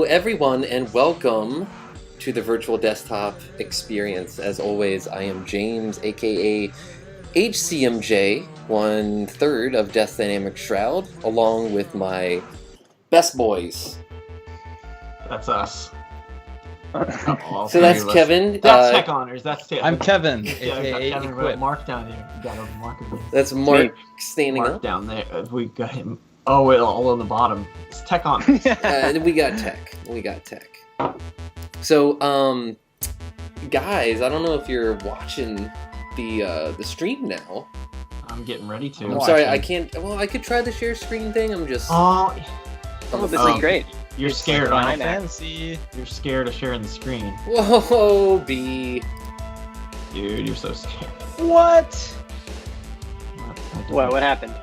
Everyone, and welcome to the virtual desktop experience. As always, I am James, aka HCMJ, 1/3 of Death Dynamic Shroud, along with my best boys. That's us. So that's Kevin. That's Tech Honors. That's Tech. I'm Kevin, yeah, aka Kevin Equip. Mark down here. You got a Mark. That's Mark standing Mark up. down there. We got him. Oh, wait, all on the bottom. It's Tech Honors. We got Tech. We got Tech. So, guys, I don't know if you're watching the stream now. I'm getting ready to. I'm sorry, I can't. Well, I could try the share screen thing. I'm just. Oh, this is great. You're scared, Final right? Fantasy. You're scared of sharing the screen. Whoa, B. Dude, you're so scared. What? What happened?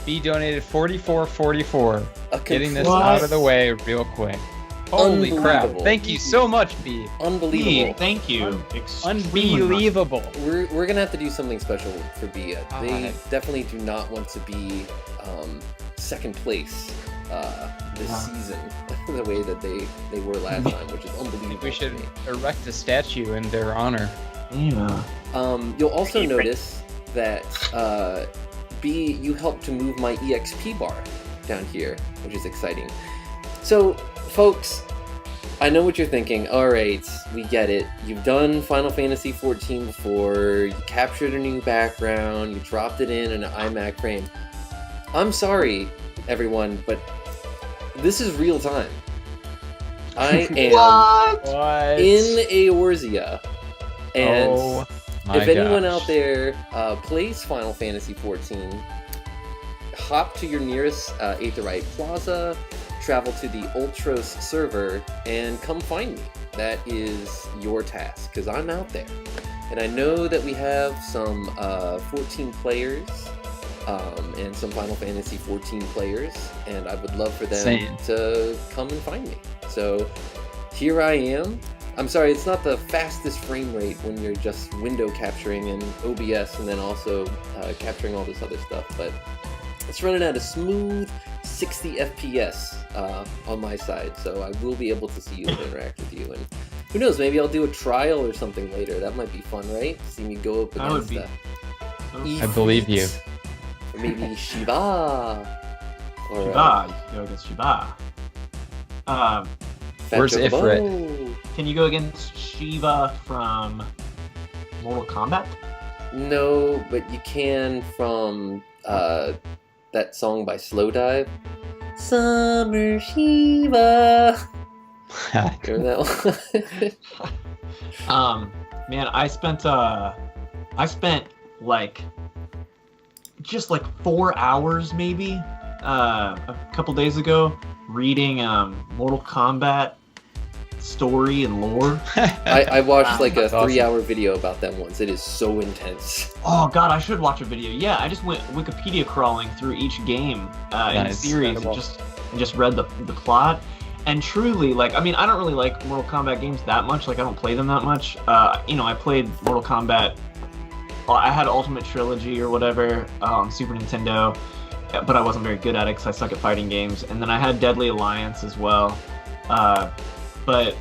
B donated $44.44. Getting this What? out of the way real quick. Holy crap! Unbelievable. Thank you so much, B. Unbelievable. Thank you. Extremely Unbelievable. We're gonna have to do something special for B. They Ah. definitely do not want to be second place this season the way that they were last time, which is unbelievable. We should to me. erect a statue in their honor. Yeah. You'll also notice that B, you helped to move my EXP bar down here, which is exciting. So, folks, I know what you're thinking. Alright, we get it. You've done Final Fantasy XIV before, you captured a new background, you dropped it in an iMac frame. I'm sorry, everyone, but this is real time. I am What? in Eorzea, and Oh my if anyone gosh. out there plays Final Fantasy XIV, hop to your nearest Aetheryte Plaza, travel to the Ultros server, and come find me. That is your task, because I'm out there. And I know that we have some 14 players, and some Final Fantasy XIV players, and I would love for them Same. to come and find me. So here I am. I'm sorry, it's not the fastest frame rate when you're just window capturing in OBS and then also capturing all this other stuff, but it's running at a smooth 60 FPS on my side, so I will be able to see you and interact with you. And who knows, maybe I'll do a trial or something later. That might be fun, right? See me go up That would against be. I believe you. Or maybe Shiva. Or Shiba. You can go against Shiba. Fat Where's Chocobo. Ifrit? Can you go against Shiva from Mortal Kombat? No, but you can from that song by Slow Dive. Summer Shiva. Remember that one? Man, I spent like just like 4 hours maybe a couple days ago reading Mortal Kombat story and lore. I watched like a That's awesome. 3-hour video about them once. It is so intense. Oh god, I should watch a video. Yeah, I just went Wikipedia crawling through each game in the Nice. series Incredible. and just read the plot. And truly, like, I mean, I don't really like Mortal Kombat games that much. Like, I don't play them that much. I played Mortal Kombat. I had Ultimate Trilogy or whatever on Super Nintendo, but I wasn't very good at it because I suck at fighting games. And then I had Deadly Alliance as well. But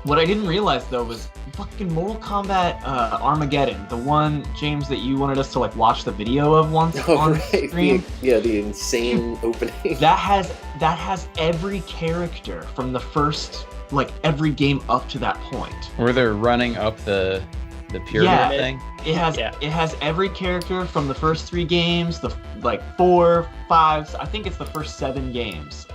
what I didn't realize, though, was fucking Mortal Kombat Armageddon, the one, James, that you wanted us to like watch the video of once on stream. The insane opening. That has every character from the first, like every game up to that point. Where they're running up the pyramid thing. It has every character from the first 3 games, the like 4, 5. I think it's the first 7 games.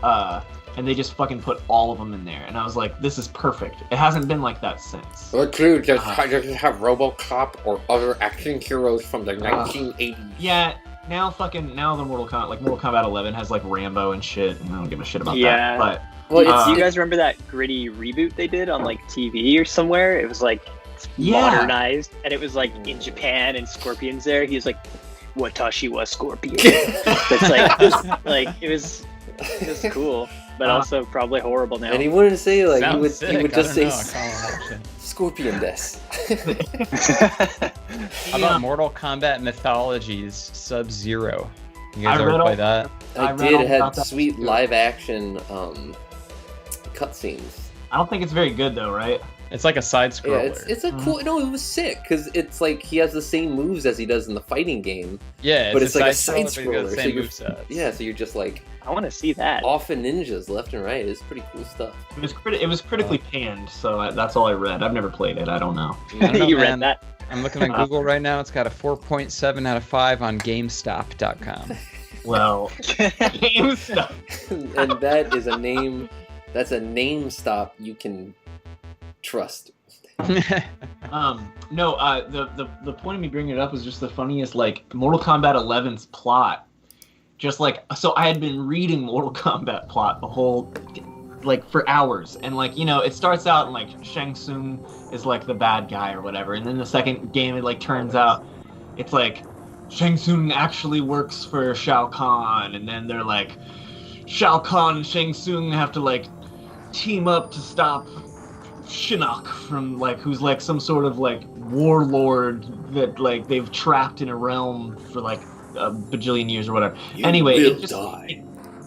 And they just fucking put all of them in there, and I was like, "This is perfect." It hasn't been like that since. Or too, just have RoboCop or other action heroes from the 1980s. Yeah, now the Mortal Kombat 11 has like Rambo and shit, and I don't give a shit about that. But do you guys remember that gritty reboot they did on like TV or somewhere? It was like modernized, and it was like in Japan and Scorpion's there. He was like, "Watashi wa Scorpion." That's like it was cool. But also probably horrible now. And he wouldn't say like he would just say Scorpion des. How about Mortal Kombat Mythologies Sub-Zero? You guys ever play that? I did. It had sweet live action cutscenes. I don't think it's very good though, right? It's like a side scroller. Yeah, it's a cool. No, it was sick because it's like he has the same moves as he does in the fighting game. Yeah, but it's like a side scroller. So you're just like. I want to see that. Off of ninjas left and right. It's pretty cool stuff. It was critically panned, so that's all I read. I've never played it. I don't know. You read that? I'm looking at Google right now. It's got a 4.7 out of 5 on GameStop.com. Well, GameStop. And that is a name. That's a name stop you can trust. The point of me bringing it up was just the funniest, like Mortal Kombat 11's plot. Just like, so I had been reading Mortal Kombat plot the whole, like, for hours. And, like, you know, it starts out and, like, Shang Tsung is, like, the bad guy or whatever. And then the second game, it, like, turns out it's, like, Shang Tsung actually works for Shao Kahn. And then they're, like, Shao Kahn and Shang Tsung have to, like, team up to stop Shinnok from, like, who's, like, some sort of, like, warlord that, like, they've trapped in a realm for, like, a bajillion years or whatever. Anyway,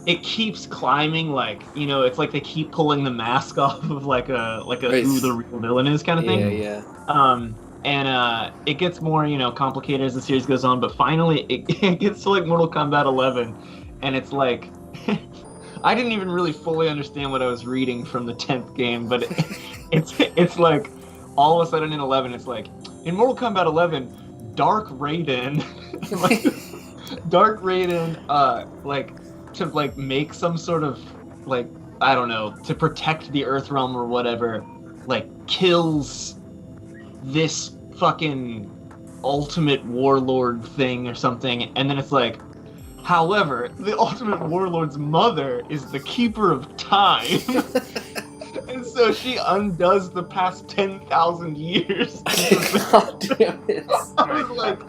it keeps climbing, like, you know, it's like they keep pulling the mask off of like a who the real villain is kind of thing. Yeah. And it gets more, you know, complicated as the series goes on, but finally it gets to like Mortal Kombat 11, and it's like I didn't even really fully understand what I was reading from the 10th game, but it's like all of a sudden in 11 it's like in Mortal Kombat 11 Dark Raiden like to like make some sort of like, I don't know, to protect the Earth Realm or whatever, like kills this fucking ultimate warlord thing or something, and then it's like, however, the ultimate warlord's mother is the keeper of time. And so she undoes the past 10,000 years. God damn it. I was like,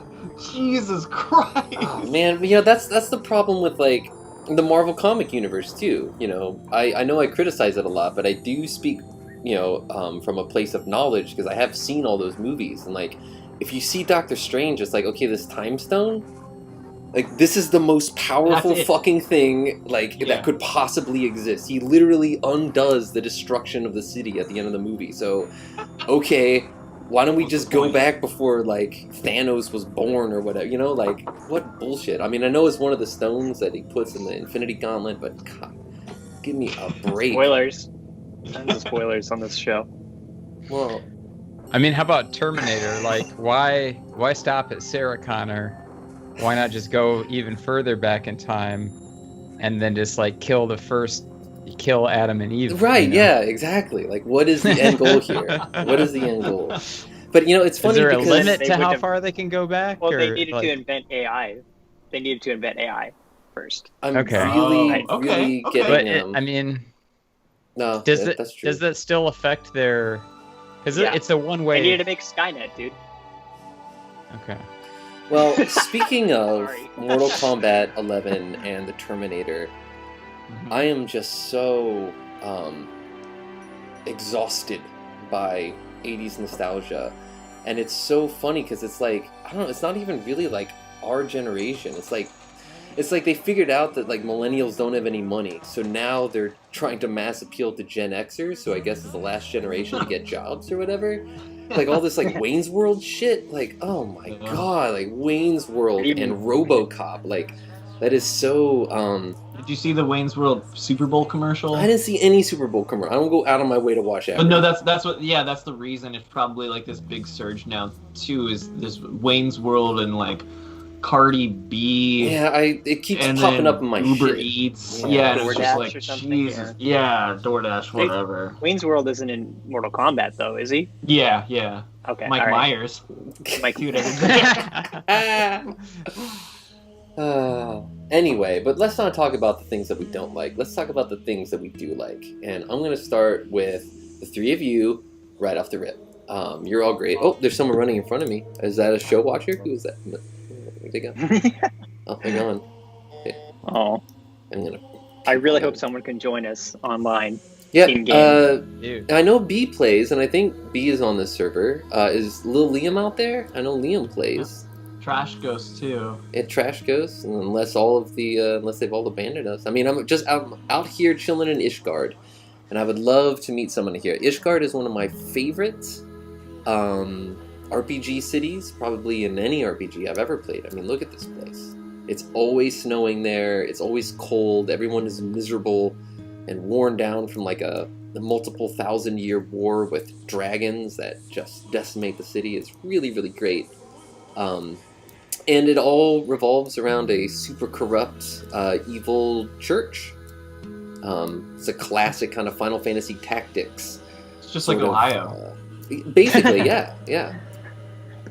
Jesus Christ. Oh, man, you know, that's the problem with, like, the Marvel comic universe, too. You know, I know I criticize it a lot, but I do speak, you know, from a place of knowledge, because I have seen all those movies. And, like, if you see Doctor Strange, it's like, okay, this time stone, like, this is the most powerful fucking thing, like, that could possibly exist. He literally undoes the destruction of the city at the end of the movie. So, okay, why don't we just go back before, like, Thanos was born or whatever? You know, like, what bullshit. I mean, I know it's one of the stones that he puts in the Infinity Gauntlet, but God, give me a break. Spoilers. Tons of spoilers on this show. Well, I mean, how about Terminator? Like, why stop at Sarah Connor? Why not just go even further back in time and then just, like, kill Adam and Eve? right, you know? yeah, exactly. Like, what is the end goal here? What is the end goal? But, you know, it's funny because... Is there a limit to how far they can go back? Well, or, they needed like... to invent AI. They needed to invent AI first. I'm okay. really getting... I mean... No, that's true. Does that still affect their... Because it's a one-way... They needed to make Skynet, dude. Okay. Well, speaking of Mortal Kombat 11 and the Terminator, I am just so exhausted by 80s nostalgia. And it's so funny because it's like, I don't know, it's not even really like our generation. It's like they figured out that like millennials don't have any money. So now they're trying to mass appeal to Gen Xers, so I guess it's the last generation to get jobs or whatever. Like all this like Wayne's World shit. Like, oh my Yeah. god, like Wayne's World Even- and RoboCop. Like, that is so. Did you see the Wayne's World Super Bowl commercial? I didn't see any Super Bowl commercial. I don't go out of my way to watch it. But no, that's what. Yeah, that's the reason. It's probably like this big surge now too. Is this Wayne's World and like Cardi B? Yeah, it keeps and popping then up in my Uber shit. Eats. Yeah. Yeah, and it's DoorDash just like or something, Jesus. Yeah, DoorDash, whatever. Wayne's World isn't in Mortal Kombat though, is he? Yeah. Okay. Mike all right. Myers. Mike Dude, everything. Anyway, but let's not talk about the things that we don't like. Let's talk about the things that we do like. And I'm going to start with the three of you right off the rip. You're all great. Oh, there's someone running in front of me. Is that a show watcher? Who is that? Where'd they go? Oh, they're gone. Oh, I'm going to... I really hope someone can join us online. Yeah, in-game. Dude. I know B plays, and I think B is on this server. Is Lil Liam out there? I know Liam plays. Trash Ghost too. It trash goes unless they've all abandoned us. I mean, I'm out here chilling in Ishgard, and I would love to meet someone here. Ishgard is one of my favorite RPG cities, probably in any RPG I've ever played. I mean, look at this place. It's always snowing there. It's always cold. Everyone is miserable and worn down from like a multiple 1,000-year war with dragons that just decimate the city. It's really, really great. And it all revolves around a super corrupt, evil church. It's a classic kind of Final Fantasy tactics. It's just like sort of, Ohio. Basically, yeah.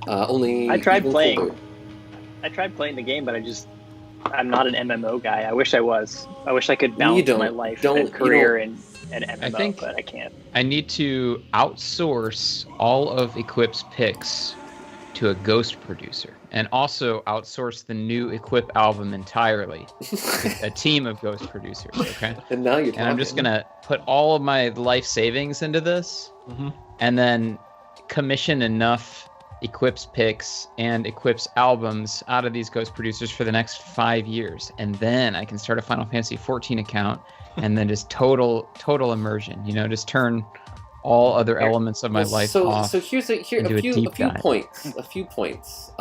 Only I tried even playing. colder. I tried playing the game, but I'm not an MMO guy. I wish I was. I wish I could balance my life and career and MMO, but I can't. I need to outsource all of Equip's picks to a ghost producer, and also outsource the new Equip album entirely to a team of ghost producers. Okay, And now you're talking. and I'm just gonna put all of my life savings into this, and then commission enough Equip's picks and Equip's albums out of these ghost producers for the next 5 years, and then I can start a Final Fantasy XIV account, and then just total immersion. You know, just turn all other elements of my life off. So here's a few dive. points.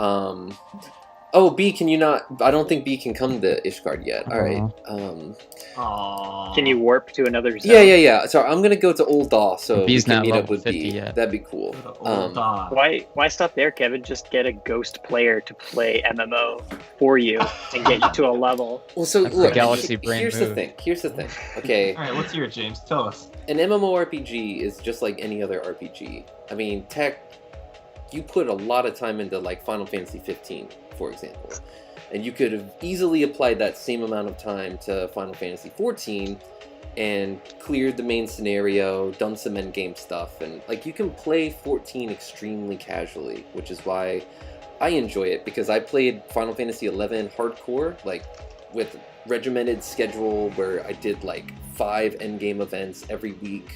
Oh, B, can you not? I don't think B can come to Ishgard yet. All right. Aww. Can you warp to another zone? Yeah. Sorry, I'm gonna go to Old Daw so B's we can not meet up level with 50 B. yet. That'd be cool. Why stop there, Kevin? Just get a ghost player to play MMO for you and get you to a level. Well, so That's the look, Galaxy brain here's move. the thing. Okay, All right, let's hear it, James. Tell us. an MMORPG is just like any other RPG. I mean, you put a lot of time into like Final Fantasy XV, for example. And you could have easily applied that same amount of time to Final Fantasy XIV and cleared the main scenario, done some endgame stuff, and like you can play 14 extremely casually, which is why I enjoy it, because I played Final Fantasy XI hardcore, like with regimented schedule where I did like 5 endgame events every week,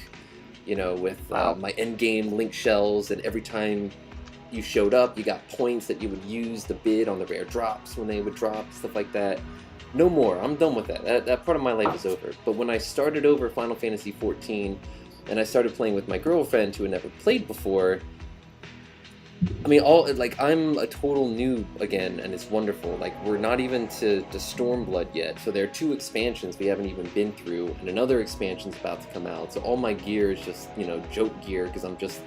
you know, with my endgame link shells, and every time you showed up, you got points that you would use to bid on the rare drops when they would drop, stuff like that. No more. I'm done with that. That part of my life is over. But when I started over Final Fantasy XIV, and I started playing with my girlfriend who had never played before, I mean, I'm a total noob again, and it's wonderful. Like, we're not even to Stormblood yet, so there are 2 expansions we haven't even been through, and another expansion's about to come out. So all my gear is just, joke gear, because I'm just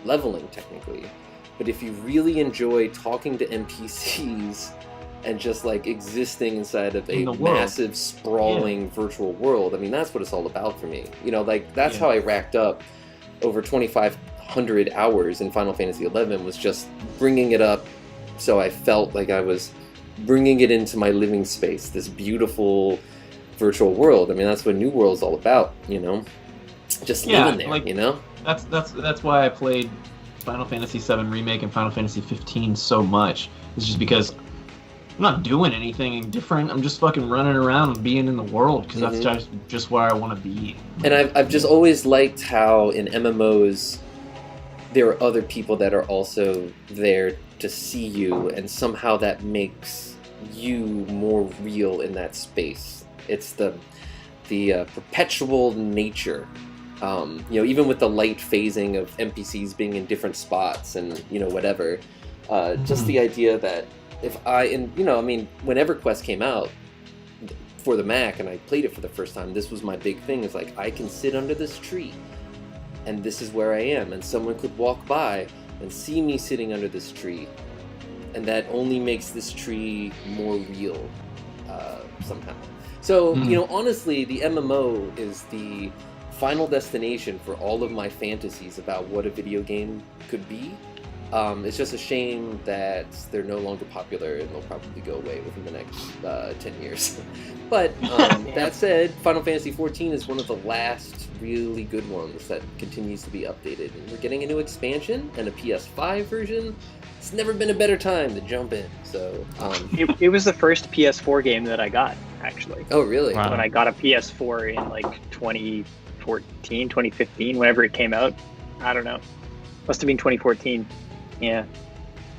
leveling, technically. But if you really enjoy talking to NPCs and just like existing inside of a massive, sprawling virtual world, I mean, that's what it's all about for me. That's how I racked up over 2,500 hours in Final Fantasy XI, was just bringing it up so I felt like I was bringing it into my living space, this beautiful virtual world. I mean, that's what New World's all about, just living there, That's why I played Final Fantasy VII Remake and Final Fantasy XV so much. It's just because I'm not doing anything different. I'm just fucking running around and being in the world, because that's just where I want to be. And I've just always liked how in MMOs there are other people that are also there to see you, and somehow that makes you more real in that space. It's the perpetual nature Even with the light phasing of NPCs being in different spots and whatever, just the idea that when EverQuest came out for the Mac and I played it for the first time, this was my big thing. It's like, I can sit under this tree and this is where I am, and someone could walk by and see me sitting under this tree, and that only makes this tree more real somehow. So, honestly, the MMO is the final destination for all of my fantasies about what a video game could be. It's just a shame that they're no longer popular and they'll probably go away within the next 10 years. But that said, Final Fantasy XIV is one of the last really good ones that continues to be updated. And we're getting a new expansion and a PS5 version. It's never been a better time to jump in. So it was the first PS4 game that I got, actually. Oh, really? Wow. When I got a PS4 in like 2014, 2015, whenever it came out. I don't know. Must have been 2014. Yeah.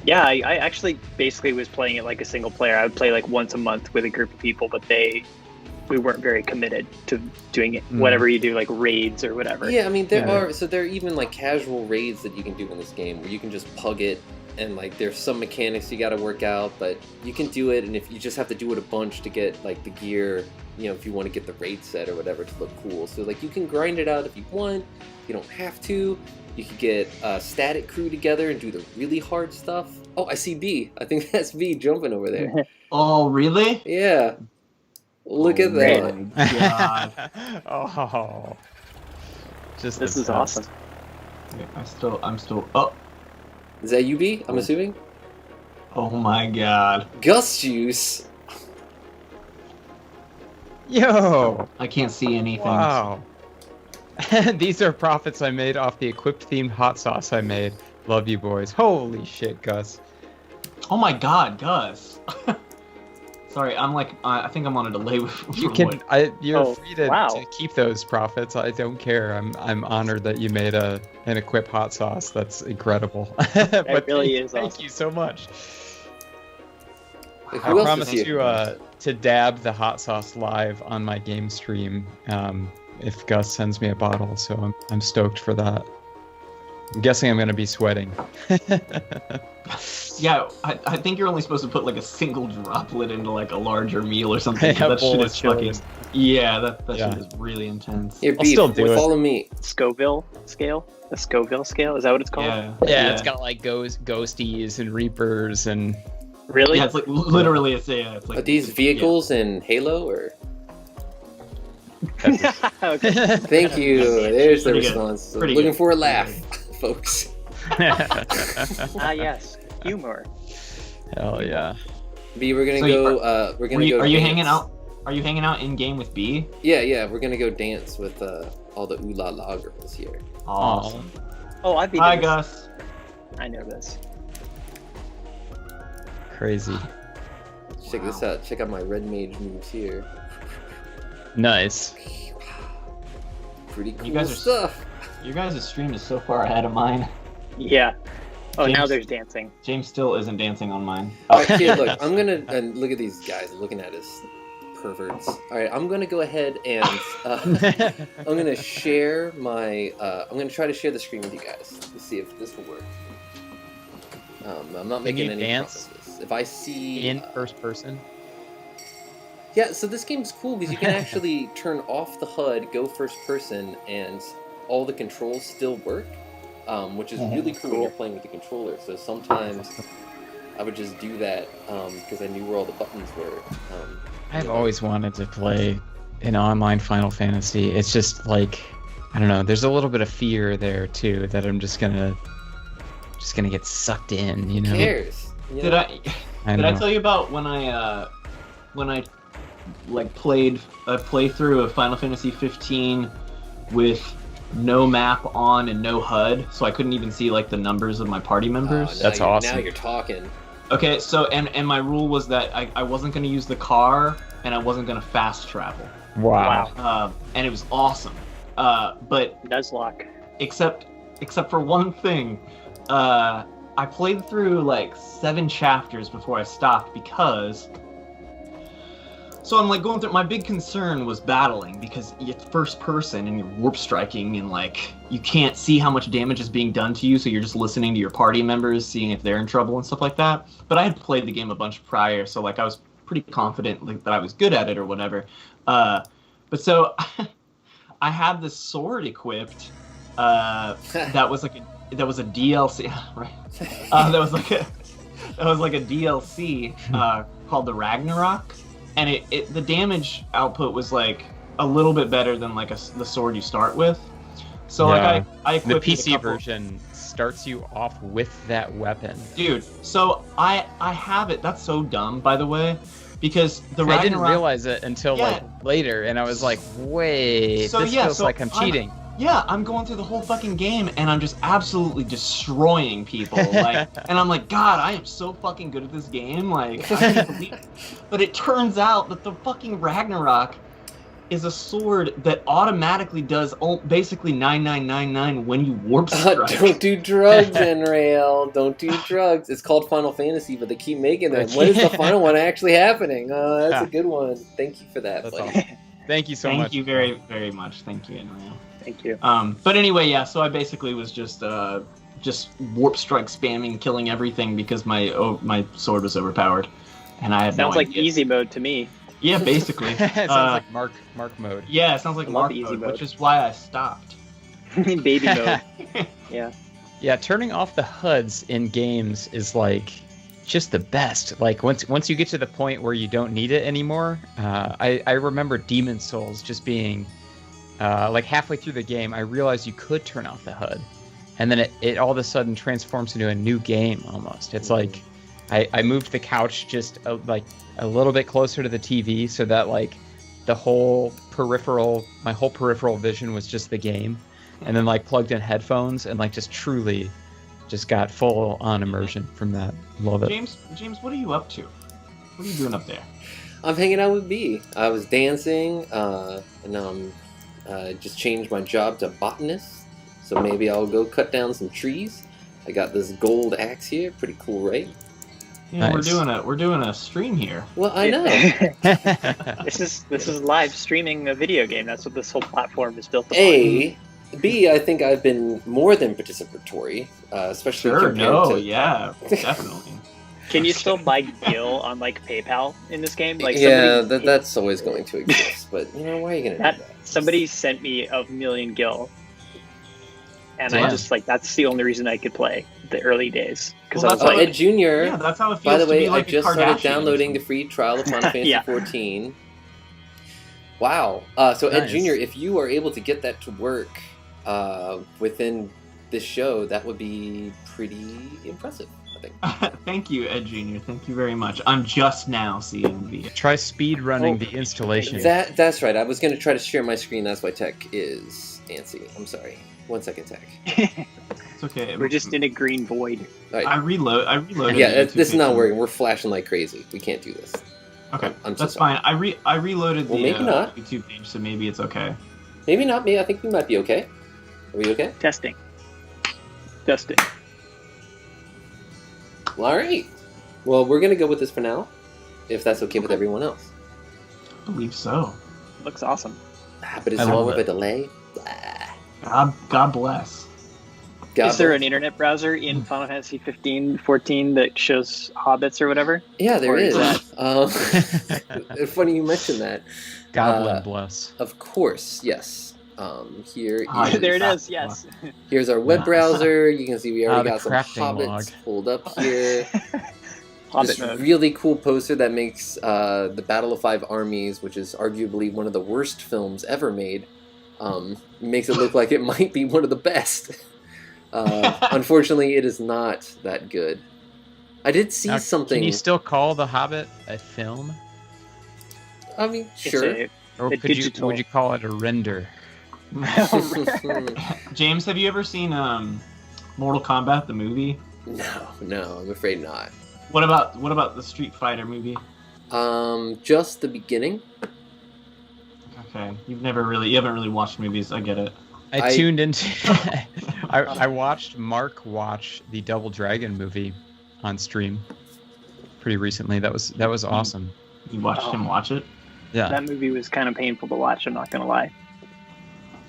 Yeah, I actually basically was playing it like a single player. I would play like once a month with a group of people, but we weren't very committed to doing it. Whatever you do, like raids or whatever. Yeah, I mean, there are even like casual raids that you can do in this game where you can just pug it, and like there's some mechanics you got to work out, but you can do it, and if you just have to do it a bunch to get like the gear, if you want to get the raid set or whatever to look cool. So like you can grind it out if you want. You don't have to. You could get a static crew together and do the really hard stuff. Oh, I see B. I think that's B jumping over there. Oh, really? Yeah. Look at that. My God. Oh. Just This the is best. awesome. I'm still. Oh. Is that you, B? I'm assuming? Oh my God. Gus Juice. Yo! I can't see anything. Wow. These are profits I made off the equipped themed hot sauce I made. Love you boys. Holy shit, Gus. Oh my God, Gus. Sorry, I'm like, I think I'm on a delay with. You can, you're free to, wow. to keep those profits. I don't care. I'm honored that you made an equipped hot sauce. That's incredible. It really is Thank awesome. you so much. Who I else promise is here? to dab the hot sauce live on my game stream if Gus sends me a bottle. So I'm stoked for that. I'm guessing I'm going to be sweating. Yeah, I think you're only supposed to put like a single droplet into like a larger meal or something. Yeah, that shit bowl is of chili. fucking. Yeah, that Yeah. shit is really intense. Here, I'll B, still do it. follow me. Scoville scale? The Scoville scale? Is that what it's called? Yeah. It's got like ghosties and reapers and Really? Yeah, it's like literally it's like. Are these vehicles in Halo, or? Okay. Thank you. There's the Pretty good. response. Pretty Looking good. for a laugh, folks. Ah, yes. Humor. Hell yeah. B, we're gonna So go. We're gonna go. Are you dance. hanging out? Are you hanging out in game with B? Yeah. We're gonna go dance with all the ooh la la girls here. Awesome. Oh, I'd be Hi, this. Gus. I know this. Crazy. Check this out. Check out my red mage moves here. Nice. Pretty cool You guys are stuff. Your guys' stream is so far ahead of mine. Yeah. Oh, now James- there's dancing. James still isn't dancing on mine. All right, here, look. I'm gonna and look at these guys looking at us, perverts. All right, I'm gonna go ahead and I'm gonna share my. I'm gonna try to share the screen with you guys to see if this will work. I'm not Can making you any dance promises. If I see In first person. Yeah, so this game's cool because you can actually turn off the HUD, go first person, and all the controls still work, which is really cool when you're playing with the controller. So sometimes I would just do that because I knew where all the buttons were. I've always wanted to play an online Final Fantasy. It's just like, I don't know, there's a little bit of fear there too that I'm just gonna get sucked in, you know? Who cares? You Did know? I Did know. I tell you about when I like played a playthrough of Final Fantasy 15 with no map on and no HUD, so I couldn't even see like the numbers of my party members? That's Now awesome. you're talking. Okay, so and my rule was that I wasn't going to use the car and I wasn't going to fast travel, Wow. and it was awesome. But Nuzlocke. except for one thing, I played through like 7 chapters before I stopped because So I'm like going through. My big concern was battling because it's first person and you're warp striking and like you can't see how much damage is being done to you, so you're just listening to your party members, seeing if they're in trouble and stuff like that. But I had played the game a bunch prior, so like I was pretty confident like that I was good at it or whatever. But so I had this sword equipped. That was a DLC, right? That was like a DLC called the Ragnarok. And the damage output was like a little bit better than like the sword you start with. So like I equipped the PC version starts you off with that weapon. Dude, so I have it. That's so dumb, by the way, because the Ragnarok, I didn't realize it until like later, and I was like, wait, this feels like I'm cheating. I'm going through the whole fucking game, and I'm just absolutely destroying people. Like, and I'm like, God, I am so fucking good at this game. Like, I can't believe it. But it turns out that the fucking Ragnarok is a sword that automatically does basically 9999 when you warp strike. Don't do drugs, Enrail. Don't do drugs. It's called Final Fantasy, but they keep making them. When is the final one actually happening? Oh, that's a good one. Thank you for that, that's buddy. awesome. Thank you so much. Thank you very, very much. Thank you, Enrail. Thank you. But anyway, yeah. So I basically was just warp strike spamming, killing everything because my sword was overpowered, and I had Sounds like easy mode to me. Yeah, basically. It sounds like Mark mode. Yeah, it sounds like Mark mode, which is why I stopped. Baby mode. Yeah. Yeah, turning off the HUDs in games is like just the best. Like once you get to the point where you don't need it anymore. I remember Demon's Souls just being like halfway through the game, I realized you could turn off the HUD, and then it all of a sudden transforms into a new game almost. It's like I moved the couch just like a little bit closer to the TV so that like my whole peripheral vision was just the game, and then like plugged in headphones and like just truly just got full on immersion from that. Love it. James, what are you up to? What are you doing up there? I'm hanging out with B. I was dancing, and now I'm just changed my job to botanist, so maybe I'll go cut down some trees. I got this gold axe here, pretty cool, right? Yeah, Nice. we're doing a stream here. Well, I know. This is live streaming a video game. That's what this whole platform is built upon. A, B, I think I've been more than participatory, especially compared to... yeah, definitely. Can you still buy Gil on like PayPal in this game? Like yeah, that's always going to exist. But you know, why are you gonna do that? Somebody sent me a million Gil, and Damn. I just like that's the only reason I could play the early days because Well, I was that's like, Ed Junior. Yeah, that's how it feels. By the to way, be like I just a started Kardashian downloading the or free trial of Final Fantasy Yeah. 14. Wow. So Ed Nice. Junior, if you are able to get that to work within this show, that would be pretty impressive, I think. something. Thank you, Ed Junior. Thank you very much. I'm just now seeing the. Try speed running the installation. That's right. I was going to try to share my screen. That's why Tech is antsy. I'm sorry. 1 second, Tech. It's okay. we're just in a green void. All right. I reloaded. Yeah, the YouTube this is not page. working. We're flashing like crazy. We can't do this. Okay, I'm so that's sorry. fine. I reloaded Well, the maybe not. YouTube page, so maybe it's okay. Maybe not me. I think we might be okay. Are we okay? Testing. Well, all right. Well, we're going to go with this for now, if that's okay with everyone else. I believe so. Looks awesome. But is I there love more of a it. delay? God bless. God Is there bless. an internet browser in Final Fantasy 15, 14 that shows hobbits or whatever? Yeah, there Or is is. Funny you mentioned that. Goblin bless. Of course, yes. Here Ah, is, There it is. Yes. here's our web Nice. browser. You can see we already the got some crafting hobbits log. pulled up here. Hobbit This mode. really cool poster that makes the Battle of Five Armies, which is arguably one of the worst films ever made, makes it look like it might be one of the best. Unfortunately, it is not that good. I did see Now, something. Can you still call The Hobbit a film? I mean, It's sure. Or A would you digital- call it a render? James, have you ever seen Mortal Kombat the movie? No, I'm afraid not. What about the Street Fighter movie? Just the beginning. Okay, you haven't really watched movies. I get it. I tuned into. I watched Mark watch the Double Dragon movie on stream pretty recently. That was awesome. You watched him watch it. Yeah. That movie was kind of painful to watch. I'm not gonna lie.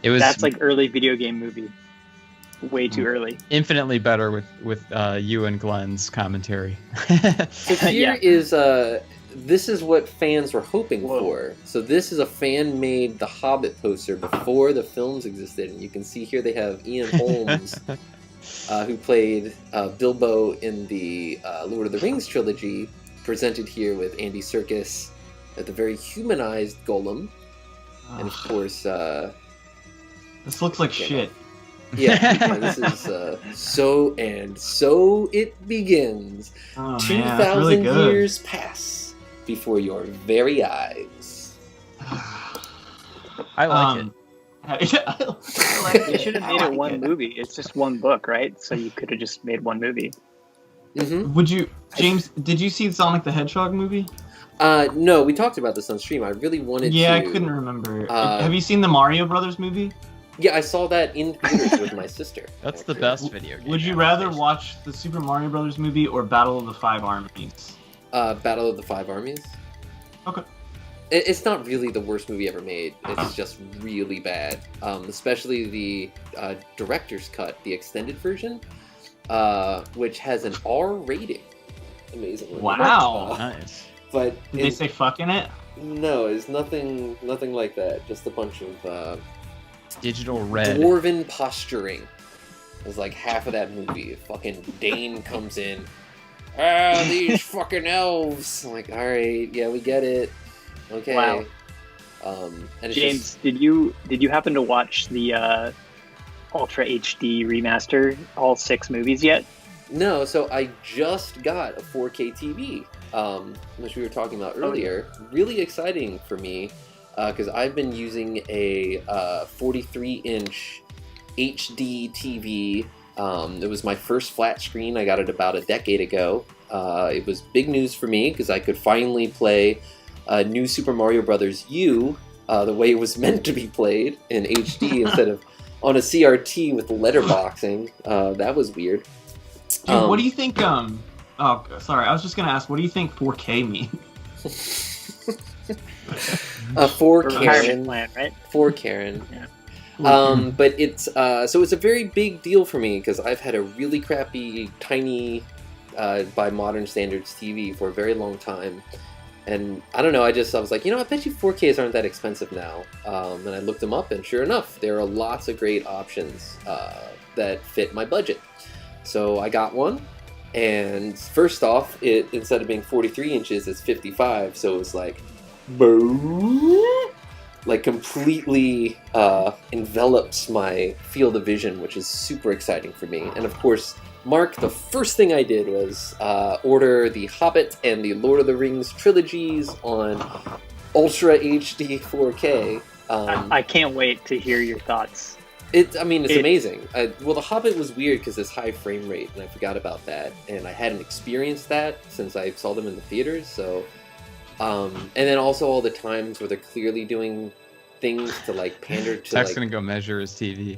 It was That's like early video game movie. Way too early. infinitely better with you and Glenn's commentary. So here is this is what fans were hoping for. So this is a fan-made The Hobbit poster before the films existed, and you can see here they have Ian Holmes, who played Bilbo in the Lord of the Rings trilogy, presented here with Andy Serkis at the very humanized Gollum, and of course. This looks like shit. Yeah, this is so it begins. Oh, 2,000 man, really good. years pass before your very eyes. I like it. I like You should have made it one movie. It's just one book, right? So you could have just made one movie. Mm-hmm. Would you, James? Did you see Sonic the Hedgehog movie? No, we talked about this on stream. I really wanted to. Yeah, I couldn't remember. Have you seen the Mario Brothers movie? Yeah, I saw that in theaters with my sister. That's the best video game. Would you rather watch the Super Mario Brothers movie or Battle of the Five Armies? Battle of the Five Armies. Okay. It's not really the worst movie ever made. It's just really bad. Especially the director's cut, the extended version, which has an R rating. Amazingly. Wow. Nice. But Did they say fuck in it? No, it's nothing like that. Just a bunch of Digital red. dwarven posturing. It was like half of that movie. Fucking Dane comes in. These fucking elves. I'm like, all right, yeah, we get it. Okay. Wow. And it's James, did you happen to watch the Ultra HD remaster, all 6 movies yet? No, so I just got a 4K TV, which we were talking about earlier. Really exciting for me, because I've been using a 43-inch HD TV. It was my first flat screen. I got it about a decade ago. It was big news for me, because I could finally play New Super Mario Bros. U the way it was meant to be played in HD instead of on a CRT with letterboxing. That was weird. Dude, what do you think? Oh, sorry. I was just gonna ask. What do you think 4K means? For Retirement Karen, plan, right? for Karen. Yeah. But it's so it's a very big deal for me because I've had a really crappy, tiny, by modern standards TV for a very long time, and I don't know. I was like, I bet you 4Ks aren't that expensive now. And I looked them up, and sure enough, there are lots of great options that fit my budget. So I got one, and first off, it instead of being 43 inches, it's 55. So it was like, like completely envelops my field of vision, which is super exciting for me. And of course, Mark, the first thing I did was order the Hobbit and the Lord of the Rings trilogies on Ultra HD 4K. I can't wait to hear your thoughts. It's amazing. Well, The Hobbit was weird because it's high frame rate, and I forgot about that. And I hadn't experienced that since I saw them in the theaters, so... and then also all the times where they're clearly doing things to, like, pander to, Tech's like... gonna go measure his TV.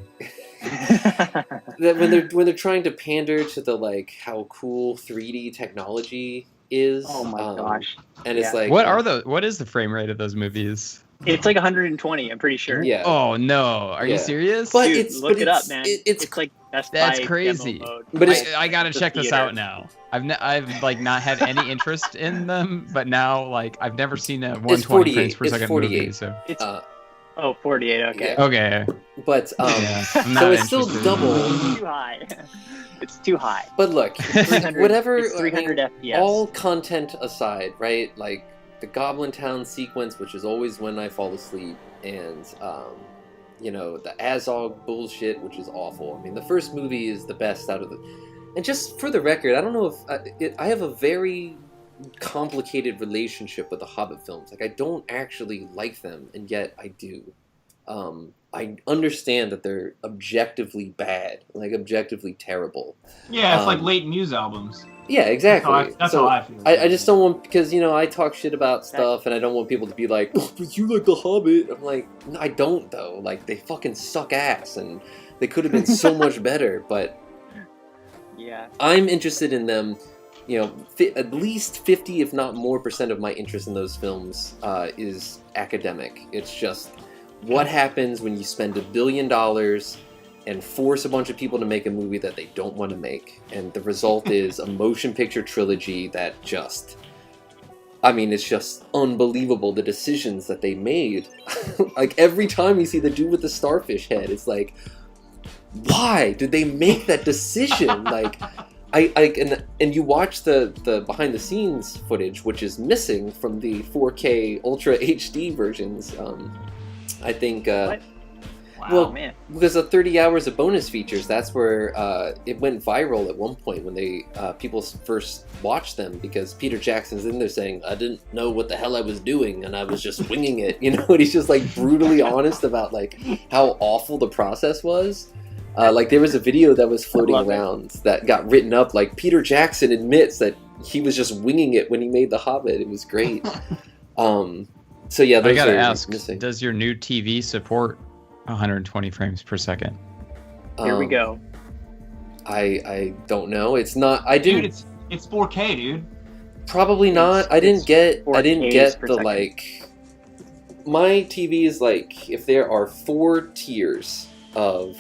when they're trying to pander to the, like, how cool 3D technology is. Oh my gosh. And it's Yeah. like... What is the frame rate of those movies? It's like 120, I'm pretty sure. Yeah. Oh no, are you Yeah. serious? But Dude, it's- look but it it's- up, man. it's like Best That's Buy crazy. demo mode. But it's- I gotta The check this theater. out now. I've like not had any interest in them, but now like I've never seen a 120 frames per It's second 48. movie. So It's Uh, 48. Okay. Yeah. okay, but, yeah, I'm not so it's still interested. double... It's too high. It's too high. But look, 300, whatever... It's 300 FPS. All content aside, right? Like, the Goblin Town sequence, which is always when I fall asleep, and, the Azog bullshit, which is awful. I mean, the first movie is the best out of the... And just for the record, I don't know if... I have a very complicated relationship with the Hobbit films. Like, I don't actually like them, and yet I do. I understand that they're objectively bad, like objectively terrible. Yeah, it's like late Muse albums. Yeah, exactly. That's So how I feel. I just don't want, because, I talk shit about stuff, and I don't want people to be like, oh, but you like The Hobbit. I'm like, no, I don't, though. Like, they fucking suck ass, and they could have been so much better, but Yeah. I'm interested in them you know, at least 50, if not more, % of my interest in those films is academic. It's just what happens when you spend $1 billion and force a bunch of people to make a movie that they don't want to make, and the result is a motion picture trilogy that just, I mean, it's just unbelievable the decisions that they made. Like every time you see the dude with the starfish head, it's like, why did they make that decision? Like, and you watch the behind the scenes footage, which is missing from the 4K Ultra HD versions. I think. Wow, well, man. Because of 30 hours of bonus features, that's where it went viral at one point when they people first watched them, because Peter Jackson's in there saying, I didn't know what the hell I was doing and I was just winging it, you know, and he's just like brutally honest about like how awful the process was. Like there was a video that was floating around that got written up like Peter Jackson admits that he was just winging it when he made The Hobbit. It was great. So yeah, those I gotta are ask, missing. does your new TV support 120 frames per second? Here we go. I don't know. It's not. I didn't. Dude, it's 4K, dude. Probably not. I didn't get the like. My TV is like, if there are 4 tiers of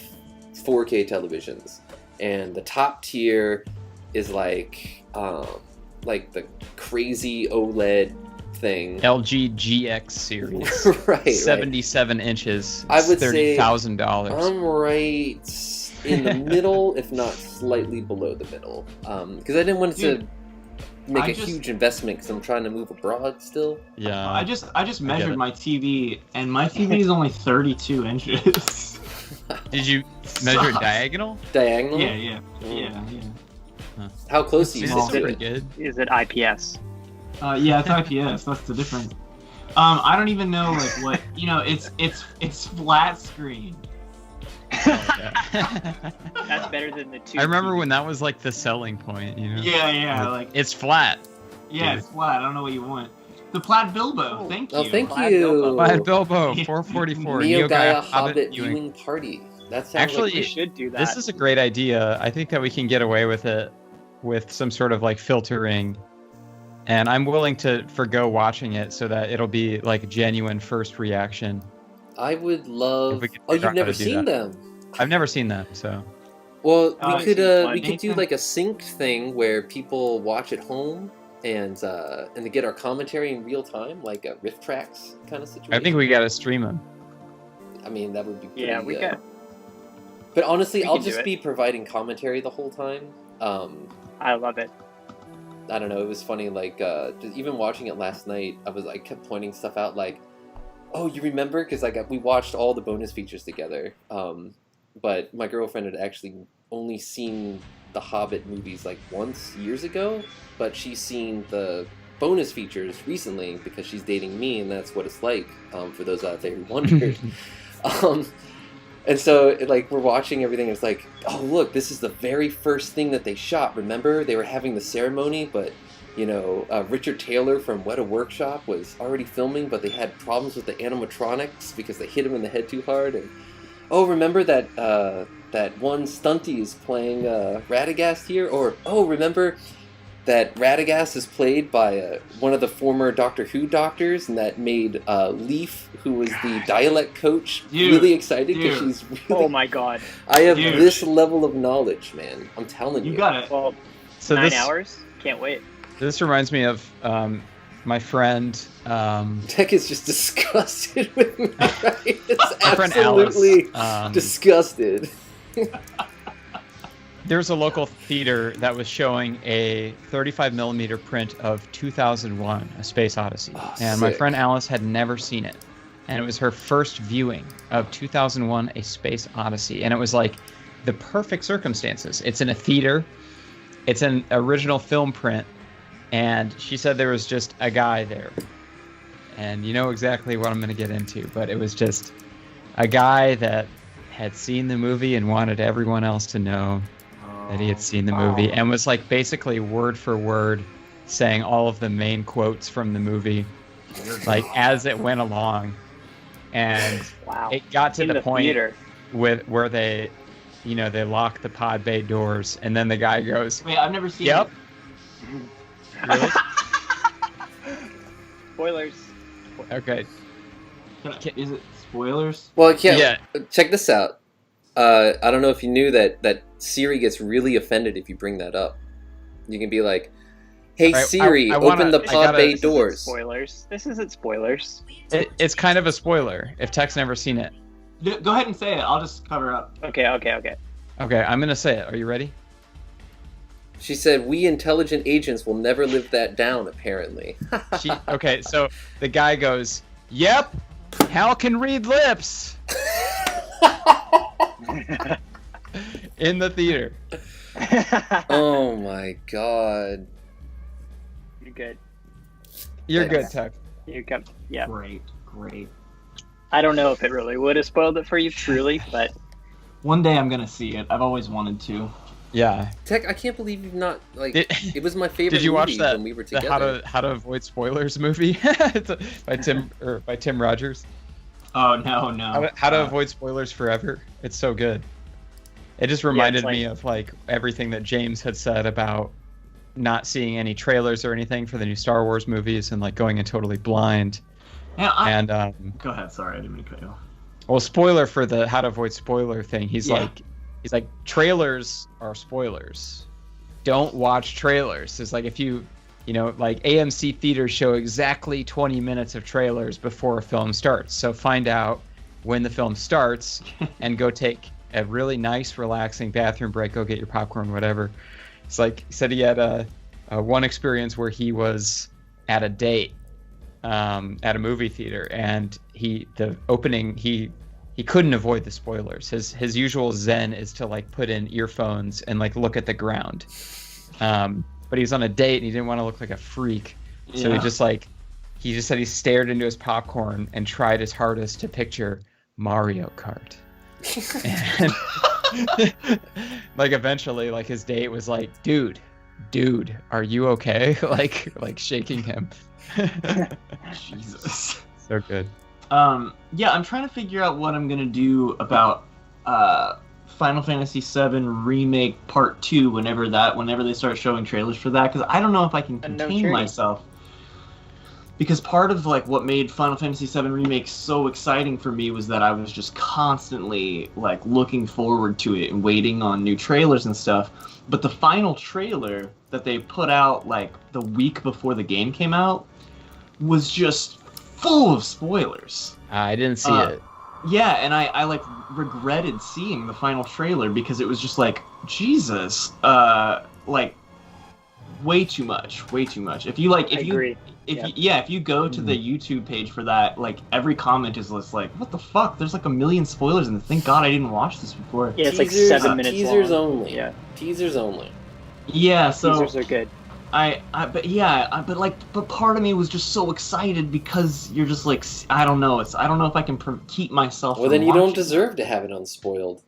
4K televisions, and the top tier is like the crazy OLED thing. LG GX series. Right. 77 inches. I would say $30,000. I'm right in the middle, if not slightly below the middle. Because I didn't want to make a huge investment because I'm trying to move abroad still. Yeah. I just measured my TV, and my TV is only 32 inches. Did you measure it diagonal? Diagonal? Yeah. How close do you It's sit to pretty it? good. Is it IPS? Yeah, it's IPS. That's the difference. I don't even know like what, you know. It's flat screen. That's better than the 2. I remember when that was like the selling point, you know? Yeah, like it's flat. yeah, it's flat. I don't know what you want. The Plaid Bilbo. Thank you. Oh, thank Plaid you. Bilbo. Plaid Bilbo, 444. Neo Gaia Hobbit Hobbit viewing party. That sounds Actually, like We should do that. This is a great idea. I think that we can get away with it with some sort of like filtering. And I'm willing to forgo watching it so that it'll be like genuine first reaction. I would love. If we could Oh, figure you've out never how to do seen that. them? I've never seen them, so. Well, Oh, we could fun, we could do Nathan. like a synced thing where people watch at home and they get our commentary in real time, like a riff tracks kind of situation. I think we gotta stream them. I mean, that would be pretty, Yeah, we got. But honestly, we I'll can do just it. be providing commentary the whole time. I love it. I don't know. It was funny. Like just even watching it last night, I kept pointing stuff out. Like, oh, you remember? Because we watched all the bonus features together. But my girlfriend had actually only seen the Hobbit movies like once years ago, but she's seen the bonus features recently because she's dating me, and that's what it's like. For those out there who wondered. And so, we're watching everything, and it's like, oh, look, this is the very first thing that they shot. Remember? They were having the ceremony, but, you know, Richard Taylor from Weta Workshop was already filming, but they had problems with the animatronics because they hit him in the head too hard. And, oh, remember that one stunty is playing Radagast here? Or, oh, remember that Radagast is played by one of the former Doctor Who doctors, and that made Leaf, who was the dialect coach, really excited because she's really... Oh my god. I have this level of knowledge, man. I'm telling you. You got it. Well, So 9 this hours? Can't wait. this reminds me of my friend. Tech is just disgusted with me, right? It's My friend absolutely Alice, disgusted. There's a local theater that was showing a 35mm print of 2001: A Space Odyssey, and my sick. friend Alice had never seen it, and it was her first viewing of 2001: A Space Odyssey, and it was like the perfect circumstances. It's in a theater, it's an original film print, and she said there was just a guy there, and you know exactly what I'm going to get into, but it was just a guy that had seen the movie and wanted everyone else to know that he had seen the movie, and was like basically word for word saying all of the main quotes from the movie, like as it went along, and Wow. it got to In the point theater. where they, you know, they lock the pod bay doors, and then the guy goes, Wait, I've never seen "Yep, it. Really? Spoilers. Okay. Is it spoilers? Well, I can't. Yeah. Check this out. I don't know if you knew that Siri gets really offended if you bring that up. You can be like, "Hey Right, Siri, I wanna- open the I pod gotta- bay This isn't doors." spoilers. This isn't spoilers. It's kind of a spoiler if Tech's never seen it. Go ahead and say it. I'll just cover up. Okay. Okay, I'm gonna say it. Are you ready? She said, "We intelligent agents will never live that down." Apparently. Okay, so the guy goes, "Yep, Hal can read lips." In the theater. Oh my god. You're good. You're good, Thanks. Tech. You come. Yeah. Great. I don't know if it really would have spoiled it for you, truly, but One day I'm gonna see it. I've always wanted to. Yeah. Tech, I can't believe you've not like. Did- It was my favorite. Did you watch movie that? when we were The together? How to Avoid Spoilers movie by Tim Rogers. Oh no. How to Avoid Spoilers Forever. It's so good. It just reminded me of like everything that James had said about not seeing any trailers or anything for the new Star Wars movies and like going in totally blind. Yeah, Go ahead. Sorry, I didn't mean to cut you off. Well, spoiler for the How to Avoid Spoiler thing. He's like trailers are spoilers. Don't watch trailers. It's like if you like AMC theaters show exactly 20 minutes of trailers before a film starts. So find out when the film starts and go take a really nice, relaxing bathroom break. Go get your popcorn, whatever. It's like he said he had a one experience where he was at a date at a movie theater, and he couldn't avoid the spoilers. His usual zen is to like put in earphones and like look at the ground. But he was on a date and he didn't want to look like a freak, so he just said he stared into his popcorn and tried his hardest to picture Mario Kart. And like eventually, like his date was like, dude, are you okay? like shaking him. Jesus. So good. Yeah, I'm trying to figure out what I'm gonna do about Final Fantasy VII Remake Part 2 whenever they start showing trailers for that, because I don't know if I can contain myself. Because part of like what made Final Fantasy VII Remake so exciting for me was that I was just constantly like looking forward to it and waiting on new trailers and stuff. But the final trailer that they put out like the week before the game came out was just full of spoilers. I didn't see it. Yeah, and I like regretted seeing the final trailer because it was just like, Jesus, like way too much. If you agree. If you go to the YouTube page for that, like every comment is just like, what the fuck? There's like a million spoilers, and thank God I didn't watch this before. Yeah, it's like 7 minutes Teasers long. only. Yeah. Teasers only. Yeah, so Teasers are good. But part of me was just so excited because you're just like, I don't know if I can keep myself. Well, from then you don't watching. deserve to have it unspoiled.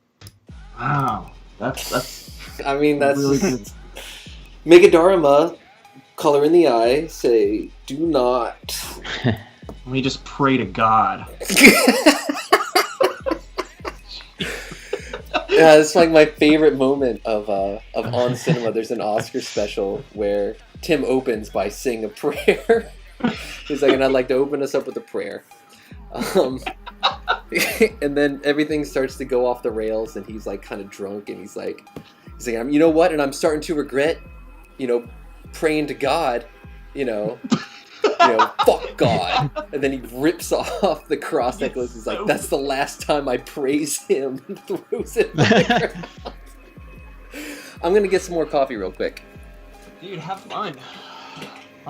Wow, that's I mean, that's really good. Megadharma, color in the eye, say, do not. Let me just pray to God. Yeah, it's like my favorite moment of On Cinema. There's an Oscar special where Tim opens by saying a prayer. He's like, and I'd like to open us up with a prayer. And then everything starts to go off the rails, and he's like kind of drunk, and he's like, you know what? And I'm starting to regret, praying to God, fuck God. And then he rips off the cross necklace. He's like, that's the last time I praise him. And throws it on the ground. I'm going to get some more coffee real quick. Dude, have fun.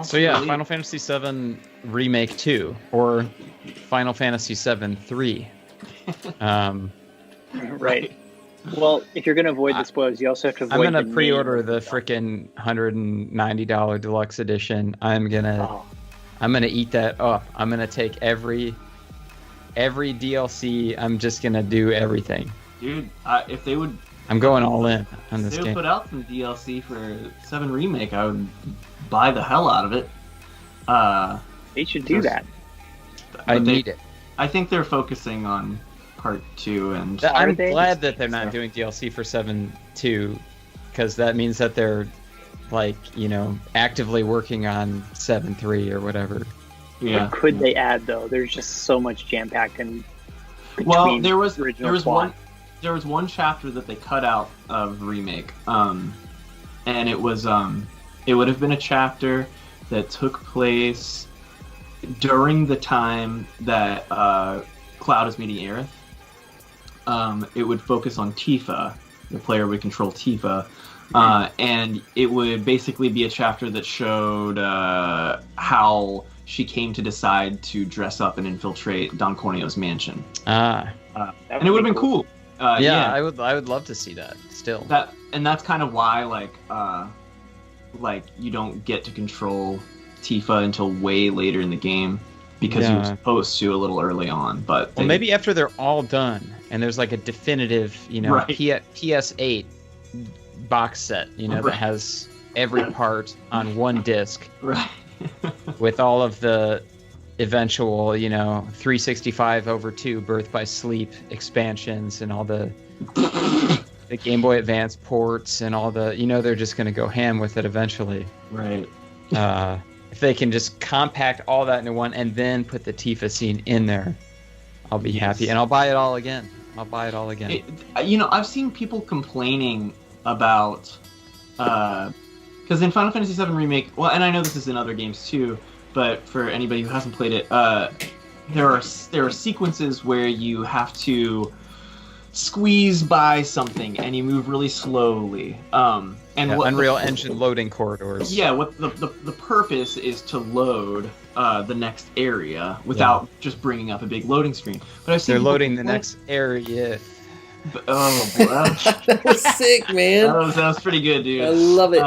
So yeah, Final Fantasy VII Remake 2, or Final Fantasy VII 3. Right. Well, if you're going to avoid the spoilers, you also have to avoid I'm going to pre-order the frickin' $190 deluxe edition. I'm going to eat that up. I'm going to take every DLC. I'm just going to do everything. Dude, if they would... I'm going all in on this If they game. would put out some DLC for 7 Remake, I would buy the hell out of it. They should do that. I need it. I think they're focusing on Part 2 and... I'm glad that they're not doing DLC for 7-2, because that means that they're like, you know, actively working on 7.3 or whatever. Yeah. What could they add though? There's just so much jam packed in between. Well, there was plot. one chapter that they cut out of Remake, and it was it would have been a chapter that took place during the time that Cloud is meeting Aerith. It would focus on Tifa. The player would control Tifa. And it would basically be a chapter that showed how she came to decide to dress up and infiltrate Don Corneo's mansion. And it would have been cool. Yeah, I would love to see that still. That's kind of why like you don't get to control Tifa until way later in the game, because you were supposed to a little early on. But maybe after they're all done and there's like a definitive, you know, PS8 box set, you know, that has every part on one disc, right? With all of the eventual, you know, 365/2 Birth by Sleep expansions and all the Game Boy Advance ports and all the, you know, they're just going to go ham with it eventually. Right. If they can just compact all that into one and then put the Tifa scene in there, I'll be happy, and I'll buy it all again. You know, I've seen people complaining about because in Final Fantasy VII Remake, well, and I know this is in other games too, but for anybody who hasn't played it, there are sequences where you have to squeeze by something and you move really slowly. Unreal Engine loading corridors. Yeah, what the purpose is to load the next area without just bringing up a big loading screen. But I've seen they're loading the next area. Oh, that was sick, man. That was pretty good, dude. I love it.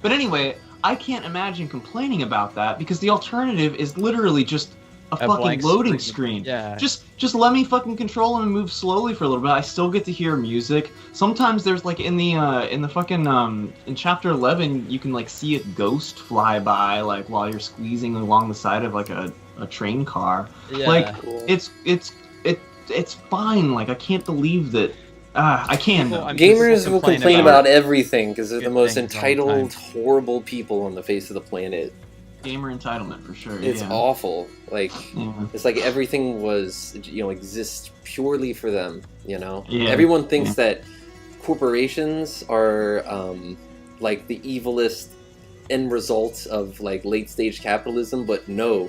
But anyway, I can't imagine complaining about that, because the alternative is literally just a fucking loading screen. Yeah. Just let me fucking control him and move slowly for a little bit. I still get to hear music. Sometimes there's like in the fucking in chapter 11, you can like see a ghost fly by like while you're squeezing along the side of like a train car. Yeah. Like cool. it's fine. Like I can't believe that. I can though. Gamers will complain about everything because they're the most things all the entitled, horrible people on the face of the planet. Gamer entitlement for sure. It's awful. Like it's like everything was, you know, exists purely for them. You know, everyone thinks that corporations are like the evilest end result of like late stage capitalism, but no,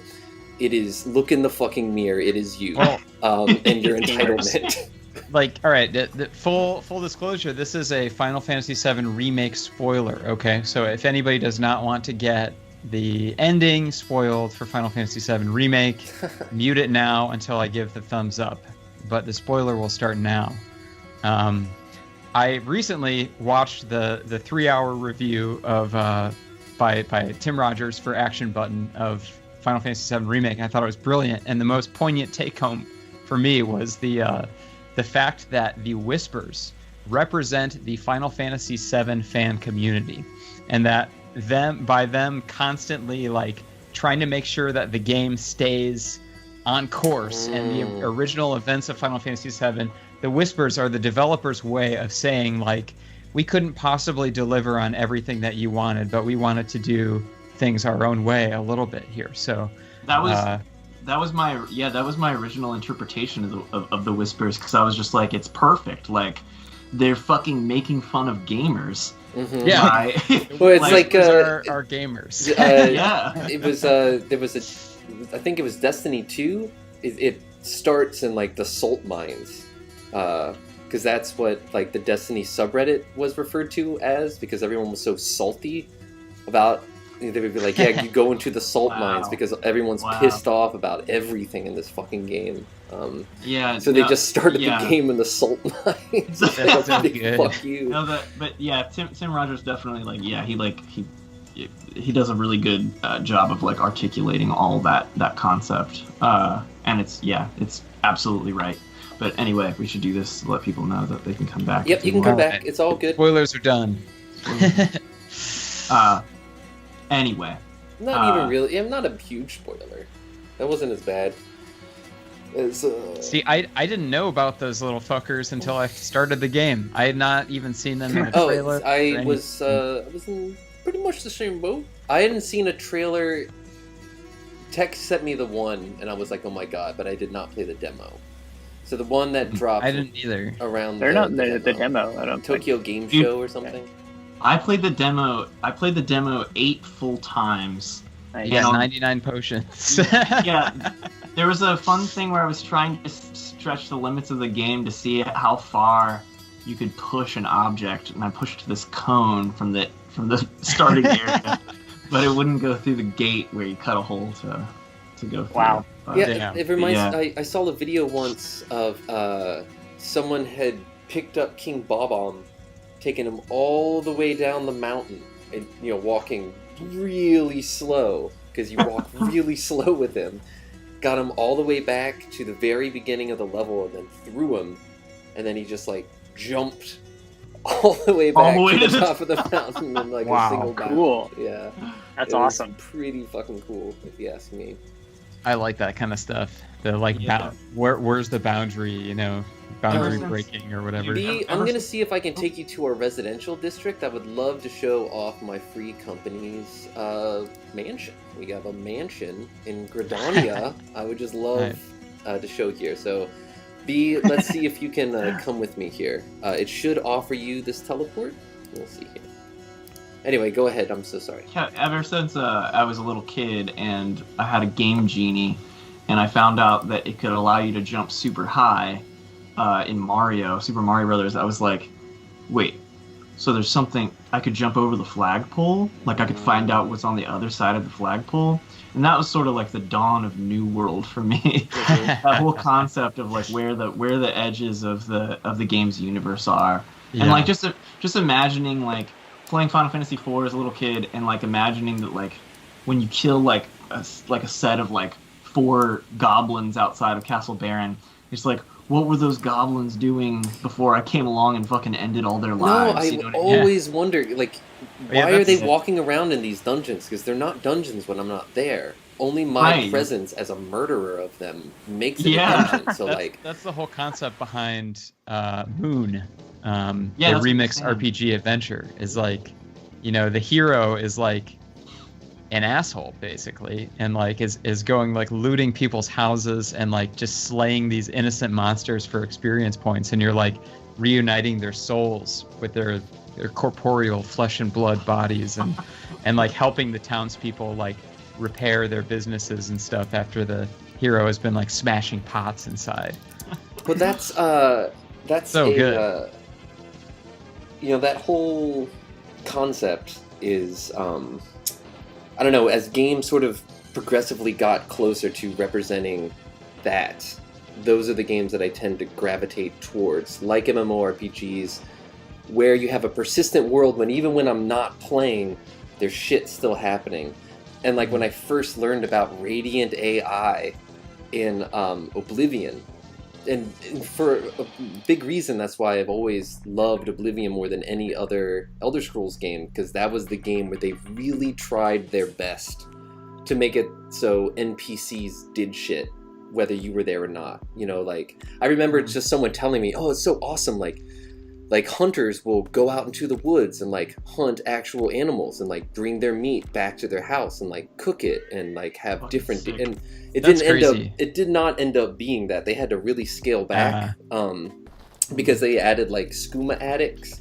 it is. Look in the fucking mirror. It is you, and your entitlement. Like, all right, the full disclosure, this is a Final Fantasy VII Remake spoiler, okay? So if anybody does not want to get the ending spoiled for Final Fantasy VII Remake, mute it now until I give the thumbs up. But the spoiler will start now. I recently watched the 3-hour review of by Tim Rogers for Action Button of Final Fantasy VII Remake. I thought it was brilliant, and the most poignant take-home for me was the fact that the Whispers represent the Final Fantasy VII fan community, and that by them constantly like trying to make sure that the game stays on course and the original events of Final Fantasy VII, the Whispers are the developers' way of saying like, we couldn't possibly deliver on everything that you wanted, but we wanted to do things our own way a little bit here. So that was my original interpretation of the Whispers, because I was just like, it's perfect. Like, they're fucking making fun of gamers. Mm-hmm. Yeah. Well, it's like our gamers. Yeah. It was there was I think it was Destiny 2. It starts in like the salt mines, because that's what like the Destiny subreddit was referred to as, because everyone was so salty about. They would be like, yeah, you go into the salt mines because everyone's pissed off about everything in this fucking game. So they just started the game in the salt mines. That's good. Fuck you. No, but yeah, Tim Rogers definitely he does a really good job of like articulating all that concept. And it's absolutely right. But anyway, we should do this to let people know that they can come back. Yep, you can come back. It's all good. Spoilers are done. Anyway. Not even really. I'm not a huge spoiler. That wasn't as bad. See, I didn't know about those little fuckers until I started the game. I had not even seen them in the trailer. I was in pretty much the same boat. I hadn't seen a trailer. Tech sent me the one, and I was like, oh my god, but I did not play the demo. So the one that dropped I didn't either. around They're not the the demo. I don't Tokyo Game Show or something. I played the demo. I played the demo 8 full times. Nice. Yeah, You know, 99 potions. Yeah, there was a fun thing where I was trying to stretch the limits of the game to see how far you could push an object, and I pushed this cone from the starting area, but it wouldn't go through the gate where you cut a hole to go through. Wow. But, Yeah, it reminds. Yeah. I saw a video once of someone had picked up King Bob-omb, taken him all the way down the mountain, and walking really slow because you walk really slow with him. Got him all the way back to the very beginning of the level, and then threw him, and then he just like jumped all the way back to the top of the mountain in like a single bound. Cool. Yeah, That's it was awesome. pretty fucking cool, if you ask me. I like that kind of stuff. The like, Yeah. where's the boundary? Boundary Ever breaking or whatever. I'm gonna see if I can take you to our residential district. I would love to show off my free company's mansion. We have a mansion in Gridania. I would just love to show here. So, B, let's see if you can come with me here. It should offer you this teleport. We'll see here. Anyway, go ahead. I'm so sorry. Yeah, ever since I was a little kid and I had a Game Genie, and I found out that it could allow you to jump super high in Super Mario Brothers, I was like, wait, so there's something, I could jump over the flagpole? Like I could find out what's on the other side of the flagpole? And that was sort of like the dawn of New World for me. That whole concept of like where the edges of the game's universe are. Yeah. And like just imagining like playing Final Fantasy IV as a little kid and like imagining that like when you kill like a set of like 4 goblins outside of Castle Baron, it's like, what were those goblins doing before I came along and fucking ended all their lives? No, I you know what I mean? always wonder, like, why Yeah, are they that's- walking around in these dungeons? Because they're not dungeons when I'm not there. Only my Right. presence as a murderer of them makes it Yeah. a dungeon. So, That's the whole concept behind Moon, Yeah, the that's what remix I'm saying. RPG adventure. Is like, the hero is like an asshole basically, and like is going like looting people's houses and like just slaying these innocent monsters for experience points, and you're like reuniting their souls with their corporeal flesh and blood bodies, and like helping the townspeople like repair their businesses and stuff after the hero has been like smashing pots inside. but that's So good. That whole concept is, I don't know, as games sort of progressively got closer to representing that, those are the games that I tend to gravitate towards, like MMORPGs, where you have a persistent world when even when I'm not playing, there's shit still happening. And like when I first learned about Radiant AI in Oblivion, and for a big reason, that's why I've always loved Oblivion more than any other Elder Scrolls game, because that was the game where they really tried their best to make it so NPCs did shit, whether you were there or not. Like, I remember just someone telling me, oh, it's so awesome, like hunters will go out into the woods and like hunt actual animals and like bring their meat back to their house and like cook it and like have different sick. and it That's didn't end crazy. up it did not end up being that. They had to really scale back because they added like skooma addicts,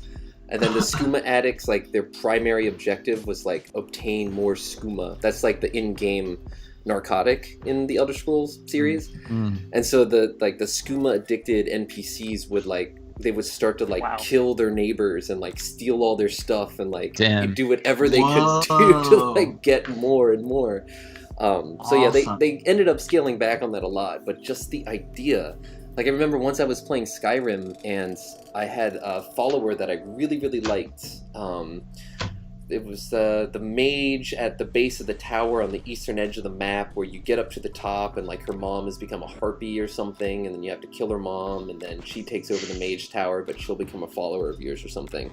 and then the skooma addicts, like their primary objective was like obtain more skooma. That's like the in-game narcotic in the Elder Scrolls series. And so the skooma addicted NPCs would like, they would start to like Wow. kill their neighbors and like steal all their stuff and like Damn. do whatever they could do to like get more and more. So yeah, Awesome. they ended up scaling back on that a lot, but just the idea, like I remember once I was playing Skyrim and I had a follower that I really, really liked. It was the mage at the base of the tower on the eastern edge of the map, where you get up to the top and like her mom has become a harpy or something, and then you have to kill her mom, and then she takes over the mage tower, but she'll become a follower of yours or something.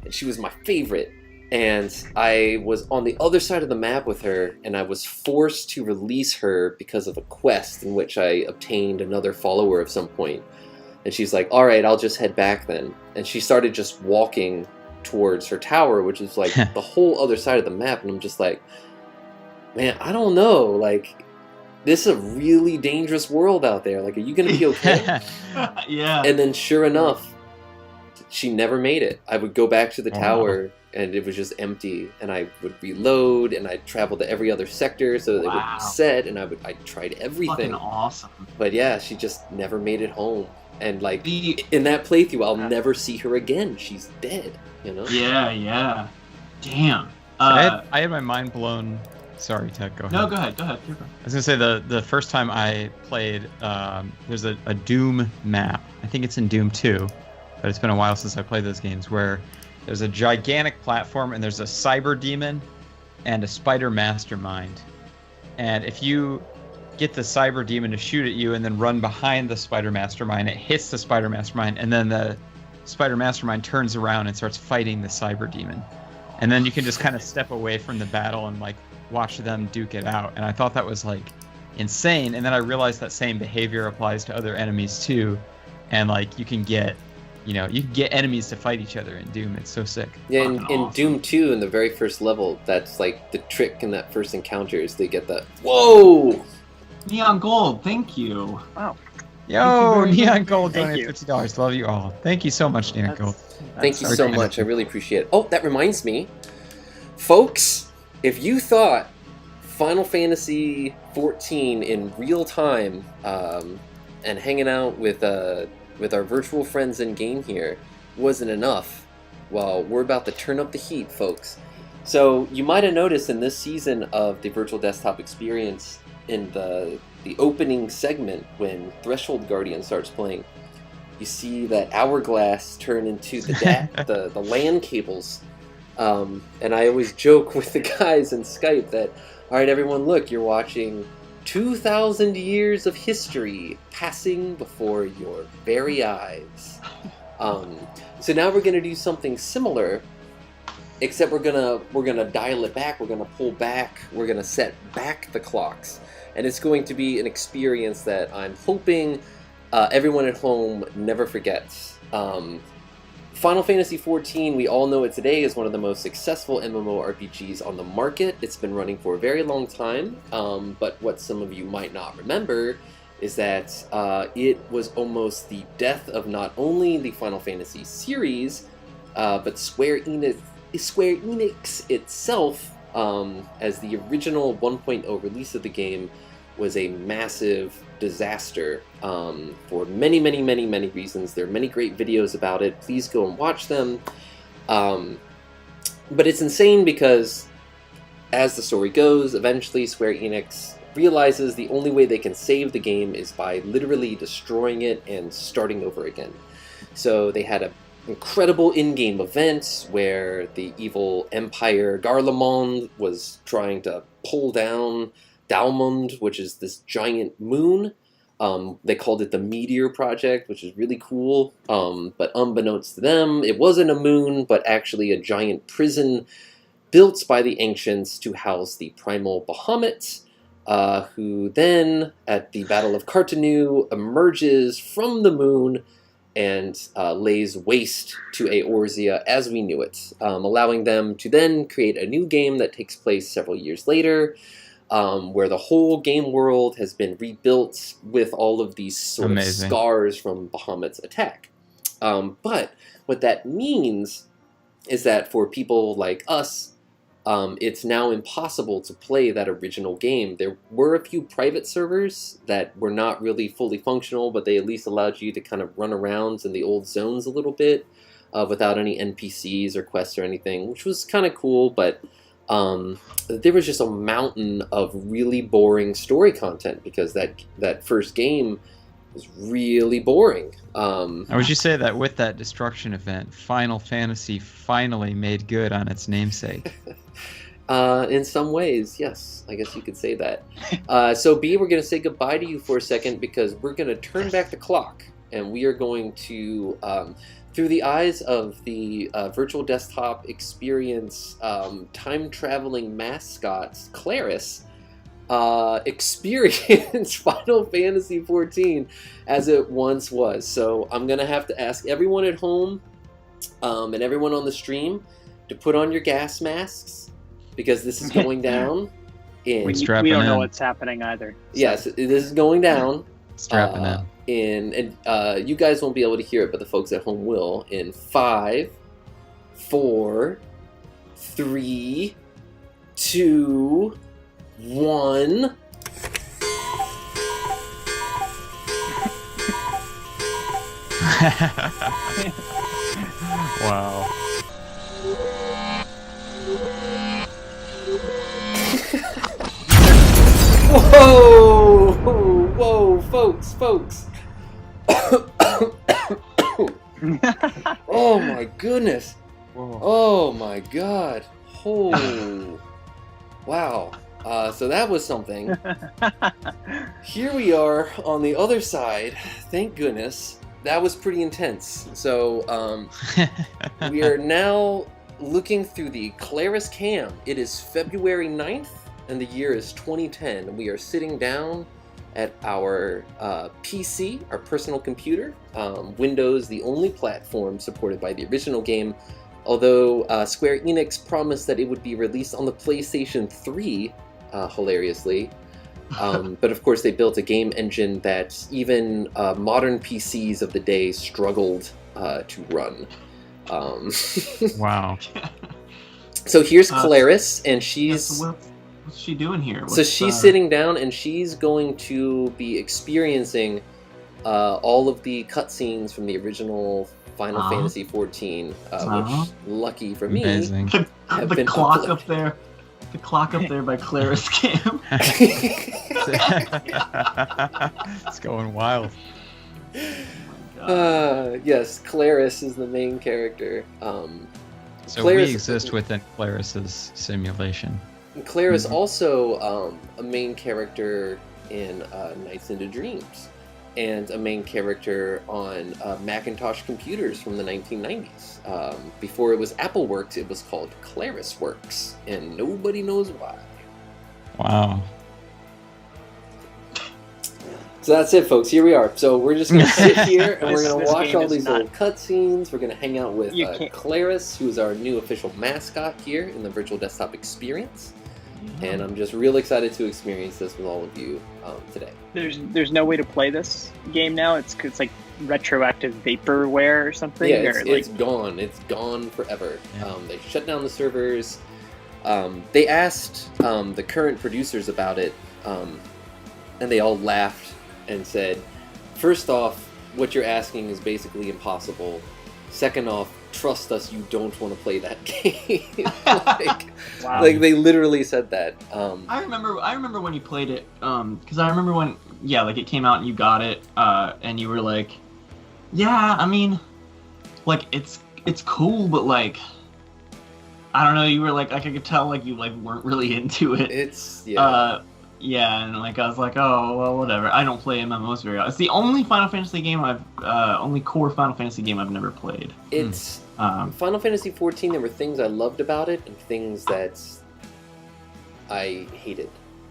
And she was my favorite, and I was on the other side of the map with her, and I was forced to release her because of a quest in which I obtained another follower of some point. And she's like, all right, I'll just head back then. And she started just walking towards her tower, which is like the whole other side of the map, and I'm just like, man, I don't know, like, this is a really dangerous world out there. Like, are you gonna be okay? Yeah. And then sure enough, she never made it. I would go back to the tower and it was just empty, and I would reload, and I'd travel to every other sector so that it would reset, and I tried everything. Fucking awesome. But yeah, she just never made it home. And like, in that playthrough, I'll never see her again. She's dead, you know? Yeah. Damn. I had my mind blown. Sorry, Ted, go ahead. No, go ahead. I was gonna say the first time I played, there's a Doom map. I think it's in Doom 2, but it's been a while since I played those games, where there's a gigantic platform and there's a cyber demon and a spider mastermind. And if you get the cyber demon to shoot at you and then run behind the spider mastermind, it hits the spider mastermind, and then the spider mastermind turns around and starts fighting the cyber demon. And then you can just kind of step away from the battle and like watch them duke it out. And I thought that was like insane. And then I realized that same behavior applies to other enemies too. And like you can get enemies to fight each other in Doom. It's so sick. Yeah, in Doom 2, in the very first level, that's like the trick in that first encounter is they get the whoa! Neon Gold, thank you. Wow. Yo, Neon Gold donated $50. Love you all. Thank you so much, Neon Gold. Thank you so much. I really appreciate it. Oh, that reminds me. Folks, if you thought Final Fantasy XIV in real time and hanging out with our virtual friends in game here wasn't enough, well, we're about to turn up the heat, folks. So you might have noticed in this season of the Virtual Desktop Experience, in the opening segment when Threshold Guardian starts playing, you see that hourglass turn into the LAN cables. And I always joke with the guys in Skype that, all right, everyone, look, you're watching 2,000 years of history passing before your very eyes. So now we're gonna do something similar, except we're gonna dial it back. We're gonna pull back. We're gonna set back the clocks, and it's going to be an experience that I'm hoping everyone at home never forgets. Final Fantasy XIV, we all know it today, is one of the most successful MMORPGs on the market. It's been running for a very long time, but what some of you might not remember is that it was almost the death of not only the Final Fantasy series, but Square Enix itself, as the original 1.0 release of the game was a massive disaster for many reasons. There are many great videos about it. Please go and watch them. But it's insane because, as the story goes, eventually Square Enix realizes the only way they can save the game is by literally destroying it and starting over again. So they had an incredible in-game event where the evil Empire Garlemald was trying to pull down Dalmund, which is this giant moon. They called it the Meteor Project, which is really cool. But unbeknownst to them, it wasn't a moon, but actually a giant prison built by the ancients to house the primal Bahamut, who then, at the Battle of Cartanu, emerges from the moon and lays waste to Eorzea as we knew it, allowing them to then create a new game that takes place several years later, where the whole game world has been rebuilt with all of these sort of scars from Bahamut's attack. But what that means is that for people like us, it's now impossible to play that original game. There were a few private servers that were not really fully functional, but they at least allowed you to kind of run around in the old zones a little bit without any NPCs or quests or anything, which was kind of cool, but there was just a mountain of really boring story content because that first game was really boring. Would you say that with that destruction event, Final Fantasy finally made good on its namesake? In some ways, yes. I guess you could say that. So B, we're going to say goodbye to you for a second because we're going to turn back the clock and we are going to, through the eyes of the Virtual Desktop Experience time-traveling mascot, Claris, experience Final Fantasy XIV as it once was. So I'm going to have to ask everyone at home and everyone on the stream to put on your gas masks because this is going down. We don't know what's happening either. So. Yes, this is going down. Strapping in. And you guys won't be able to hear it, but the folks at home will. In 5, 4, 3, 2, 1. Wow. Whoa, folks. Oh my goodness. Whoa. Oh my god. Oh. Wow. So that was something. Here we are on the other side. Thank goodness. That was pretty intense. So we are now looking through the Claris cam. It is February 9th and the year is 2010. And we are sitting down at our PC, our personal computer. Windows, the only platform supported by the original game. Although Square Enix promised that it would be released on the PlayStation 3, hilariously. But of course they built a game engine that even modern PCs of the day struggled to run. Wow. So here's Claris, and she's... What's she doing here? So she's sitting down, and she's going to be experiencing all of the cutscenes from the original Final Fantasy XIV, which, lucky for me, the clock up there. The clock up there by Claris Cam. It's going wild. Yes, Claris is the main character. So Claris, we exist within Claris's simulation. Claris also a main character in Nights into Dreams, and a main character on Macintosh computers from the 1990s. Before it was AppleWorks, it was called ClarisWorks, and nobody knows why. Wow. So that's it, folks. Here we are. So we're just going to sit here, and we're going to watch all these little cutscenes. We're going to hang out with Claris, who's our new official mascot here in the Virtual Desktop Experience. And I'm just real excited to experience this with all of you today. There's no way to play this game now. It's like retroactive vaporware or something. Yeah, it's gone. It's gone forever. Yeah. They shut down the servers. They asked the current producers about it, and they all laughed and said, first off, what you're asking is basically impossible. Second off, trust us, you don't want to play that game. Wow. Like they literally said that. I remember when you played it, because I remember when, it came out and you got it, and you were like, yeah, I mean, like it's cool, but like, I don't know, you were like I could tell like you like weren't really into it. And like I was like, oh well, whatever. I don't play MMOs very often. It's the only Final Fantasy game only core Final Fantasy game I've never played. It's Final Fantasy XIV. There were things I loved about it and things that I hated.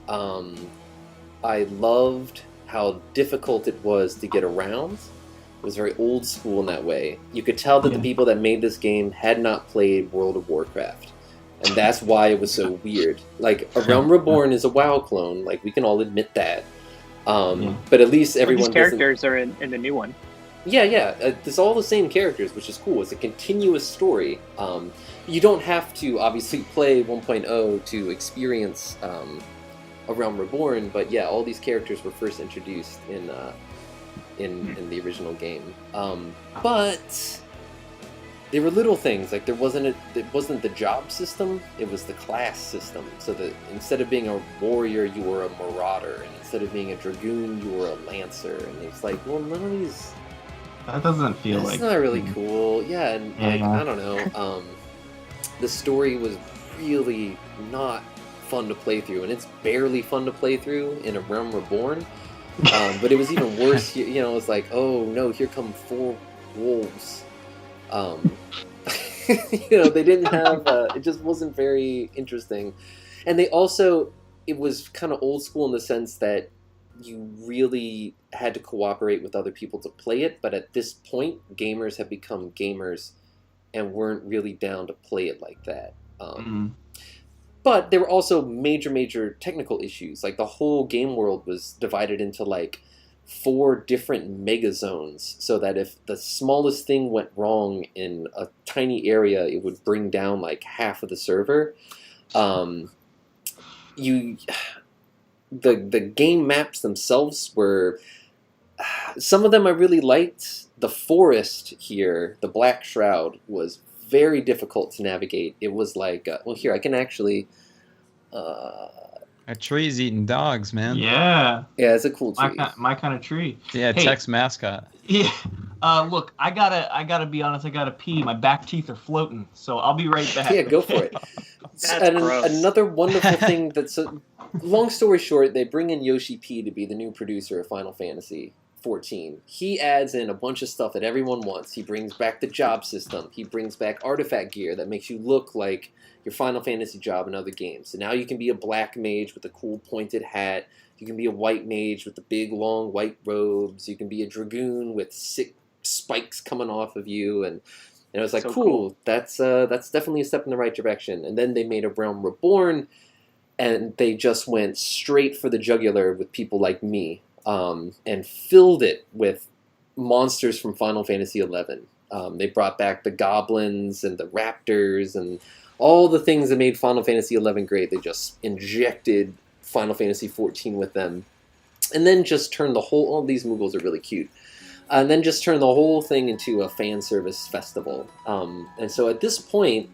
I loved how difficult it was to get around. It was very old school in that way. You could tell that the people that made this game had not played World of Warcraft. And that's why it was so weird. Like, A Realm Reborn is a WoW clone. Like, we can all admit that. But at least everyone... These characters are in the new one. Yeah. It's all the same characters, which is cool. It's a continuous story. You don't have to, obviously, play 1.0 to experience A Realm Reborn, but yeah, all these characters were first introduced in the original game. But... They were little things, like it wasn't the job system, it was the class system. So that instead of being a warrior, you were a marauder, and instead of being a dragoon, you were a lancer. And it's like, well, none of these... That doesn't feel That's not really cool. Yeah, and like, I don't know. The story was really not fun to play through, and it's barely fun to play through in A Realm Reborn. But it was even worse, you know, it's like, oh no, here come 4 wolves. You know, they didn't have it just wasn't very interesting. And they also, it was kind of old school in the sense that you really had to cooperate with other people to play it, but at this point gamers have become gamers and weren't really down to play it like that. But there were also major technical issues. Like the whole game world was divided into like 4 different mega zones, so that if the smallest thing went wrong in a tiny area, it would bring down like half of the server. The game maps themselves were, some of them I really liked. The forest here, the Black Shroud, was very difficult to navigate. It was like, well, here I can actually. A tree's eating dogs, man. Yeah. Yeah, it's a cool tree. My kind of tree. Yeah, Hey. Tech's mascot. Yeah. Look, I gotta be honest. I gotta pee. My back teeth are floating, so I'll be right back. Yeah, go for it. That's gross. Another wonderful thing that's long story short, they bring in Yoshi P to be the new producer of Final Fantasy XIV. He adds in a bunch of stuff that everyone wants. He brings back the job system. He brings back artifact gear that makes you look like your Final Fantasy job in other games. So now you can be a black mage with a cool pointed hat. You can be a white mage with the big long white robes. You can be a dragoon with sick spikes coming off of you, and it was like, So cool. That's definitely a step in the right direction. And then they made a Realm Reborn, and they just went straight for the jugular with people like me, and filled it with monsters from Final Fantasy XI. They brought back the goblins and the raptors and all the things that made Final Fantasy XI great. They just injected Final Fantasy XIV with them, and then just turned the whole. All these Moogles are really cute, and then just turned the whole thing into a fan service festival. And so at this point,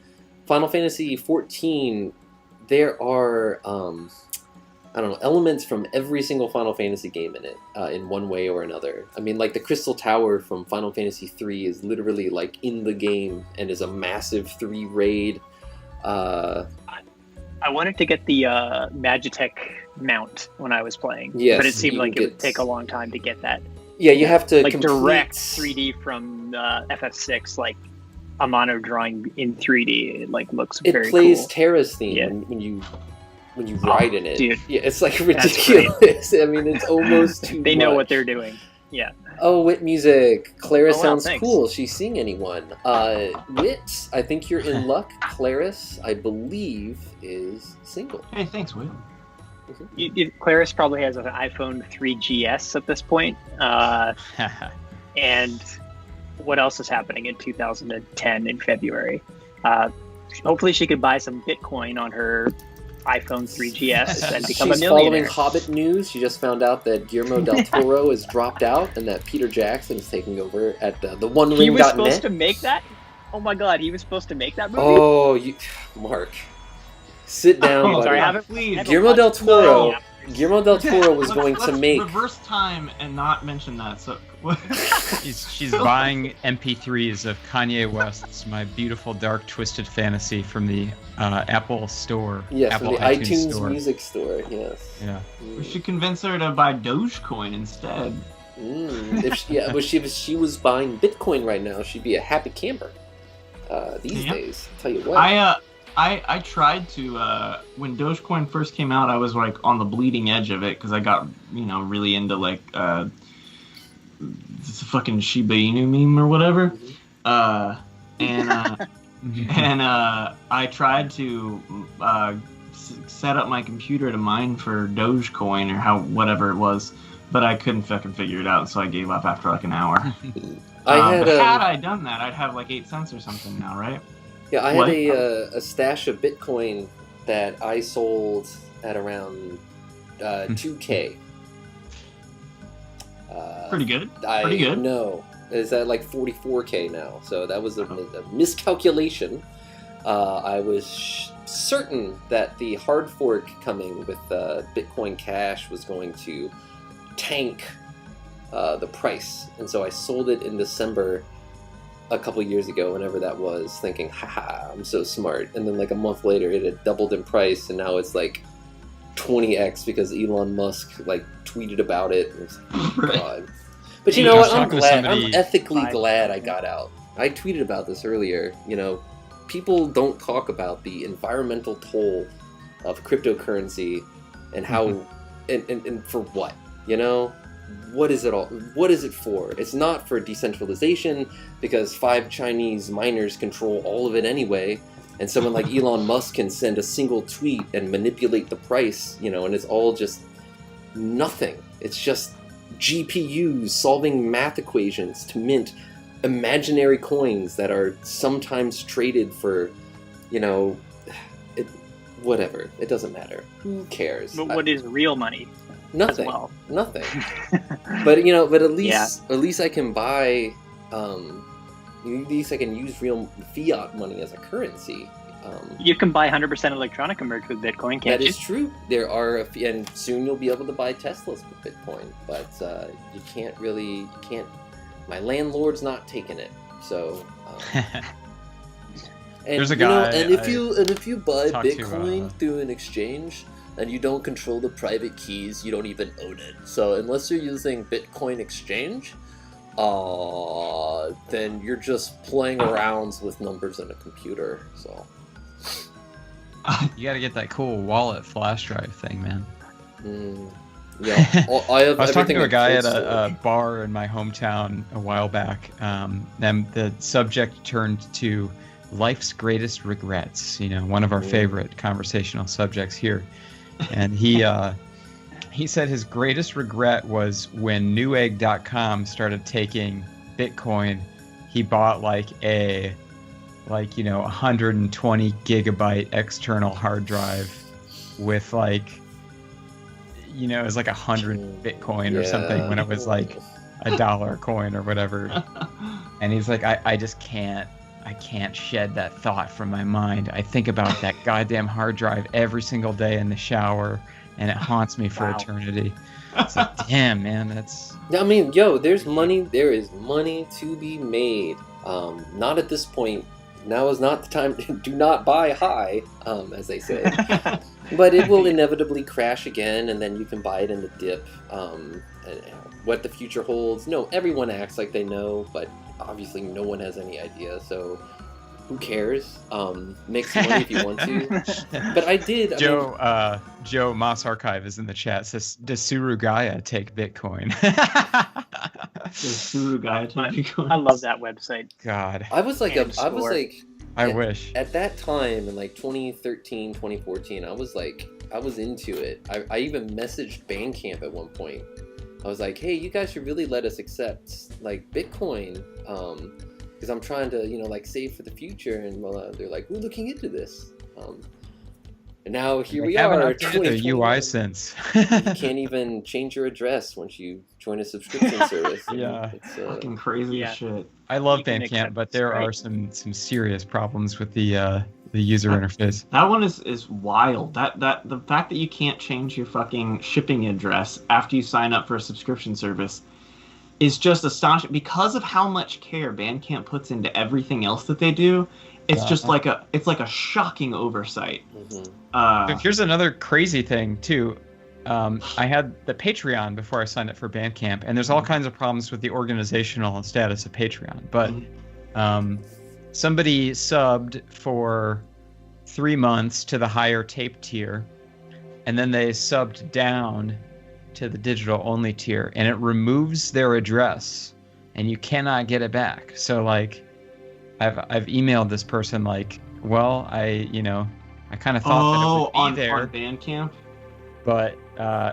Final Fantasy XIV, there are I don't know, elements from every single Final Fantasy game in it, in one way or another. I mean, like the Crystal Tower from Final Fantasy III is literally like in the game and is a massive 3 raid. I wanted to get the Magitech mount when I was playing, Yes, but it seemed you like get- it would take a long time to get that. Yeah, you have to Like complete... direct 3D from FF6, like a mono drawing in 3D. It like looks It very plays cool. Terra's theme Yeah. when you ride in it. dude. Yeah, it's like That's ridiculous. I mean, it's almost too They know much. what they're doing. Yeah. Oh, Wit music. Claris Oh, wow, sounds thanks. cool. She's seeing anyone. Wit, I think you're in luck. Claris, I believe, is single. Hey, thanks, Will. Claris probably has an iPhone 3GS at this point. And what else is happening in 2010 in February? Hopefully she could buy some Bitcoin on her iPhone 3GS and become She's a following millionaire. Hobbit news. She just found out that Guillermo del Toro has dropped out and that Peter Jackson is taking over at the He was OneRing.net. supposed to make that? Oh my god, he was supposed to make that movie? Oh, Mark. Sit down, Oh, buddy. sorry, I haven't Please. Guillermo del Toro. No. Guillermo del Toro was going to Let's make... reverse time and not mention that. So She's buying MP3s of Kanye West's "My Beautiful Dark Twisted Fantasy" from the Apple Store. Yes, Apple from the iTunes Music Store, yes. Yeah. we should convince her to buy Dogecoin instead. If she was buying Bitcoin right now, she'd be a happy camper. These Yeah. days, I'll tell you what. I tried to when Dogecoin first came out. I was like on the bleeding edge of it because I got really into like this fucking Shiba Inu meme or whatever, and I tried to set up my computer to mine for Dogecoin or whatever it was, but I couldn't fucking figure it out, so I gave up after like an hour. Had I done that, I'd have like 8 cents or something now, right? Yeah, I What? had a stash of Bitcoin that I sold at around 2K. Pretty good. I Pretty good. No, it's at like 44K now. So that was a miscalculation. I was certain that the hard fork coming with Bitcoin Cash was going to tank the price, and so I sold it in December a couple years ago, whenever that was, thinking, haha, I'm so smart. And then like a month later, it had doubled in price, and now it's like 20x because Elon Musk like tweeted about it. And it's like, oh, Right. God. But you Yeah, know I was what? I'm talking to glad. somebody- I'm ethically Five. glad I got out. I tweeted about this earlier. People don't talk about the environmental toll of cryptocurrency and how and for what. what is it all? What is it for? It's not for decentralization, because 5 Chinese miners control all of it anyway, and someone like Elon Musk can send a single tweet and manipulate the price, you know, and it's all just nothing. It's just GPUs solving math equations to mint imaginary coins that are sometimes traded for, you know, whatever. It doesn't matter. Who cares? But what is real money? Nothing. As well? Nothing. But you know, but at least I can buy. At least I can use real fiat money as a currency. You can buy 100% Electronica merch with Bitcoin, can't you? That is true. There are, and soon you'll be able to buy Teslas with Bitcoin. But you can't really. You can't. My landlord's not taking it. So. And, there's a guy. And if you buy Bitcoin through an exchange and you don't control the private keys, you don't even own it. So unless you're using Bitcoin exchange, then you're just playing around with numbers in a computer. So you got to get that cool wallet flash drive thing, man. Yeah, I was talking to a guy at a bar in my hometown a while back. And the subject turned to life's greatest regrets, you know, one of our favorite conversational subjects here. And he said his greatest regret was when Newegg.com started taking Bitcoin. He bought like 120 gigabyte external hard drive with like, you know, it was like 100 Bitcoin or something when it was like $1 a coin or whatever. And he's like, I just can't shed that thought from my mind. I think about that goddamn hard drive every single day in the shower, and it haunts me for eternity. It's like, damn, man, that's... I mean, yo, there's money. There is money to be made. Not at this point. Now is not the time. Do not buy high, as they say. But it will inevitably crash again, and then you can buy it in the dip. And what the future holds, no, everyone acts like they know, but obviously no one has any idea, so who cares? Make some money if you want to. But I did. Joe Moss Archive is in the chat. Says, does Suru Gaia take Bitcoin? Does Suru Gaia take Bitcoin? I love that website. God. I wish. At that time in like 2013, 2014, I was into it. I even messaged Bandcamp at one point. I was like, hey, you guys should really let us accept like Bitcoin, because I'm trying to, you know, like save for the future. And they're like, we're looking into this. And now here we are. The UI since. You can't even change your address once you join a subscription service. Yeah, it's fucking crazy shit. I love Bandcamp, but there are some serious problems with the user interface. That one is wild. That the fact that you can't change your fucking shipping address after you sign up for a subscription service is just astonishing because of how much care Bandcamp puts into everything else that they do. It's just like a shocking oversight. So here's another crazy thing too. I had the Patreon before I signed up for Bandcamp, and there's all kinds of problems with the organizational status of Patreon. But somebody subbed for 3 months to the higher tape tier, and then they subbed down to the digital only tier, and it removes their address, and you cannot get it back. So like, I've emailed this person like, well, I kind of thought that it would be there on Bandcamp, but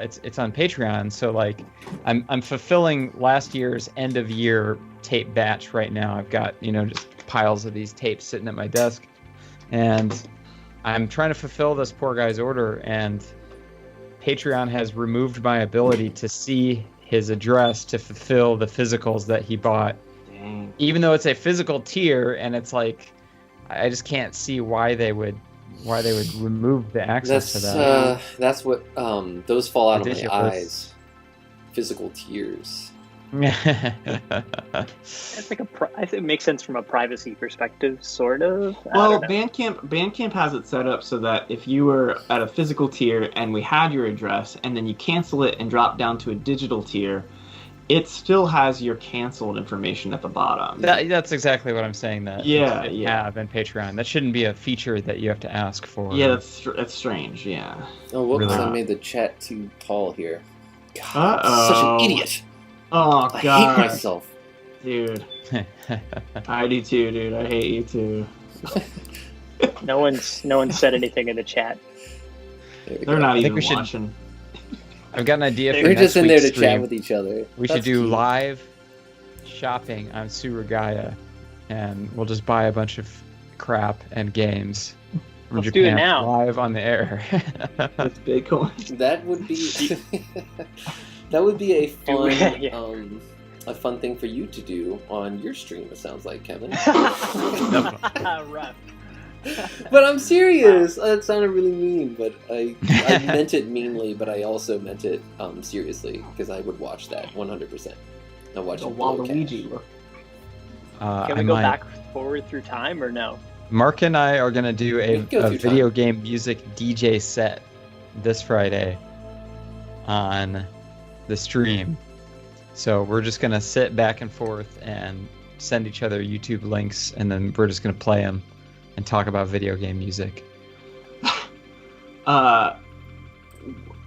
it's on Patreon. So like, I'm fulfilling last year's end of year tape batch right now. I've got, you know, just piles of these tapes sitting at my desk, and I'm trying to fulfill this poor guy's order, and Patreon has removed my ability to see his address to fulfill the physicals that he bought. Dang. Even though it's a physical tier, and it's like, I just can't see why they would remove the access to that. That's what those fall out of my eyes. Physical tiers. It's like I think it makes sense from a privacy perspective, sort of. Well, Bandcamp has it set up so that if you were at a physical tier and we had your address, and then you cancel it and drop down to a digital tier, it still has your canceled information at the bottom. That's exactly what I'm saying. That yeah. have in Patreon. That shouldn't be a feature that you have to ask for. Yeah, that's strange. Yeah. Oh, whoops! Really? I made the chat too tall here. God, such an idiot. Oh I god, hate myself. dude. I do too, dude. I hate you too. No one's said anything in the chat. There we They're go. not think even we should- watching. I've got an idea for We're next just in there week's to stream. chat with each other. We That's should do cute. live shopping on Gaia, and we'll just buy a bunch of crap and games from Let's Japan do it now. live on the air. With Bitcoin. That would be that would be a fun Yeah. a fun thing for you to do on your stream. It sounds like, Kevin. Rough. But I'm serious. That sounded really mean, but I meant it meanly, but I also meant it seriously because I would watch that 100%. I watch The it. Waluigi look. Can we go back forward through time or no? Mark and I are gonna do We a can go through video time. game music DJ set this Friday on the stream. So we're just gonna sit back and forth and send each other YouTube links, and then we're just gonna play them and talk about video game music.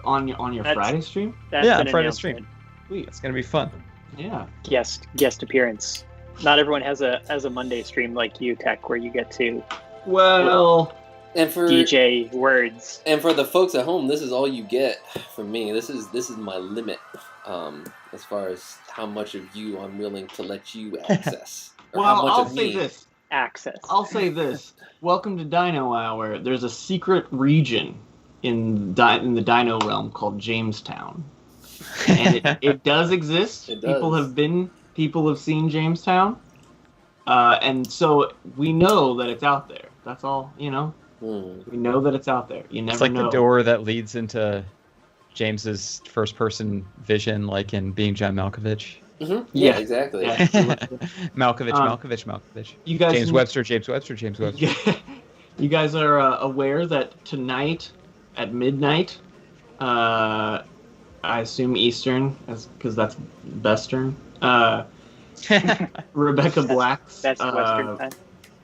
On your That's- Friday stream? That's Yeah, an Friday announcement. stream. Sweet. It's gonna be fun. Yeah. Guest appearance. Not everyone has a Monday stream like you, Tech, where you get to Well, And for DJ words. and for the folks at home, this is all you get from me. This is my limit as far as how much of you I'm willing to let you access. Or how well, much I'll of say me. this. Access. I'll say this. Welcome to Dino Hour. There's a secret region in the Dino realm called Jamestown, and it does exist. It does. People have seen Jamestown, and so we know that it's out there. That's all, you know. We know that it's out there. You never It's like know. the door that leads into James's first-person vision, like in Being John Malkovich. Yeah, Yeah. exactly. Yeah. Malkovich. You guys, James Webster. You guys are aware that tonight at midnight, I assume Eastern, because that's Western. Rebecca Black's That's Western time.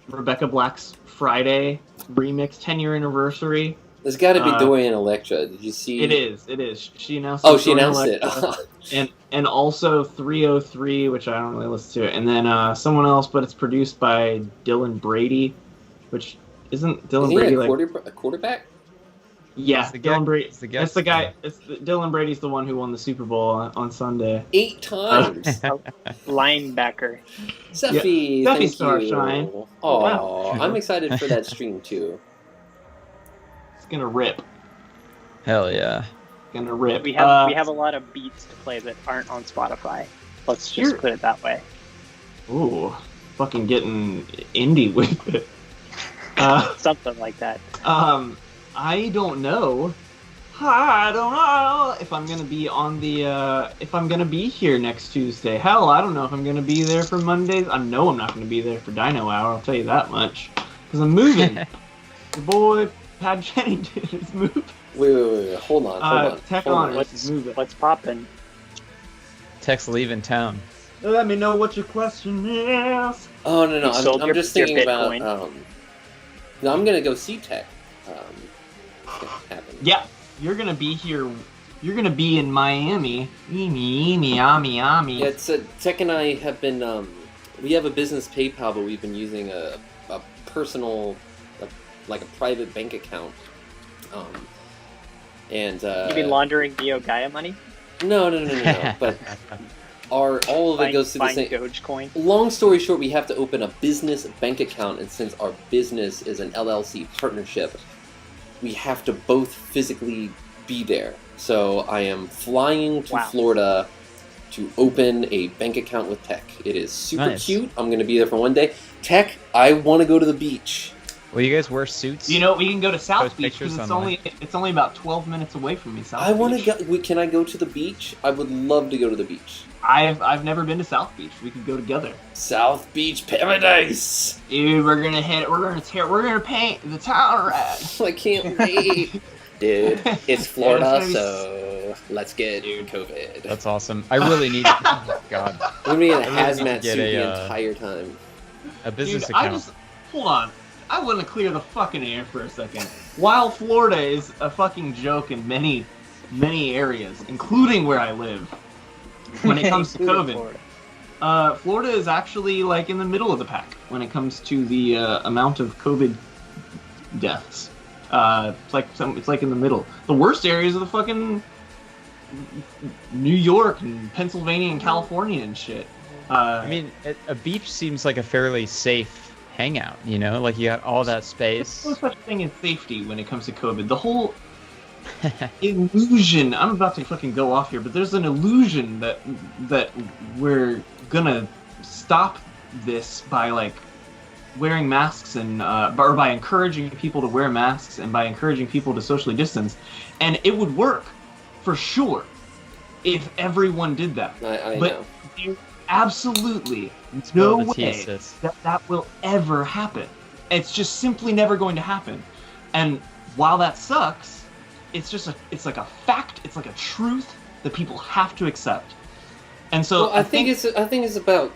Rebecca Black's Friday remix 10-year anniversary. There's got to be Dorian Electra. Did you see? It is. She announced. Oh, it. she Dorian announced it. Electra, and also 303, which I don't really listen to, and then someone else, but it's produced by Dylan Brady, which isn't Dylan Is he Brady a quarterback? Yeah, It's the guy- Dylan Brady. it's the guy- That's the guy. Dylan Brady's the one who won the Super Bowl on Sunday. 8 times. Linebacker. Seffi, Seffi thank Starshine. you. Oh, Yeah. I'm excited for that stream too. It's gonna rip. Hell yeah. Gonna rip. We have a lot of beats to play that aren't on Spotify. Let's just Here- put it that way. Ooh, fucking getting indie with it. Something like that. I don't know. I don't know if I'm gonna be on the if I'm gonna be here next Tuesday. Hell, I don't know if I'm gonna be there for Mondays. I know I'm not gonna be there for Dino Hour. I'll tell you that much. Because I'm moving. The boy Pat Jennington is moving. Wait. Hold on. Tech hold on. Honors is moving. What's poppin'? Tech's leaving town. Let me know what your question is. Oh no. You sold I'm your- just your thinking about. Bitcoin. No, I'm gonna go see Tech. It's gonna happen. Yeah, you're gonna be here. You're gonna be in Miami. Miami. Yeah, it's Tech and I have been. We have a business PayPal, but we've been using a personal, like a private bank account. And You been laundering Neo Gaia money? No. But all of it goes to the Buying same. Dogecoin? Long story short, we have to open a business bank account, and since our business is an LLC partnership, we have to both physically be there. So I am flying to Wow. Florida to open a bank account with Tech. It is super Nice. cute. I'm going to be there for one day. Tech, I want to go to the beach. Will you guys wear suits? You know, we can go to South Post Beach pictures because online. it's only about 12 minutes away from me. South I want Beach. to go. Can I go to the beach? I would love to go to the beach. I've never been to South Beach. We could go together. South Beach Paradise. Dude, we're gonna hit it. We're gonna paint the town red. I can't wait. Dude, it's Florida, gonna be- so let's get COVID. That's awesome. I really need. Oh, God. I'm gonna be in a I really need to hazmat get suit the a, entire time. A business Dude, I account. just hold on. I want to clear the fucking air for a second. While Florida is a fucking joke in many areas, including where I live, when it comes to Including COVID. Florida. Florida is actually like in the middle of the pack when it comes to the amount of COVID deaths. It's like in the middle. The worst areas are the fucking New York and Pennsylvania and California and shit. I mean, a beach seems like a fairly safe hangout, you know? Like, you got all that space. There's no such thing as safety when it comes to COVID. The whole illusion, I'm about to fucking go off here, but there's an illusion that we're gonna stop this by, like, wearing masks and or by encouraging people to wear masks and by encouraging people to socially distance, and it would work for sure if everyone did that. I but know. there's absolutely no Spill the tea, way sis. that will ever happen. It's just simply never going to happen. And while that sucks, it's like a fact. It's like a truth that people have to accept. And so Well, I think it's about,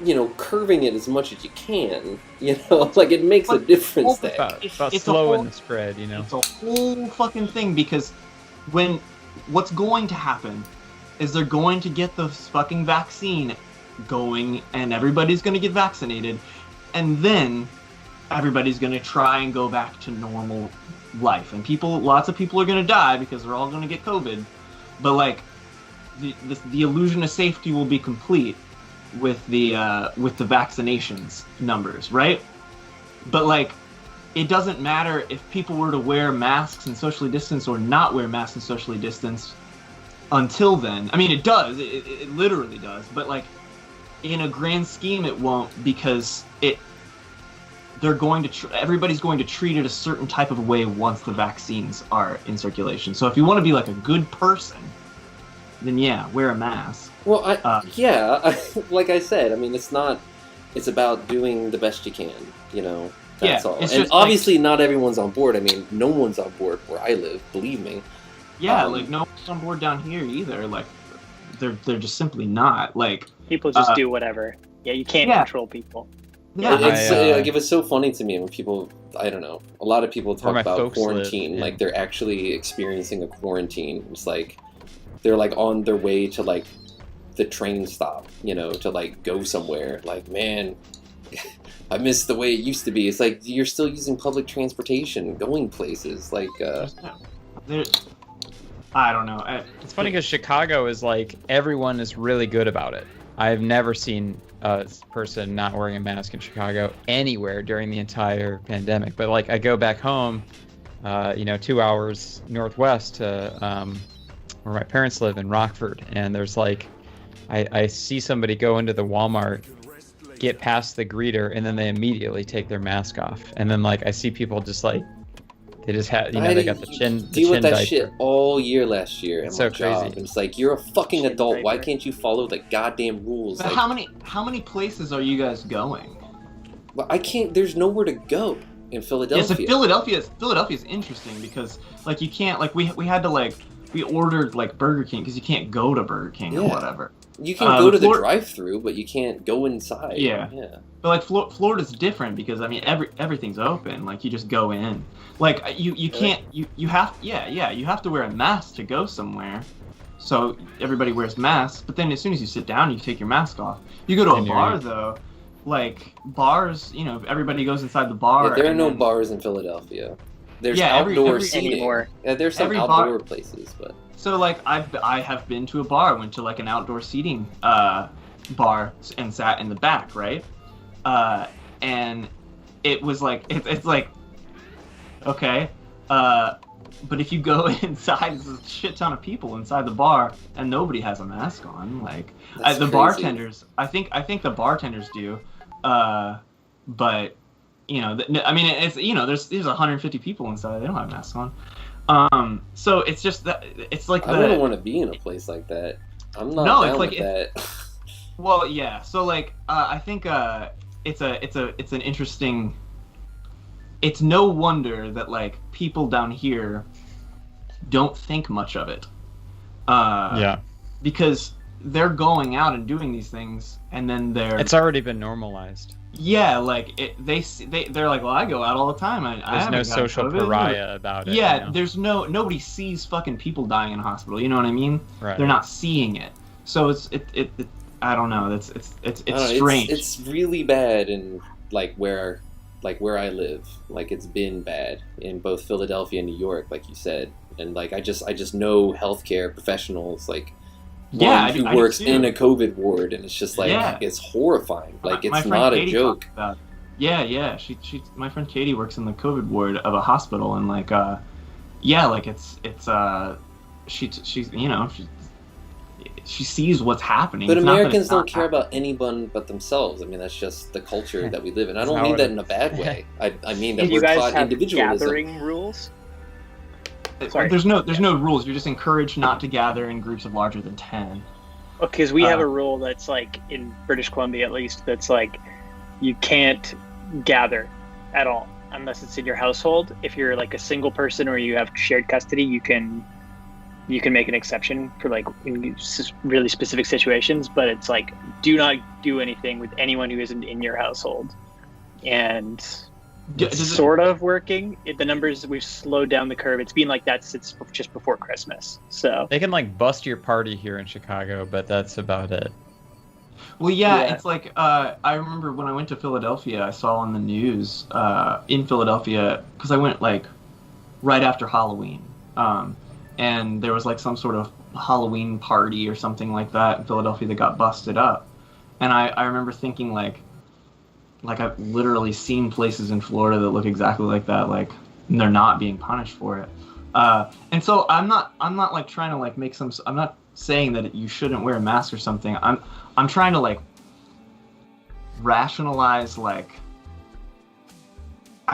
you know, curving it as much as you can. You know, like it makes a difference there. About It's a slowing whole- the spread, you know? It's a whole fucking thing, because what's going to happen is they're going to get the fucking vaccine going, and everybody's going to get vaccinated, and then everybody's going to try and go back to normal life, and lots of people are going to die because they're all going to get COVID, but like the illusion of safety will be complete with the vaccinations numbers, right? But like, it doesn't matter if people were to wear masks and socially distance or not wear masks and socially distance until then. I mean, it does. It literally does. But like, in a grand scheme, it won't, because everybody's going to treat it a certain type of way once the vaccines are in circulation. So if you want to be like a good person, then yeah, wear a mask. Well, like I said, I mean, it's about doing the best you can, you know, that's all. It's And just obviously not everyone's on board. I mean, no one's on board where I live, believe me. Yeah, like no one's on board down here either. Like, they're just simply not. Like, People just do whatever. Yeah, you can't control people. yeah, It was so funny to me when people, I don't know, a lot of people talk my about folks quarantine, live, yeah. like they're actually experiencing a quarantine. It's like, they're like on their way to like the train stop, you know, to like go somewhere. Like, man, I miss the way it used to be. It's like, you're still using public transportation, going places. Like, I don't know. It's funny because Chicago is like, everyone is really good about it. I've never seen a person not wearing a mask in Chicago anywhere during the entire pandemic. But like, I go back home, 2 hours northwest to where my parents live in Rockford, and there's like, I see somebody go into the Walmart, get past the greeter, and then they immediately take their mask off. And then like, I see people just like, they just had, they got the chin. Deal with that diaper. shit all year last year at It's my so job. crazy. And it's like, you're a fucking Chin adult. Why diaper. can't you follow the goddamn rules? But Like, how many places are you guys going? well, I can't. There's nowhere to go in Philadelphia. Yeah, so Philadelphia's interesting because like, you can't, like, we had to like, we ordered like Burger King because you can't go to Burger King or Yeah. whatever. You can go to the Flor- drive-through, but you can't go inside. Yeah. Yeah. But like, Florida's different because I mean everything's open. Like, you just go in. Like, you can't, you have to wear a mask to go somewhere. So everybody wears masks, but then as soon as you sit down, you take your mask off. You go to a And you're bar in. though, like bars, everybody goes inside the bar. Yeah, there are and no then- bars in Philadelphia. There's Yeah, outdoor every- seating. anymore. There's some Every outdoor bar- places, but So like, I have been to a bar. I went to like an outdoor seating bar and sat in the back, right? And it was like, it's like, okay, but if you go inside, there's a shit ton of people inside the bar, and nobody has a mask on. Like, That's the crazy. bartenders, I think the bartenders do, but I mean, it's there's 150 people inside. They don't have masks on. So it's just that it's like I wouldn't want to be in a place like that. I'm not No, down it's like- with that. Well, yeah. So like, I think it's an interesting. It's no wonder that like people down here don't think much of it. Yeah. Because they're going out and doing these things, and then they're It's already been normalized. yeah, like they're like, well, I go out all the time. I There's haven't no gotten social COVID. pariah about it. Yeah, you know? there's nobody sees fucking people dying in a hospital. You know what I mean? Right. They're not seeing it. So it I don't know. It's I don't know, strange. It's really bad in where I live. Like, it's been bad in both Philadelphia and New York, like you said. And I just know healthcare professionals, one who works in a COVID ward, and it's just it's horrifying. It's not a joke. Yeah. She my friend Katie works in the COVID ward of a hospital, and she sees what's happening. But Americans don't care about anyone but themselves. I mean, that's just the culture that we live in. I don't mean that in a bad way. I mean that we're taught individualism. Gathering rules? Sorry. There's no rules. You're just encouraged not to gather in groups of larger than 10. Because we have a rule that's in British Columbia at least, that's you can't gather at all unless it's in your household. If you're a single person or you have shared custody, you can make an exception for in really specific situations, but it's do not do anything with anyone who isn't in your household. And it's sort of working. The numbers, we've slowed down the curve. It's been like that since just before Christmas. So they can bust your party here in Chicago, but that's about it. Well, yeah. It's I remember when I went to Philadelphia, I saw on the news in Philadelphia, because I went right after Halloween, and there was some sort of Halloween party or something like that in Philadelphia that got busted up, and I remember thinking I've literally seen places in Florida that look exactly like that, and they're not being punished for it. And so I'm not trying to make some. I'm not saying that you shouldn't wear a mask or something. I'm trying to rationalize. I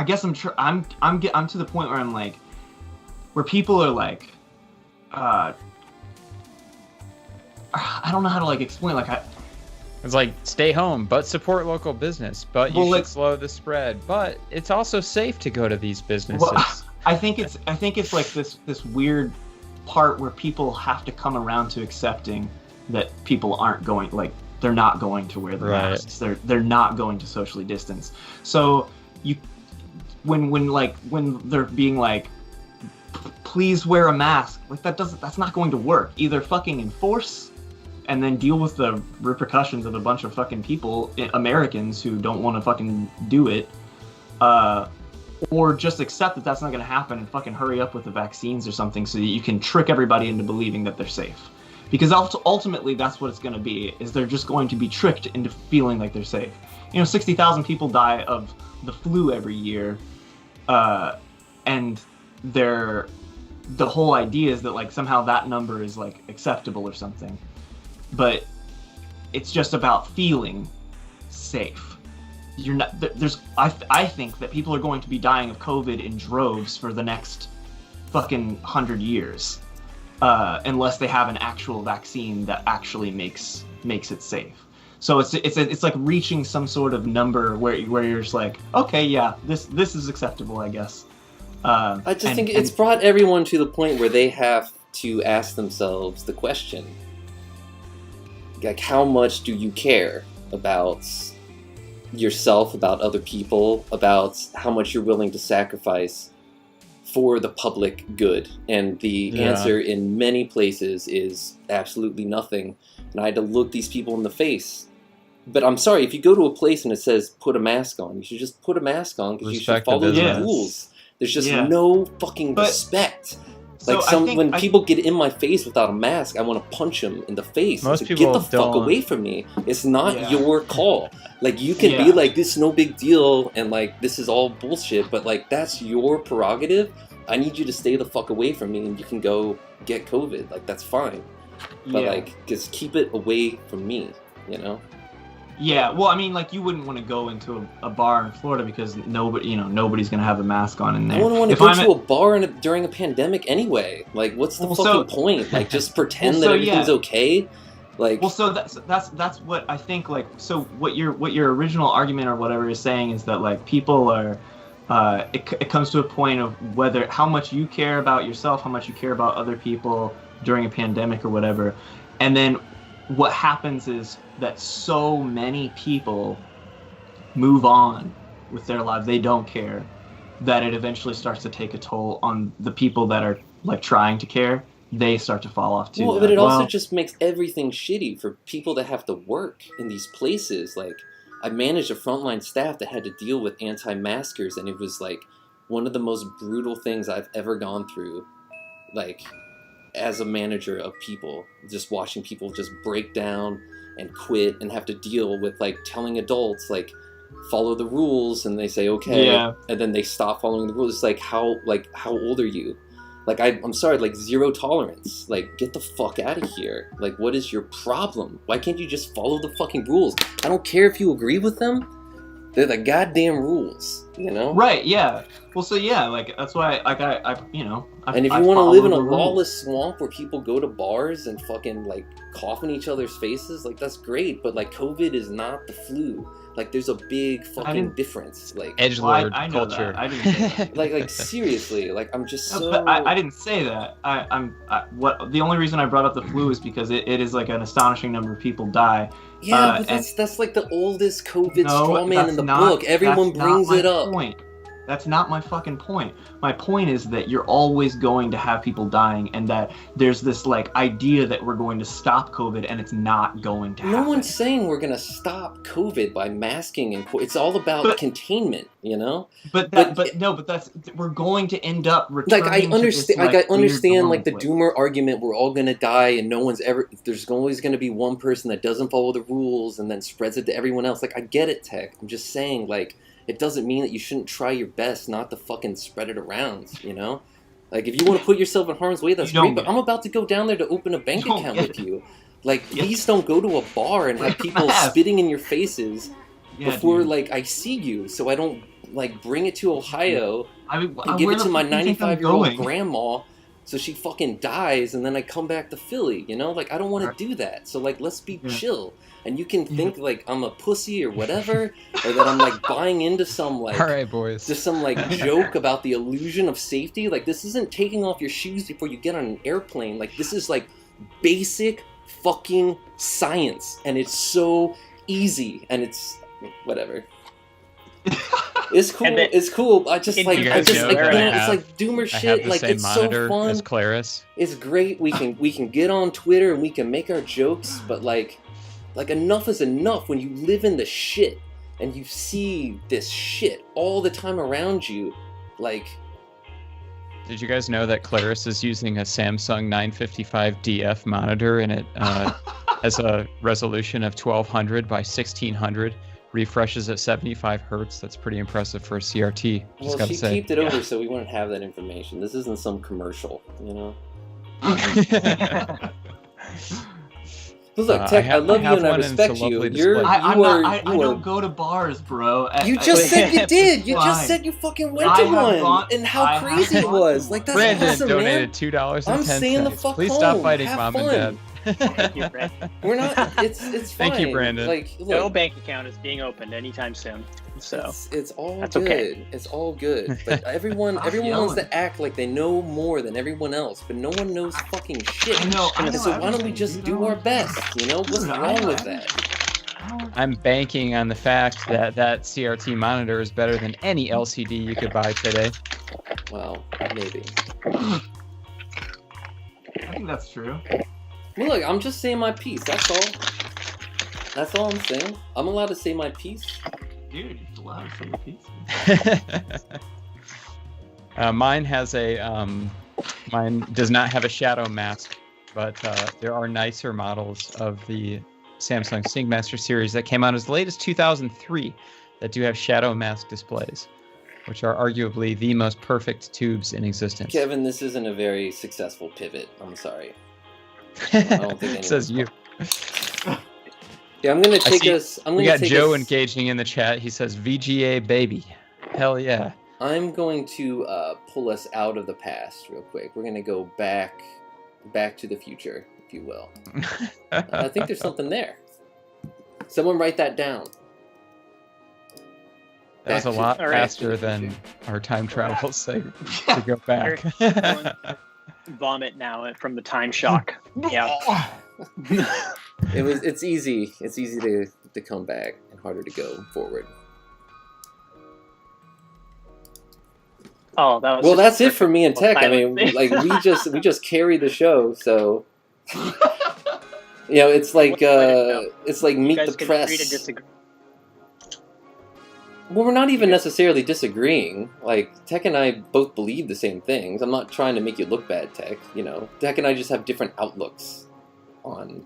guess I'm to the point where I'm where people are I don't know how to explain. It's stay home, but support local business. But you should slow the spread. But it's also safe to go to these businesses. Well, I think it's this weird part where people have to come around to accepting that people aren't going they're not going to wear the masks. They're not going to socially distance. So when they're being please wear a mask, that's not going to work. Either fucking enforce and then deal with the repercussions of a bunch of fucking people, Americans who don't want to fucking do it, or just accept that that's not going to happen and fucking hurry up with the vaccines or something so that you can trick everybody into believing that they're safe. Because ultimately that's what it's going to be, is they're just going to be tricked into feeling like they're safe. 60,000 people die of the flu every year, and the whole idea is that somehow that number is acceptable or something. But it's just about feeling safe. You're not I think that people are going to be dying of COVID in droves for the next fucking 100 years, unless they have an actual vaccine that actually makes it safe. So it's reaching some sort of number where you're just okay, yeah, this is acceptable, I guess. I just think it's brought everyone to the point where they have to ask themselves the question, how much do you care about yourself, about other people, about how much you're willing to sacrifice for the public good? And the answer in many places is absolutely nothing. And I had to look these people in the face. But I'm sorry, if you go to a place and it says put a mask on, you should just put a mask on because you should follow the rules. There's just no fucking respect. When people get in my face without a mask, I want to punch them in the face. Most people get the fuck away from me. It's not your call. You can be this is no big deal and this is all bullshit, but that's your prerogative. I need you to stay the fuck away from me and you can go get COVID. That's fine. But just keep it away from me, Yeah, well, I mean, you wouldn't want to go into a bar in Florida because nobody's gonna have a mask on in there. I wouldn't want to go to a bar during a pandemic anyway. What's the fucking point? Just pretend that everything's okay. So that's what I think. So what your original argument or whatever is saying is that people are. It comes to a point of how much you care about yourself, how much you care about other people during a pandemic or whatever, and then what happens is that so many people move on with their lives, they don't care, that it eventually starts to take a toll on the people that are trying to care, they start to fall off too. Well, but it also just makes everything shitty for people that have to work in these places. Like, I managed a frontline staff that had to deal with anti-maskers, and it was like one of the most brutal things I've ever gone through. Like, as a manager of people, just watching people just break down and quit and have to deal with like telling adults like follow the rules, and they say okay, and then they stop following the rules. It's like how old are you? Like, I'm sorry, like, zero tolerance. Like, get the fuck out of here. Like, what is your problem? Why can't you just follow the fucking rules? I don't care if you agree with them. They're the goddamn rules, you know? Right, yeah. Well, so yeah, like, that's why I you know... And if you want to live in a lawless swamp where people go to bars and fucking, like, cough in each other's faces, like, that's great. But, like, COVID is not the flu. Like, there's a big fucking difference. Like, edgelord I know culture. That. I didn't say that. like seriously, like, I'm just so. But I didn't say that. The only reason I brought up the flu is because it is like an astonishing number of people die. Yeah, but that's like the oldest COVID straw man in the book. Everyone brings it up. Point. That's not my fucking point. My point is that you're always going to have people dying, and that there's this like idea that we're going to stop COVID, and it's not going to happen. No one's saying we're going to stop COVID by masking and it's all about containment, you know. But we're going to end up returning. Like, I understand. To this, I understand like the place. doomer argument. We're all going to die, and no one's ever. There's always going to be one person that doesn't follow the rules and then spreads it to everyone else. Like, I get it, Tech. I'm just saying, like. It doesn't mean that you shouldn't try your best not to fucking spread it around, you know? Like, if you want to put yourself in harm's way, that's great, but I'm about to go down there to open a bank account with you. Like, please don't go to a bar and have people spitting in your faces before, like, I see you, so I don't, like, bring it to Ohio and give it to my 95-year-old grandma so she fucking dies, and then I come back to Philly, you know? Like, I don't want to do that, so, like, let's be chill. And you can think, like, I'm a pussy or whatever, or that I'm, like, buying into some, like... All right, boys. Just some, like, joke about the illusion of safety. Like, this isn't taking off your shoes before you get on an airplane. Like, this is, like, basic fucking science. And it's so easy. And it's... whatever. It's cool. It's cool. I just, like... it's like doomer shit. Like, it's so fun. As Claris. It's great. We can get on Twitter and we can make our jokes, but, like, enough is enough when you live in the shit and you see this shit all the time around you. Like, did you guys know that Claris is using a Samsung 955 DF monitor, and it has a resolution of 1200 by 1600, refreshes at 75 hertz? That's pretty impressive for a CRT. Well, she kept it over so we wouldn't have that information. This isn't some commercial, you know? Look, Tech, I love you and I respect you. I don't go to bars, bro. You just said you did. You just said you fucking went to one, and how crazy it was. Like, that's Brandon awesome, donated man. $2.10. I'm staying the fuck Please home. stop fighting, Have Mom fun. and Dad. Thank you, Brandon. We're not. It's fine. Thank you, Brandon. Like, look, No bank account is being opened anytime soon, so it's all that's good. okay. It's all good. But everyone wants to act like they know more than everyone else, but no one knows fucking shit. I know, So why don't we just do our best? You know, what's wrong with that? I'm banking on the fact that that CRT monitor is better than any LCD you could buy today. Well, maybe. I think that's true. Well, look, I'm just saying my piece. That's all. That's all I'm saying. I'm allowed to say my piece. Dude, you're allowed to say your piece. Mine has a mine does not have a shadow mask, but there are nicer models of the Samsung SingMaster series that came out as late as 2003 that do have shadow mask displays, which are arguably the most perfect tubes in existence. Kevin, this isn't a very successful pivot. I'm sorry. I don't think anyone... Says you. Yeah, I'm gonna take us. We got Joe engaging in the chat. He says VGA baby. Hell yeah. I'm going to pull us out of the past real quick. We're gonna go back to the future, if you will. I think there's something there. Someone write that down. That was a lot faster than our time travel segment to go back. Vomit now from the time shock. Yeah. It's easy. It's easy to come back and harder to go forward. Oh, that was Well, just that's it for me and Tech. I silence. mean, like we just carry the show, so it's like You meet guys the can press. agree to disagree. Well, we're not even necessarily disagreeing. Like, Tech and I both believe the same things. I'm not trying to make you look bad, Tech. Tech and I just have different outlooks on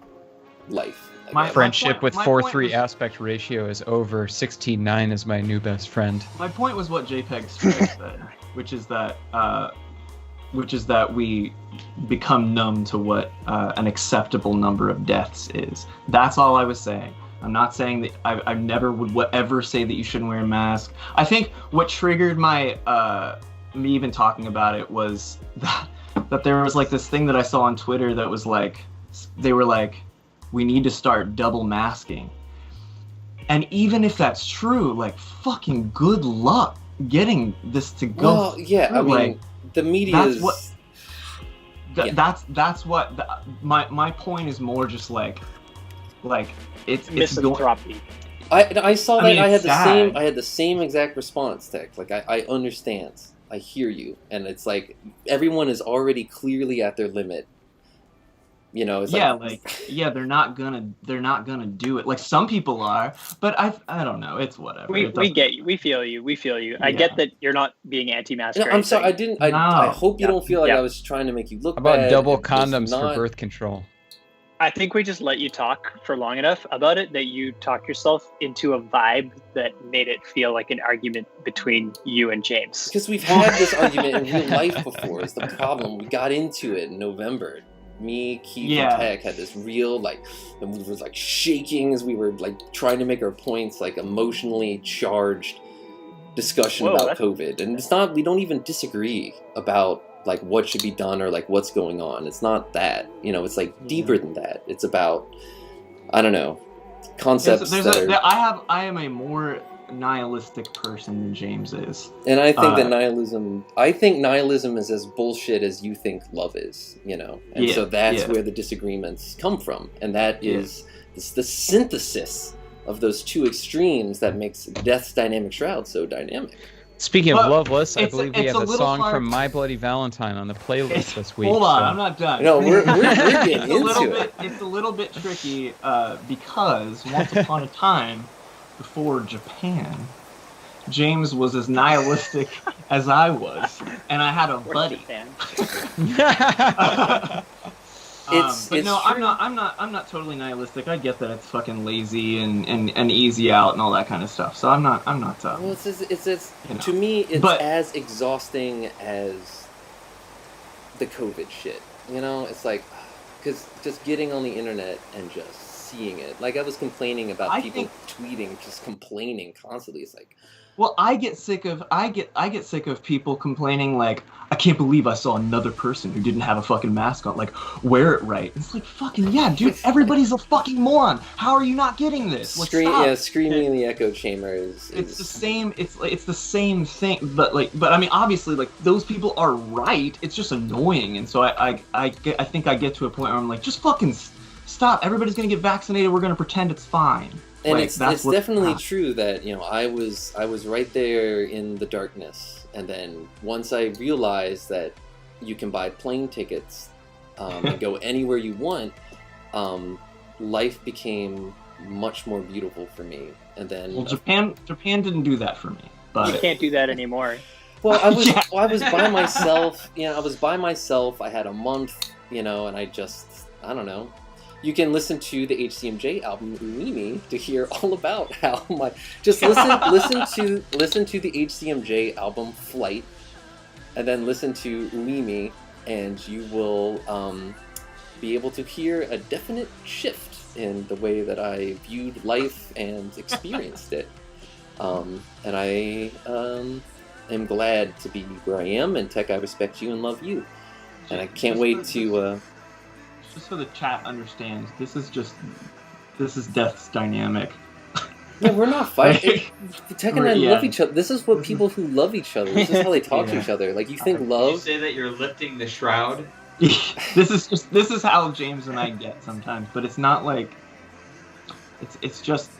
life. My Friendship with my 4:3 point was- aspect ratio is over. 16:9 is my new best friend. My point was what JPEG said, which is that we become numb to what an acceptable number of deaths is. That's all I was saying. I'm not saying that I never would ever say that you shouldn't wear a mask. I think what triggered my me even talking about it was that there was like this thing that I saw on Twitter that was like, they were like, we need to start double masking. And even if that's true, like, fucking good luck getting this to go. Well, yeah, through. I mean, like, the media that's is... what. That's what my point is more just like it's going. Misanthropy. I saw that. I mean, I had it's the sad. same. I had the same exact response, Tech. Like, I understand. I hear you, and it's like everyone is already clearly at their limit. It's they're not gonna do it. Like, some people are, but I don't know. It's whatever. We get you. We feel you. I Yeah. get that you're not being anti-mask. No, or I'm sorry. anything. I hope you Yeah. don't feel like Yeah. I was trying to make you look How about bad. double It was condoms not- for birth control? I think we just let you talk for long enough about it that you talk yourself into a vibe that made it feel like an argument between you and James. Because we've had this argument in real life before. Is the problem? We got into it in November. Me, Keith, Yeah. and Tech had this real and we were like shaking as we were like trying to make our points, like emotionally charged discussion Whoa, about that's- COVID. And it's not. We don't even disagree about like what should be done or like what's going on. It's not that. It's like deeper than that. It's about, I don't know, concepts I am a more nihilistic person than James is. And I think that nihilism is as bullshit as you think love is, And so that's where the disagreements come from. And that is it's the synthesis of those two extremes that makes Death's dynamic shroud so dynamic. Speaking of But loveless, I it's- believe we it's have a a little song hard- from My Bloody Valentine on the playlist this week. Hold on, so- I'm not done. No, we're getting It's a little into bit. it. It's a little bit tricky because once upon a time, before Japan, James was as nihilistic as I was, and I had a buddy. Fan. But no, true. I'm not totally nihilistic. I get that it's fucking lazy and easy out and all that kind of stuff. So I'm not. Well, it's You know. to me, it's But- as exhausting as the COVID shit. It's like, because just getting on the internet and just seeing it. Like, I was complaining about I people tweeting, just complaining constantly. It's like, Well, I get sick of people complaining like, I can't believe I saw another person who didn't have a fucking mask on. Like, wear it right. It's like, fucking yeah, dude. Everybody's a fucking moron. How are you not getting this? Like, stop. screaming in the echo chamber is It's the same. It's the same thing. But I mean, obviously, like, those people are right. It's just annoying. And so I think I get to a point where I'm like, just fucking stop. Everybody's gonna get vaccinated. We're gonna pretend it's fine. And Like, it's that's what's definitely happening. true that I was right there in the darkness, and then once I realized that you can buy plane tickets and go anywhere you want, life became much more beautiful for me. And then Well, Japan didn't do that for me. You But can't do that anymore. well, I was Yeah. I was by myself. I was by myself. I had a month, and I don't know. You can listen to the HCMJ album Umimi to hear all about how my listen to the HCMJ album Flight, and then listen to Umimi, and you will be able to hear a definite shift in the way that I viewed life and experienced it. And I am glad to be where I am, and Tech, I respect you and love you, and I can't wait to. Just so the chat understands, this is Death's dynamic. Yeah, we're not fighting. Tech and I Yeah. love each other. This is what people who love each other. This is how they talk to Yeah. each other. Like, you think You love? say that you're lifting the shroud? this is how James and I get sometimes, but it's not like it's just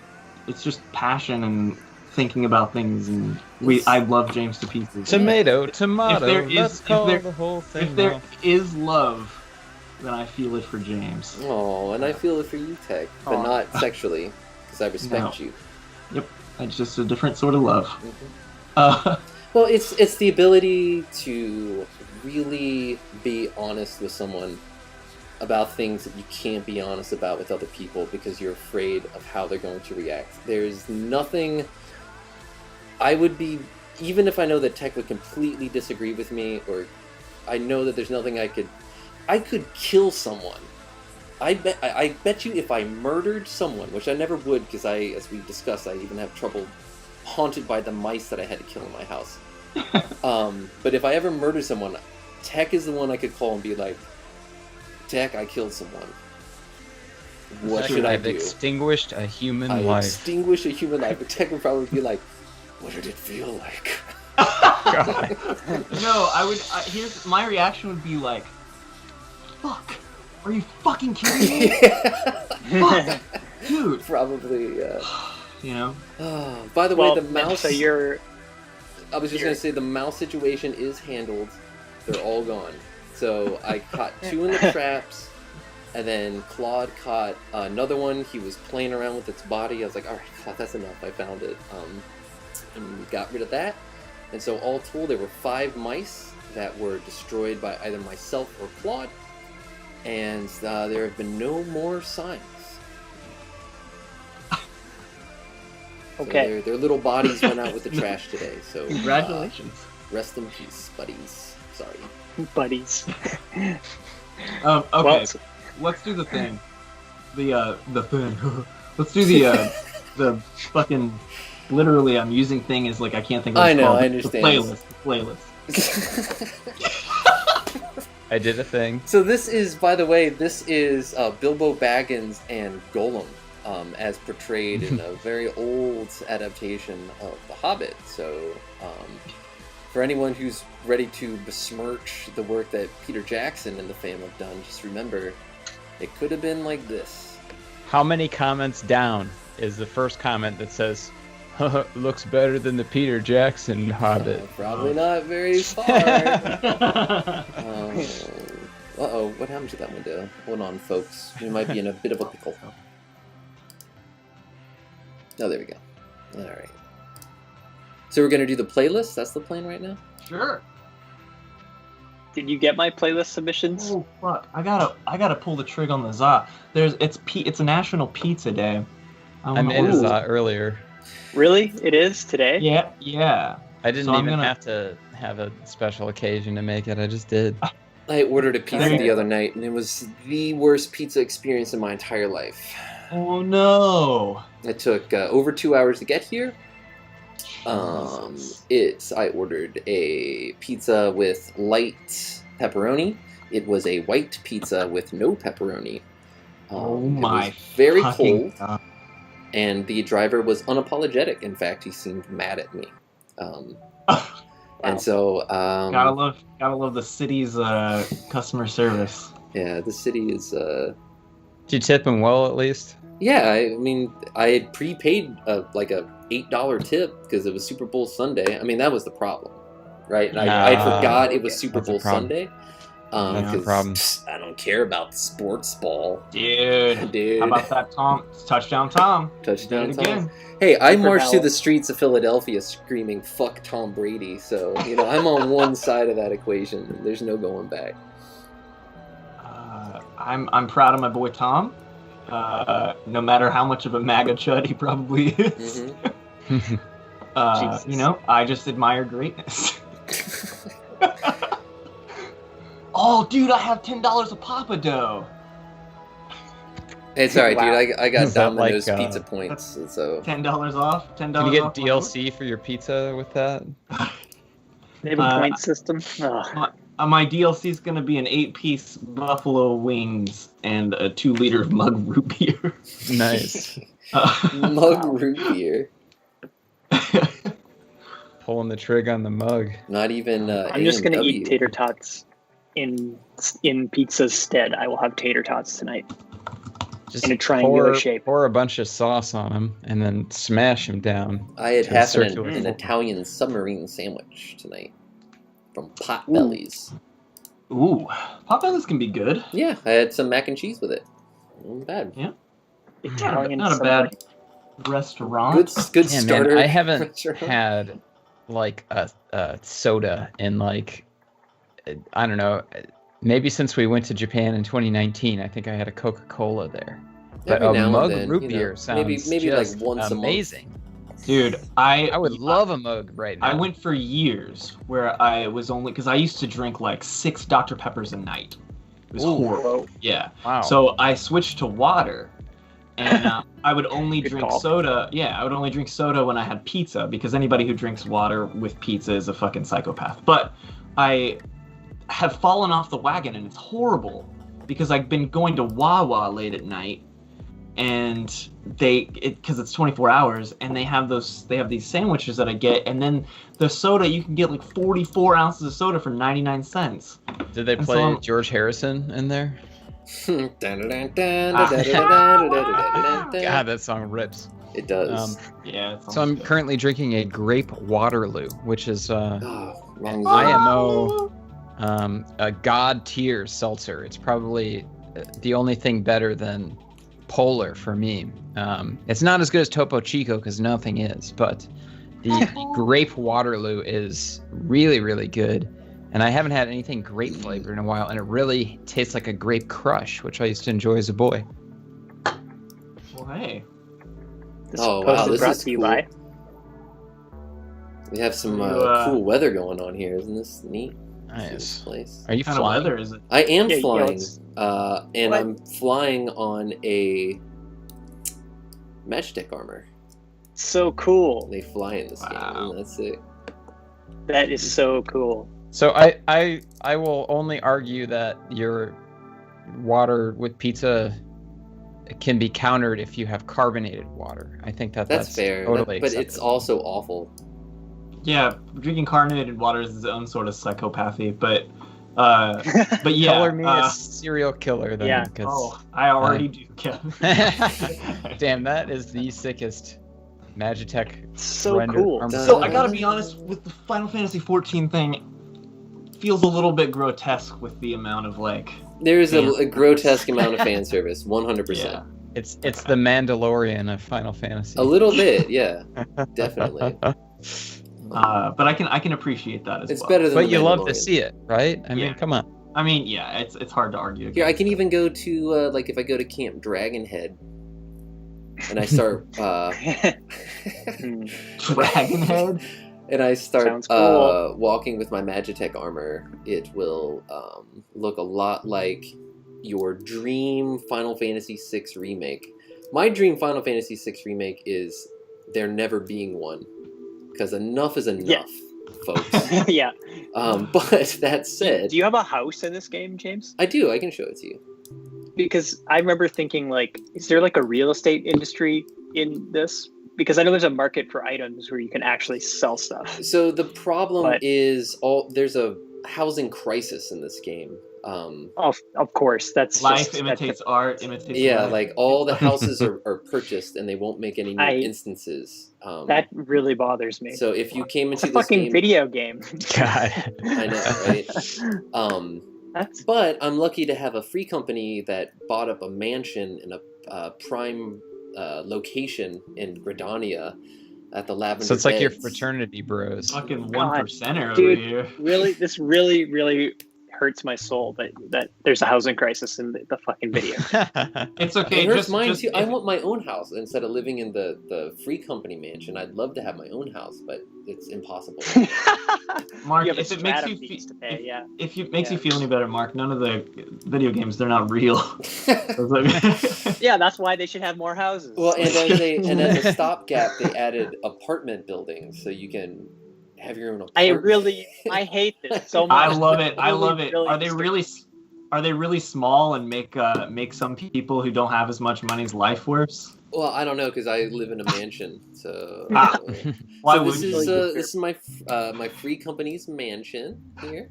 passion and thinking about things, and I love James to pieces. Tomato. Let's call the whole thing. If there is love, then I feel it for James. Oh, and I feel it for you, Tech, but not sexually, because I respect you. Yep, it's just a different sort of love. Well, it's the ability to really be honest with someone about things that you can't be honest about with other people because you're afraid of how they're going to react. There's nothing I would be, even if I know that Tech would completely disagree with me, or I know that there's nothing I could kill someone. I bet you if I murdered someone, which I never would because as we discussed, I even have trouble haunted by the mice that I had to kill in my house. But if I ever murdered someone, Tech is the one I could call and be like, Tech, I killed someone. What should I do? I've extinguished a human life. I extinguished a human life, but Tech would probably be like, what did it feel like? God. No, here's my reaction would be like, fuck, are you fucking kidding me? Fuck, dude. Probably, You know? Oh, by the way, the mouse... So I was just going to say, the mouse situation is handled. They're all gone. So I caught 2 in the traps, and then Claude caught another one. He was playing around with its body. I was like, all right, Claude, that's enough. I found it. And we got rid of that. And so all told, there were 5 mice that were destroyed by either myself or Claude. And there have been no more signs. Okay. So their little bodies went out with the trash today. So Congratulations. Rest in peace, buddies. Sorry. Buddies. Okay, Well, let's do the thing. The thing. Let's do the fucking. Literally, I'm using thing as like I can't think of what it's called. I understand. The playlist. I did a thing. So this is, by the way, Bilbo Baggins and Gollum, as portrayed in a very old adaptation of The Hobbit. So, for anyone who's ready to besmirch the work that Peter Jackson and the fam have done, just remember, it could have been like this. How many comments down is the first comment that says, looks better than the Peter Jackson Hobbit? Probably not very far. Uh-oh, what happened to that window? Hold on, folks. We might be in a bit of a pickle. Oh, there we go. Alright. So we're going to do the playlist? That's the plan right now? Sure. Did you get my playlist submissions? Oh fuck! I gotta pull the trig on the za. It's a National Pizza Day. I made a za earlier. Really? It is today? Yeah. I didn't have to have a special occasion to make it. I just did. I ordered a pizza the other night, and it was the worst pizza experience in my entire life. Oh no! It took over 2 hours to get here. I ordered a pizza with light pepperoni. It was a white pizza with no pepperoni. Oh my! It was very cold, God. And the driver was unapologetic. In fact, he seemed mad at me. And so gotta love the city's customer service. Yeah, the city is. Did you tip him well at least? Yeah, I mean, I had prepaid like a $8 tip because it was Super Bowl Sunday. I mean, that was the problem, right? And I forgot it was Super Bowl Sunday. That's the problem. I don't care about sports ball, dude. How about that, Tom? Touchdown, Tom. Touchdown, Tom. Again. Hey, I marched through the streets of Philadelphia screaming "fuck Tom Brady," so I'm on one side of that equation. There's no going back. I'm proud of my boy Tom. No matter how much of a MAGA chud he probably is. Mm-hmm. I just admire greatness. Oh, dude, I have $10 of Papa Dough. It's alright, Wow. dude. I got Domino's pizza points, so $10 off. $10. Can you get off DLC for your pizza with that? They have a point system. Oh. My DLC is going to be an 8-piece buffalo wings and a 2-liter of mug root beer. Nice. Mug root beer. Pulling the trig on the mug. Not even. I'm just going to eat tater tots in pizza's stead. I will have tater tots tonight. Just in a triangular shape. Pour a bunch of sauce on them and then smash them down. I had to a half circular an form. Italian submarine sandwich tonight from Potbelly's. Ooh, Potbelly's can be good. Yeah, I had some mac and cheese with it. Not bad. Yeah. Italian Not a bad restaurant. Good Yeah, starter. man, I haven't restaurant. had like a soda in like, I don't know, maybe since we went to Japan in 2019. I think I had a Coca-Cola there. But Every a now and mug then, root you know, beer sounds maybe just like once amazing. Dude, I would love a mug right now. I went for years where I was only because I used to drink like 6 Dr. Peppers a night. It was horrible. Yeah. Wow. So I switched to water, and I would only Good drink call. soda. Yeah, I would only drink soda when I had pizza because anybody who drinks water with pizza is a fucking psychopath. But I have fallen off the wagon, and it's horrible because I've been going to Wawa late at night. And because it's 24 hours, and they have these sandwiches that I get, and then the soda, you can get like 44 ounces of soda for 99 cents. Did they And play so- George Harrison in there? God, God, that song rips. it does. Yeah. So I'm currently drinking a grape Waterloo, which is Oh, wrong zone. IMO a god tier seltzer. It's probably the only thing better than Polar for me. It's not as good as Topo Chico because nothing is, but the grape Waterloo is really, really good. And I haven't had anything grape flavored in a while, and it really tastes like a grape crush, which I used to enjoy as a boy. Well, hey. This Oh, post wow, is this brought is to you cool. by. We have some You, cool weather going on here. Isn't this neat? This Nice. place. Are you What kind of flying? weather is it? I am Yeah, flying, let's- and What? I'm flying on a Magitech armor. So cool. They fly in this Wow. game, and that's it. That is so cool. So I will only argue that your water with pizza can be countered if you have carbonated water. I think that's fair, totally but it's acceptable. also awful. Yeah, drinking carbonated water is its own sort of psychopathy, but yeah. Color me a serial killer then. Yeah. 'Cause- Oh, I already do, Kevin. Damn, that is the sickest Magitech So rendered cool. armor. So I gotta be honest with the Final Fantasy XIV thing. Feels a little bit grotesque with the amount of like. There is Fan a grotesque amount of fan service, 100%. Yeah. It's the Mandalorian of Final Fantasy. A little bit, yeah, definitely. But I can appreciate that as It's well. better than But the you love to Mandalorian. see it, right? I mean, Yeah. come on. I mean, yeah, it's hard to argue. Here, I against can even go to like if I go to Camp Dragonhead, and I start Dragonhead. and I start Sounds cool. walking with my Magitech armor, it will look a lot like your dream Final Fantasy VI Remake. My dream Final Fantasy VI Remake is there never being one, because enough is enough, folks. Yeah. But that said, Do you have a house in this game, James? I do. I can show it to you. Because I remember thinking, like, is there like a real estate industry in this? Because I know there's a market for items where you can actually sell stuff. So the problem But- is there's a housing crisis in this game. Of course, that's Life just, imitates art, imitates Yeah, life. like all the houses are purchased and they won't make any new I- instances. that really bothers me. So if you came It's into a this fucking game, video game. God. I know, right? That's But I'm lucky to have a free company that bought up a mansion in a prime location in Gridania at the Lavender So it's like your Beds. fraternity bros. Fucking God, 1%er over dude. here. really, this really hurts my soul that there's a housing crisis in the fucking video. It's okay. It hurts just, mine just too. I if- want my own house instead of living in the free company mansion. I'd love to have my own house, but it's impossible. Mark, You have a if it makes stratum you fees feel, to pay, yeah. if it makes Yeah. you feel any better, Mark, none of the video games, they're not real. Yeah, that's why they should have more houses. Well, and as a stopgap, they added apartment buildings so you can have your own apartment. I hate this so much. I love it. I love it. Really Are they really small and make some people who don't have as much money's life worse? Well, I don't know because I live in a mansion, so. Ah. Why So would this you? is my free company's mansion here.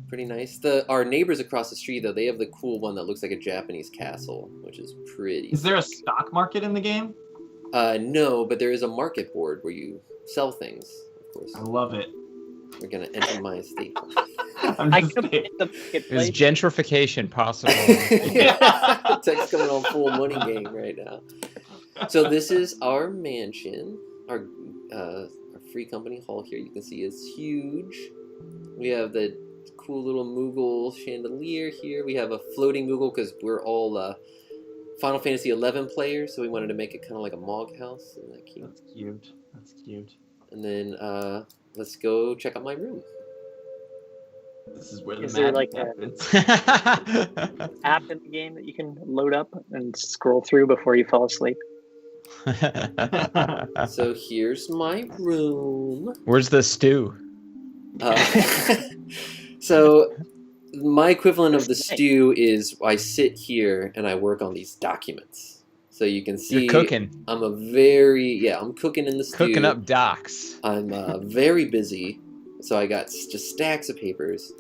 Pretty nice. Our neighbors across the street, though, they have the cool one that looks like a Japanese castle, which is pretty. Is there a sick. stock market in the game? No, but there is a market board where you sell things. Of course. I love it. We're gonna enter my estate. I could kidding. the Is marketplace. gentrification possible? Yeah, Tech's coming on full money game right now. So this is our mansion. Our free company hall here. You can see is huge. We have the cool little Moogle chandelier here. We have a floating Moogle because we're all Final Fantasy XI players, so we wanted to make it kind of like a Mog house. Isn't that cute? That's cute. That's cute. And then let's go check out my room. This is where the Is there, magic like, happens. App in the game that you can load up and scroll through before you fall asleep. So here's my room. Where's the stew? So my equivalent of the stew is I sit here and I work on these documents. So you can see You're cooking. I'm cooking in the stew. Cooking up docs. I'm very busy. So I got just stacks of papers.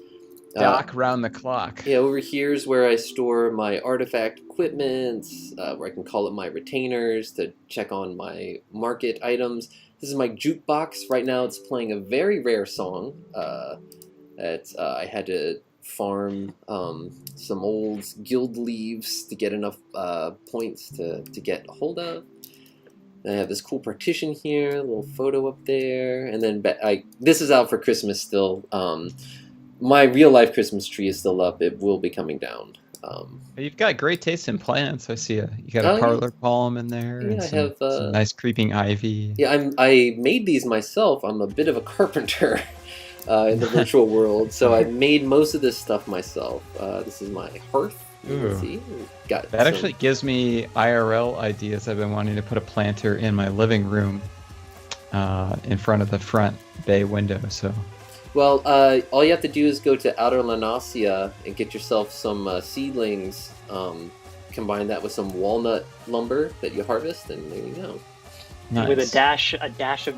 Doc round the clock. Yeah, over here is where I store my artifact equipment, where I can call up my retainers to check on my market items. This is my jukebox. Right now it's playing a very rare song that I had to farm some old guild leaves to get enough points to get a hold of. And I have this cool partition here, a little photo up there, and then this is out for Christmas still. My real life Christmas tree is still up. It will be coming down. You've got great taste in plants. I see you got a parlor palm in there. Yeah, and I some, have some nice creeping ivy. Yeah, I made these myself. I'm a bit of a carpenter in the virtual world, so I made most of this stuff myself. This is my hearth. You can see. Got that actually gives me IRL ideas. I've been wanting to put a planter in my living room in front of the front bay window. So. Well, all you have to do is go to Outer Lanasia and get yourself some seedlings. Combine that with some walnut lumber that you harvest, and there you go. Nice. With a dash of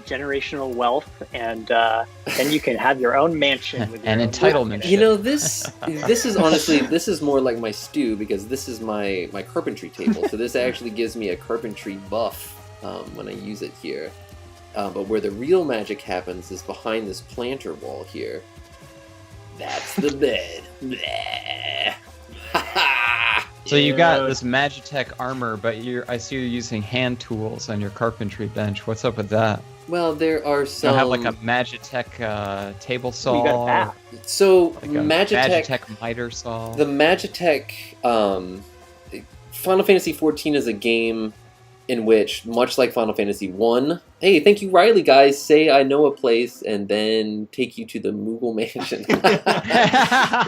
generational wealth, and then you can have your own mansion with your and own entitlement. You know, this is honestly, this is more like my stew because this is my carpentry table. So this actually gives me a carpentry buff when I use it here. But where the real magic happens is behind this planter wall here. That's the bed. Bleh. Ha ha! So you got this Magitech armor, but I see you're using hand tools on your carpentry bench. What's up with that? Well, there are You some. don't have like a Magitech table saw. You got a bat. So Like a Magitech miter saw. The Magitech Final Fantasy XIV is a game in which, much like Final Fantasy I, hey, thank you, Riley, guys, say I know a place and then take you to the Moogle Mansion.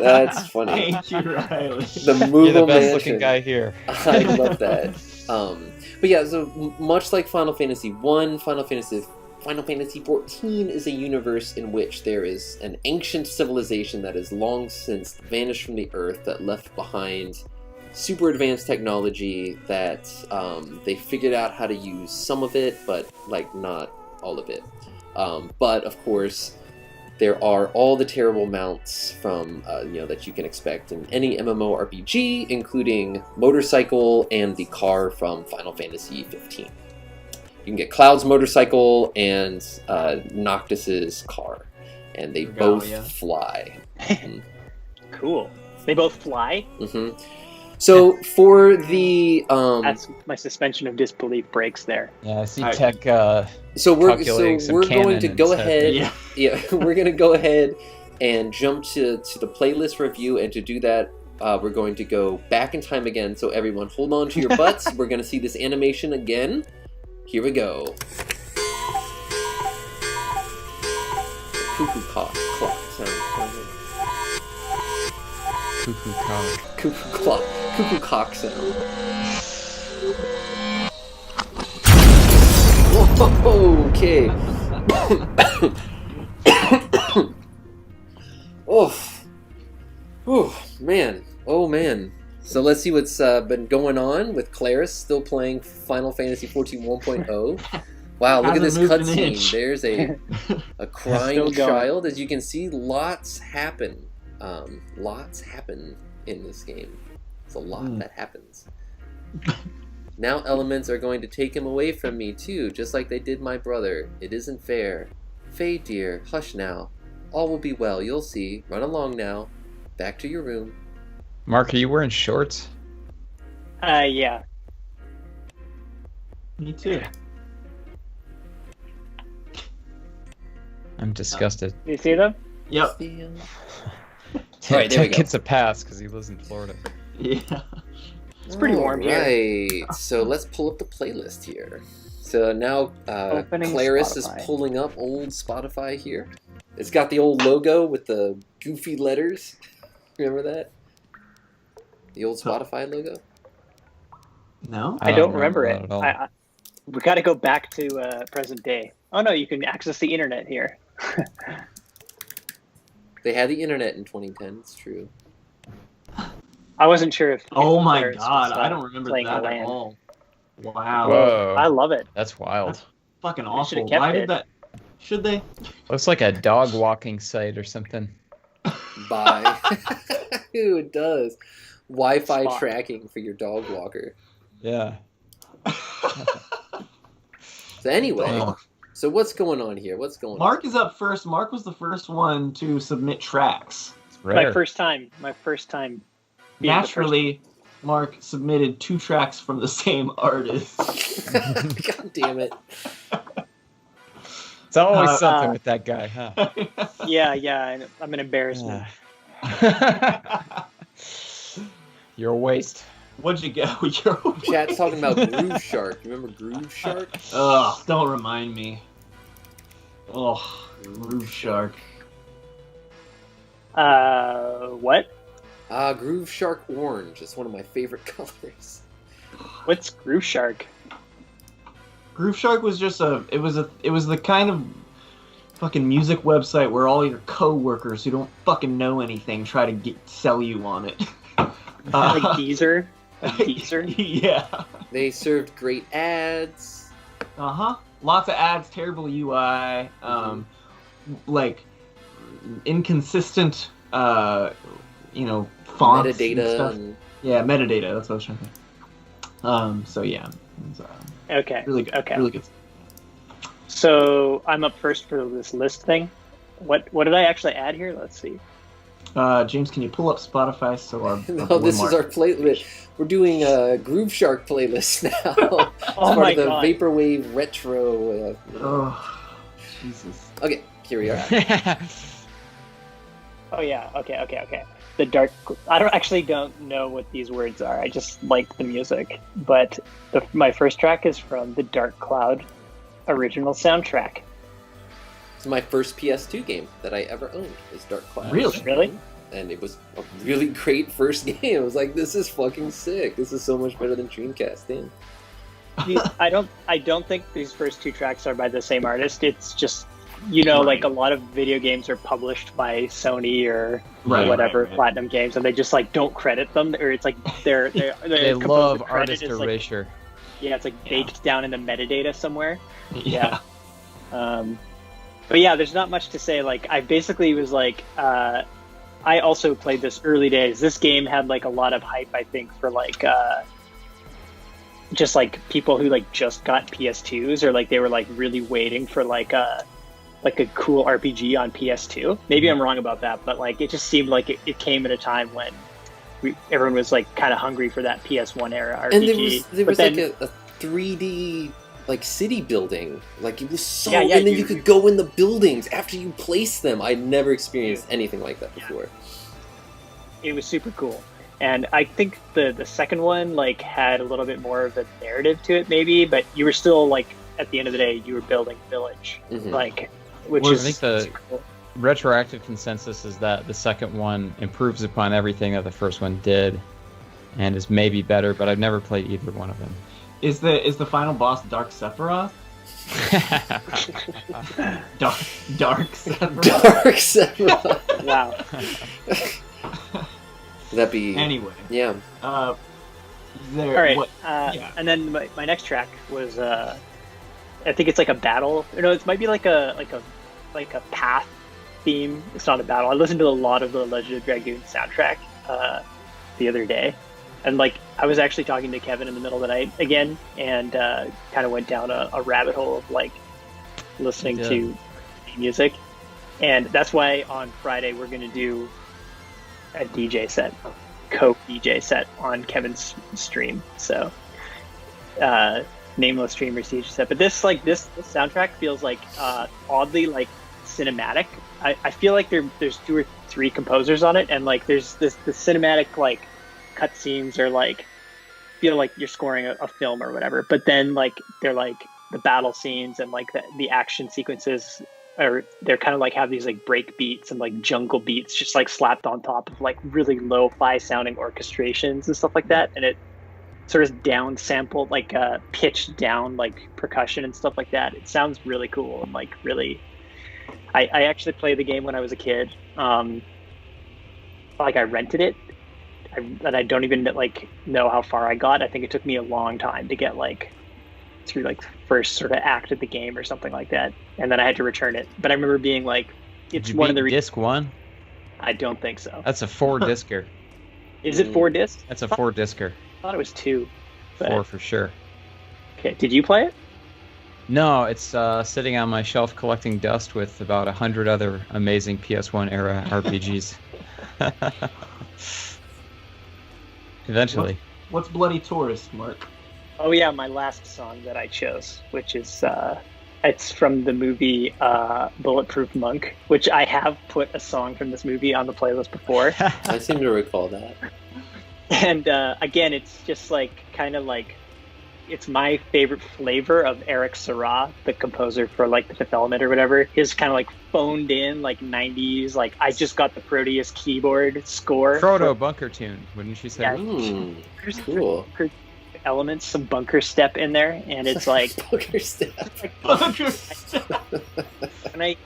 That's funny. Thank you, Riley. The Moogle You're the best Mansion. looking guy here. I love that. But yeah, so much like Final Fantasy I, Final Fantasy XIV is a universe in which there is an ancient civilization that has long since vanished from the Earth that left behind super advanced technology that they figured out how to use some of it, but like not all of it. But of course, there are all the terrible mounts from that you can expect in any MMORPG, including motorcycle and the car from Final Fantasy XV. You can get Cloud's motorcycle and Noctis's car, and they both fly. Cool. They both fly? Mm-hmm. So for the That's my suspension of disbelief breaks there. Yeah, I see Tech. So we're calculating going to go instead. ahead. Yeah, we're going to go ahead and jump to the playlist review, and to do that, we're going to go back in time again. So everyone, hold on to your butts. We're going to see this animation again. Here we go. Cuckoo clock sound. Cuckoo cock. Cuckoo cock sound. Okay. Oh man. So let's see what's been going on with Claris still playing Final Fantasy XIV 1.0. Wow, look at this cutscene. There's a crying child. As you can see, lots happen lots happen in this game. It's a lot that happens. Now elements are going to take him away from me too, just like they did my brother. It isn't fair. Faye dear, hush now. All will be well, you'll see. Run along now. Back to your room. Mark, are you wearing shorts? Yeah. Me too. I'm disgusted. Do you see them? Yep. Alright, there we go. Gets a pass because he lives in Florida. Yeah. It's pretty warm here. Right. So let's pull up the playlist here. So now Opening Claris Spotify. is pulling up old Spotify here. It's got the old logo with the goofy letters. Remember that? The old Spotify logo? No? I don't remember that it. at all. We got to go back to present day. Oh no, you can access the internet here. They had the internet in 2010, it's true. I wasn't sure if. Oh my Claris was, god, I don't remember playing that at LAN. all. Wow. Whoa. I love it. That's wild. That's fucking They awful. should've kept Why it. did that? Should they? Looks like a dog walking site or something. Bye. Ooh, it does. Wi-Fi Spot. tracking for your dog walker. Yeah. So anyway, Oh. so what's going on here? What's going on? Mark is up first. Mark was the first one to submit tracks. It's rare. My first time. being the Naturally, Mark submitted 2 tracks from the same artist. God damn it. It's always something uh, with that guy, huh? first- Yeah. I'm an embarrassment. You're a waste. What'd you get? Chat's talking about Groove Shark. You remember Groove Shark? Ugh, don't remind me. Ugh, Groove Shark. What? Groove Shark Orange. It's one of my favorite colors. What's Groove Shark? Groove Shark was just it was the kind of fucking music website where all your co-workers who don't fucking know anything try to sell you on it. Like Deezer? Like Deezer? Yeah. They served great ads. Uh-huh. Lots of ads, terrible UI, like inconsistent fonts and Metadata. stuff. And Yeah, metadata, that's what I was trying to think. So yeah. It was, Okay. really good. Okay. Really good. So I'm up first for this list thing. What did I actually add here? Let's see. James, can you pull up Spotify so our no, this is our playlist. We're doing a Groove Shark playlist now. It's Oh part my of the god. Vaporwave retro. Oh, Jesus. Okay, here we are. Oh yeah. Okay. The dark. I don't know what these words are. I just like the music. But my first track is from the Dark Cloud original soundtrack. It's my first PS2 game that I ever owned. Is Dark Cloud. Really? And it was a really great first game. I was like, this is fucking sick. This is so much better than Dreamcast. Damn. I don't think these first 2 tracks are by the same artist. It's just like a lot of video games are published by Sony or whatever Platinum Games, and they just like don't credit them, or it's like they're They composer love credit artist is, like, erasure. yeah, it's like baked down in the metadata somewhere. Yeah. But yeah, there's not much to say. Like, I basically was like, I also played this early days. This game had like a lot of hype, I think, for like just like people who like just got PS2s, or like they were like really waiting for like a cool RPG on PS2. Maybe I'm wrong about that, but like it just seemed like it came at a time when everyone was like kind of hungry for that PS1 era RPG. And there was then, like a 3D like city building. Like it was so, Yeah, and then you could go in the buildings after you place them. I'd never experienced anything like that before. it was super cool. And I think the second one like had a little bit more of a narrative to it, maybe, but you were still like at the end of the day you were building a village, Mhm. like, which Well, I is think the- super cool. Retroactive consensus is that the second one improves upon everything that the first one did, and is maybe better. But I've never played either one of them. Is the final boss Dark Sephiroth? Dark Sephiroth. Dark Sephiroth. Wow. That'd be Anyway, yeah. there. All right. What, And then my next track was I think it's like a battle. It might be like a path theme. It's not a battle. I listened to a lot of the Legend of Dragoon soundtrack the other day, and like I was actually talking to Kevin in the middle of the night again, and kind of went down a rabbit hole of like listening to music, and that's why on Friday we're going to do a DJ set, co-DJ set on Kevin's stream. So nameless streamer DJ set, but this soundtrack feels like oddly like cinematic. I feel like there's 2 or 3 composers on it, and like there's the cinematic like cutscenes are like feel like you're scoring a film or whatever, but then like they're like the battle scenes and like the action sequences are they're kind of like have these like break beats and like jungle beats just like slapped on top of like really lo-fi sounding orchestrations and stuff like that, and it sort of down sampled like pitched down like percussion and stuff like that. It sounds really cool and like really I actually played the game when I was a kid. Like I rented it, and I don't even like know how far I got. I think it took me a long time to get like through like first sort of act of the game or something like that, and then I had to return it. But I remember being like, it's one of the disc 1. I don't think so. That's a 4-discer. Is it 4 discs? That's a 4-discer. I thought it was 2. But... 4 for sure. Okay, did you play it? No, it's sitting on my shelf collecting dust with about 100 other amazing PS1 era RPGs. Eventually. What's Bloody Tourist, Mark? Oh yeah, my last song that I chose, which is it's from the movie Bulletproof Monk, which I have put a song from this movie on the playlist before. I seem to recall that. And again, it's just like kind of like it's my favorite flavor of Eric Serra, the composer for like the Fifth Element or whatever. His kind of like phoned in like 90s, like I just got the Proteus keyboard score. Proto bunker tune, wouldn't you say? Yeah. There's cool elements, some bunker step in there, and it's like bunker step. Bunker step. When I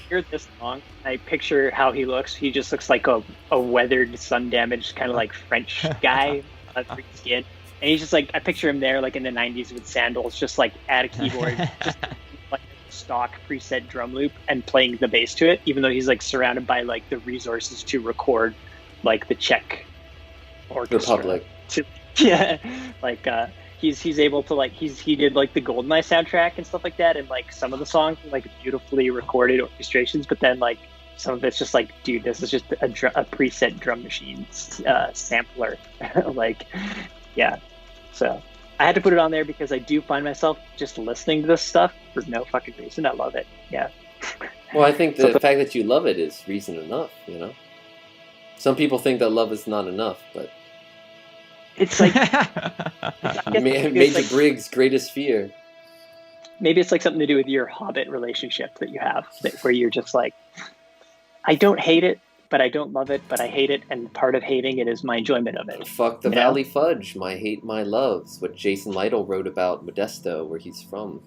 hear this song, I picture how he looks. He just looks like a weathered, sun-damaged kind of like French guy, green skin. And he's just like, I picture him there like in the 90s with sandals, just like at a keyboard, just like a stock preset drum loop and playing the bass to it, even though he's like surrounded by like the resources to record like the Czech orchestra. Republic. Yeah, like he's able to like he did like the GoldenEye soundtrack and stuff like that, and like some of the songs are, like beautifully recorded orchestrations, but then like some of it's just like, dude, this is just a preset drum machine sampler. Like, yeah. So I had to put it on there because I do find myself just listening to this stuff for no fucking reason. I love it. Yeah. Well, I think the fact that you love it is reason enough, you know? Some people think that love is not enough, but... It's like... Major like, Briggs' greatest fear. Maybe it's like something to do with your Hobbit relationship that you have, where you're just like, I don't hate it, but I don't love it, but I hate it, and part of hating it is my enjoyment of it. Fuck the Valley Fudge, my hate, my loves, what Jason Lytle wrote about Modesto, where he's from.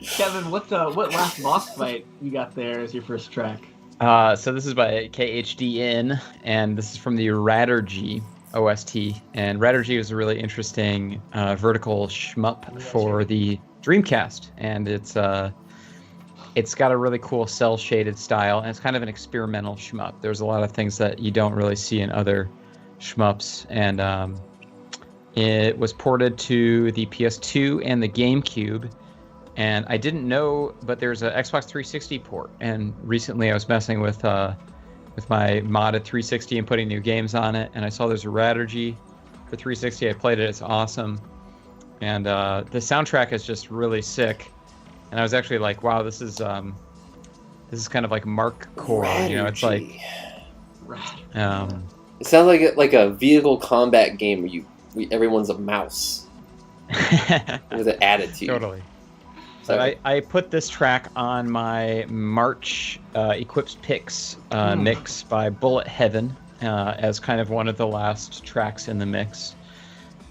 Kevin, what last boss fight you got there as your first track? So this is by KHDN, and this is from the Raturgy OST. And Raturgy was a really interesting vertical shmup for the Dreamcast, and it's got a really cool cel-shaded style, and it's kind of an experimental shmup. There's a lot of things that you don't really see in other shmups, and it was ported to the PS2 and the GameCube. And I didn't know, but there's an Xbox 360 port. And recently I was messing with my modded 360 and putting new games on it. And I saw there's a Raturgy for 360. I played it. It's awesome. And the soundtrack is just really sick. And I was actually like, wow, this is kind of like Markcore. Raturgy. You know, it's like... it sounds like a vehicle combat game where everyone's a mouse. With an attitude. Totally. So I put this track on my March Equips Picks mix by Bullet Heaven as kind of one of the last tracks in the mix.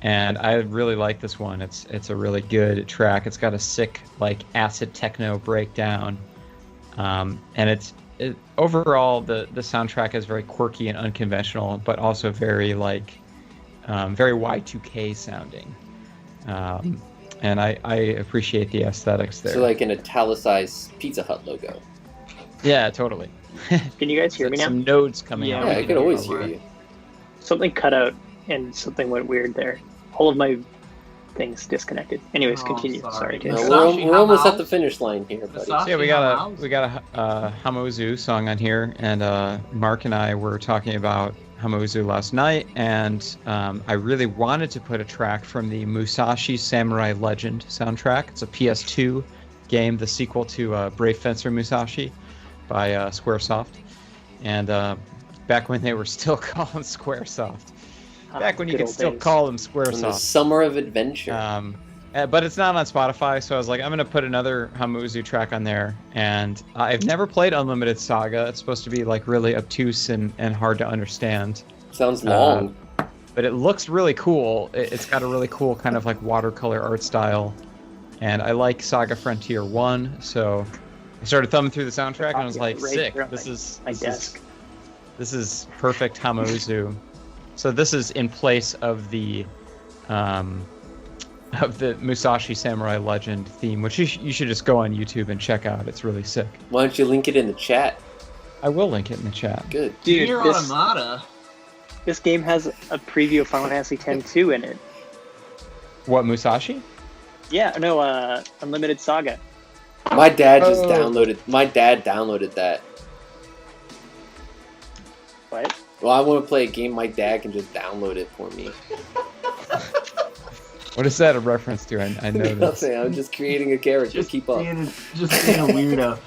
And I really like this one. It's a really good track. It's got a sick like acid techno breakdown. And overall the soundtrack is very quirky and unconventional, but also very like very Y2K sounding. and I appreciate the aesthetics there. So like an italicized Pizza Hut logo. Yeah, totally. Can you guys hear me now? Some nodes coming Yeah, out. Yeah, I could always hear you. Something cut out and something went weird there. All of my things disconnected. Anyways, Oh, continue. sorry. Sorry, No, James. we're almost at the finish line here, buddy. Masashi. So yeah, we got a Hamozu song on here, and Mark and I were talking about Hamozu last night, and I really wanted to put a track from the Musashi Samurai Legend soundtrack. It's a PS2 game, the sequel to Brave Fencer Musashi by Squaresoft, and back when they were still calling Squaresoft. Back when you could still call them From the Squaresoft. Summer of Adventure. But it's not on Spotify, so I was like, I'm going to put another Hamuzu track on there. And I've never played Unlimited Saga. It's supposed to be like really obtuse and hard to understand. Sounds long. But it looks really cool. It's got a really cool kind of like watercolor art style. And I like Saga Frontier 1, so I started thumbing through the soundtrack and I was like, sick. This is perfect Hamuzu. So this is in place of the Musashi Samurai Legend theme, which you should just go on YouTube and check out. It's really sick. Why don't you link it in the chat? I will link it in the chat. Good. Dude, Nier Automata. this game has a preview of Final Fantasy X-2 in it. What, Musashi? Yeah, no, Unlimited Saga. My dad just downloaded. My dad downloaded that. What? Well, I want to play a game. My dad can just download it for me. What is that a reference to? I know this. Nothing. I'm just creating a character. Keep up. Just being a weirdo.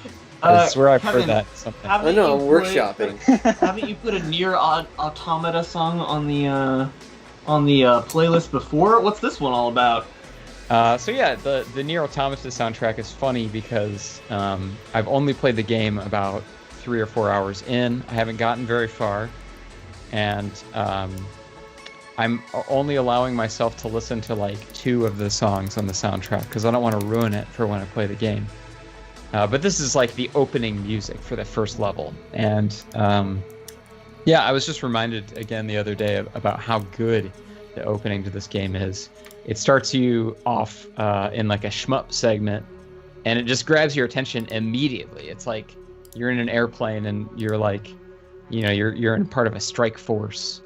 I swear I've Kevin, heard that something. I know. I'm workshopping. Haven't you put a Nier Automata song on the playlist before? What's this one all about? So yeah, the Nier Automata soundtrack is funny because I've only played the game about 3 or 4 hours in. I haven't gotten very far, and I'm only allowing myself to listen to like 2 of the songs on the soundtrack because I don't want to ruin it for when I play the game. But this is like the opening music for the first level, and yeah, I was just reminded again the other day about how good the opening to this game is. It starts you off in like a shmup segment, and it just grabs your attention immediately. It's like you're in an airplane and you're like, you know, you're in part of a strike force,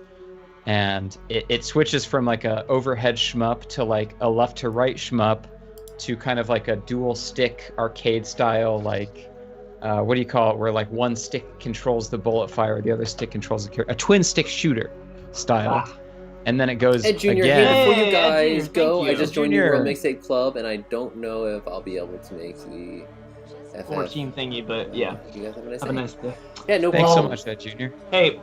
and it switches from like a overhead shmup to like a left to right shmup to kind of like a dual stick arcade style, like what do you call it, where like one stick controls the bullet fire, the other stick controls a twin stick shooter style. And then it goes Ed Junior, again. here before you guys Junior, go, thank I just you. joined Junior. your World Mixtape Club, and I don't know if I'll be able to make the FF. 14 thingy, but yeah. You guys have a nice Have a day. nice day. Yeah, no Thanks so problem. much, that Junior. Hey,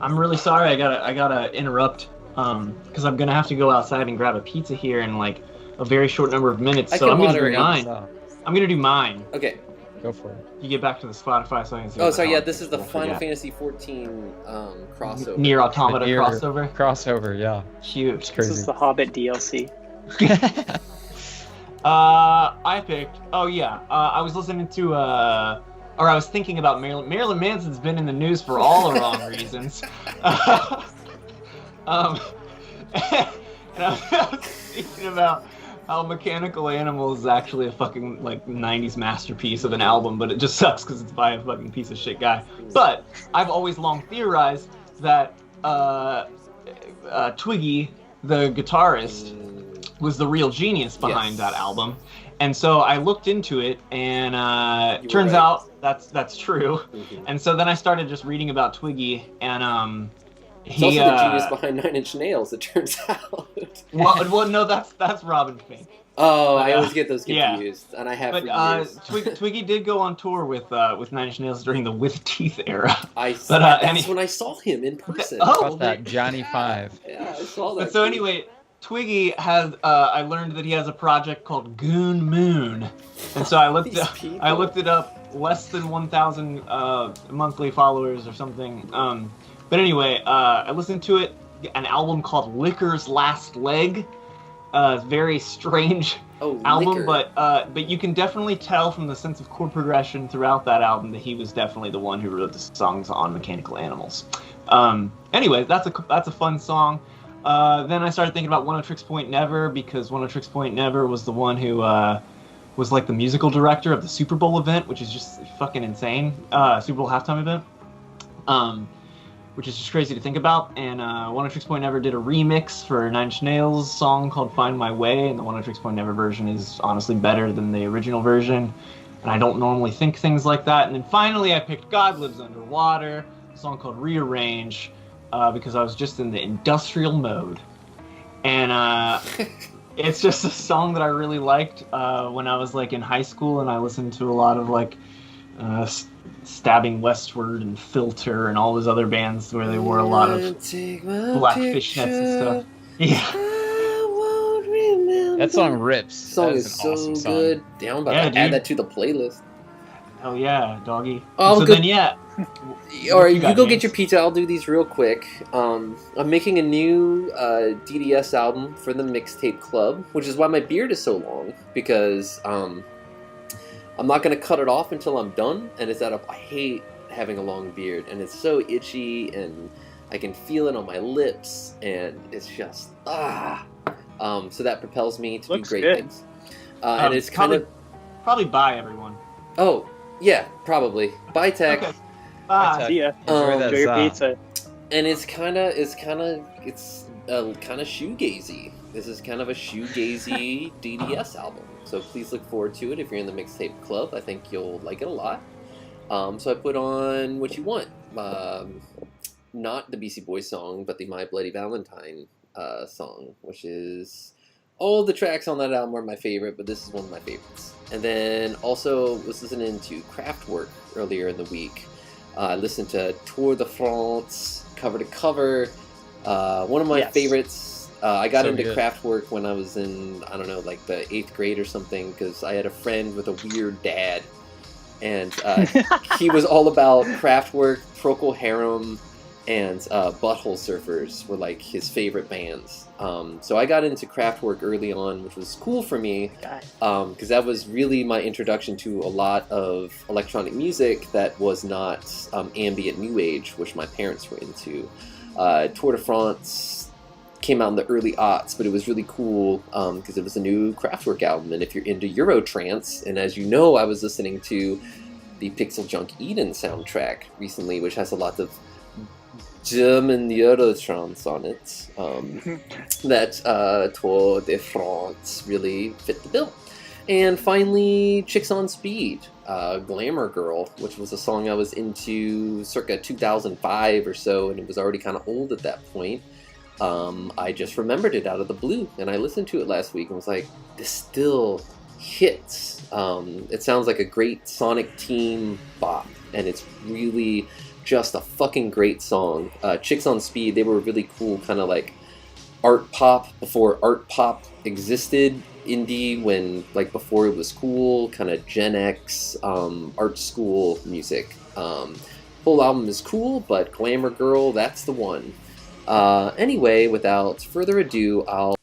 I'm really sorry. I gotta interrupt because I'm gonna have to go outside and grab a pizza here in like a very short number of minutes. I So can I'm gonna do moderate. mine. So, I'm gonna do mine. Okay. go for it. You get back to the Spotify so I can see. Oh, what the sorry. hell Yeah, this is the I Final forget. Fantasy XIV crossover. Nier Automata Nier crossover. Crossover, yeah. Huge. It's This is crazy. the Hobbit DLC. I picked. Oh yeah. I was listening to or I was thinking about Marilyn Manson's been in the news for all the wrong reasons. And I was thinking about how Mechanical Animals is actually a fucking like 90s masterpiece of an album, but it just sucks because it's by a fucking piece of shit guy. But I've always long theorized that Twiggy, the guitarist, was the real genius behind that album. And so I looked into it, and turns right. out that's true. Mhm. And so then I started just reading about Twiggy, and It's he also the genius behind 9 Inch Nails, it turns out. well, no, that's Robin Fink. Oh, I always get those yeah. confused, and I have But for years. Twiggy did go on tour with 9 Inch Nails during the With Teeth era. That's any- when I saw him in person. Oh, About that Johnny 5. Yeah, I saw that. But so dude. anyway, Twiggy has I learned that he has a project called Goon Moon, and so I looked These people. I looked it up. Less than 1,000 monthly followers or something. But anyway, I listened to it. An album called Liquor's Last Leg. Very strange album, Liquor. but you can definitely tell from the sense of chord progression throughout that album that he was definitely the one who wrote the songs on Mechanical Animals. Anyway, that's a fun song. Then I started thinking about One of Tricks Point Never, because One of Tricks Point Never was the one who was like the musical director of the Super Bowl event, which is just fucking insane. Super Bowl halftime event. Which is just crazy to think about. And One of Tricks Point Never did a remix for Nine Inch Nails' song called Find My Way, and the One of Tricks Point Never version is honestly better than the original version. And I don't normally think things like that. And then finally I picked God Lives Underwater, a song called Rearrange, because I was just in the industrial mode. And it's just a song that I really liked when I was like in high school, and I listened to a lot of like Stabbing Westward and Filter and all those other bands where they wore a lot of black fishnets and stuff. Yeah. That song rips. This song is so awesome song. good. Damn, I'm about to add that to the playlist. Oh yeah, doggy. Oh, so good. then yeah. Alright, you go get your pizza, I'll do these real quick. I'm making a new DDS album for the Mixtape Club, which is why my beard is so long, because I'm not going to cut it off until I'm done, and I hate having a long beard, and it's so itchy, and I can feel it on my lips, and it's just, so that propels me to Looks do great good. things. And it's probably bye everyone. Oh, yeah, probably. Bye, Tech. Okay. Bye. See ya. Enjoy Enjoy your that pizza. And it's kind of shoegazy. This is kind of a shoegazy DDS album. So please look forward to it if you're in the Mixtape Club. I think you'll like it a lot. So I put on What You Want. Not the BC Boys song, but the My Bloody Valentine song, which is... All the tracks on that album are my favorite, but this is one of my favorites. And then also was listening to Kraftwerk earlier in the week. I listened to Tour de France, cover to cover. One of my favorites. I got into Kraftwerk when I was in, I don't know, like the 8th grade or something, because I had a friend with a weird dad. And he was all about Kraftwerk, Procol Harum, and Butthole Surfers were like his favorite bands. So I got into Kraftwerk early on, which was cool for me, because that was really my introduction to a lot of electronic music that was not ambient new age, which my parents were into. Tour de France came out in the early aughts, but it was really cool because it was a new Kraftwerk album, and if you're into Eurotrance, and as you know, I was listening to the Pixel Junk Eden soundtrack recently, which has a lot of German Eurotrance on it, that Tour de France really fit the bill. And finally, Chicks on Speed, Glamour Girl, which was a song I was into circa 2005 or so, and it was already kind of old at that point. I just remembered it out of the blue, and I listened to it last week and was like, this still hits. It sounds like a great Sonic Team bop, and it's really just a fucking great song. Chicks on Speed, they were really cool, kind of like art pop before art pop existed, indie when, like, before it was cool, kind of Gen X art school music. Whole album is cool, but Glamour Girl, that's the one. Anyway, without further ado, I'll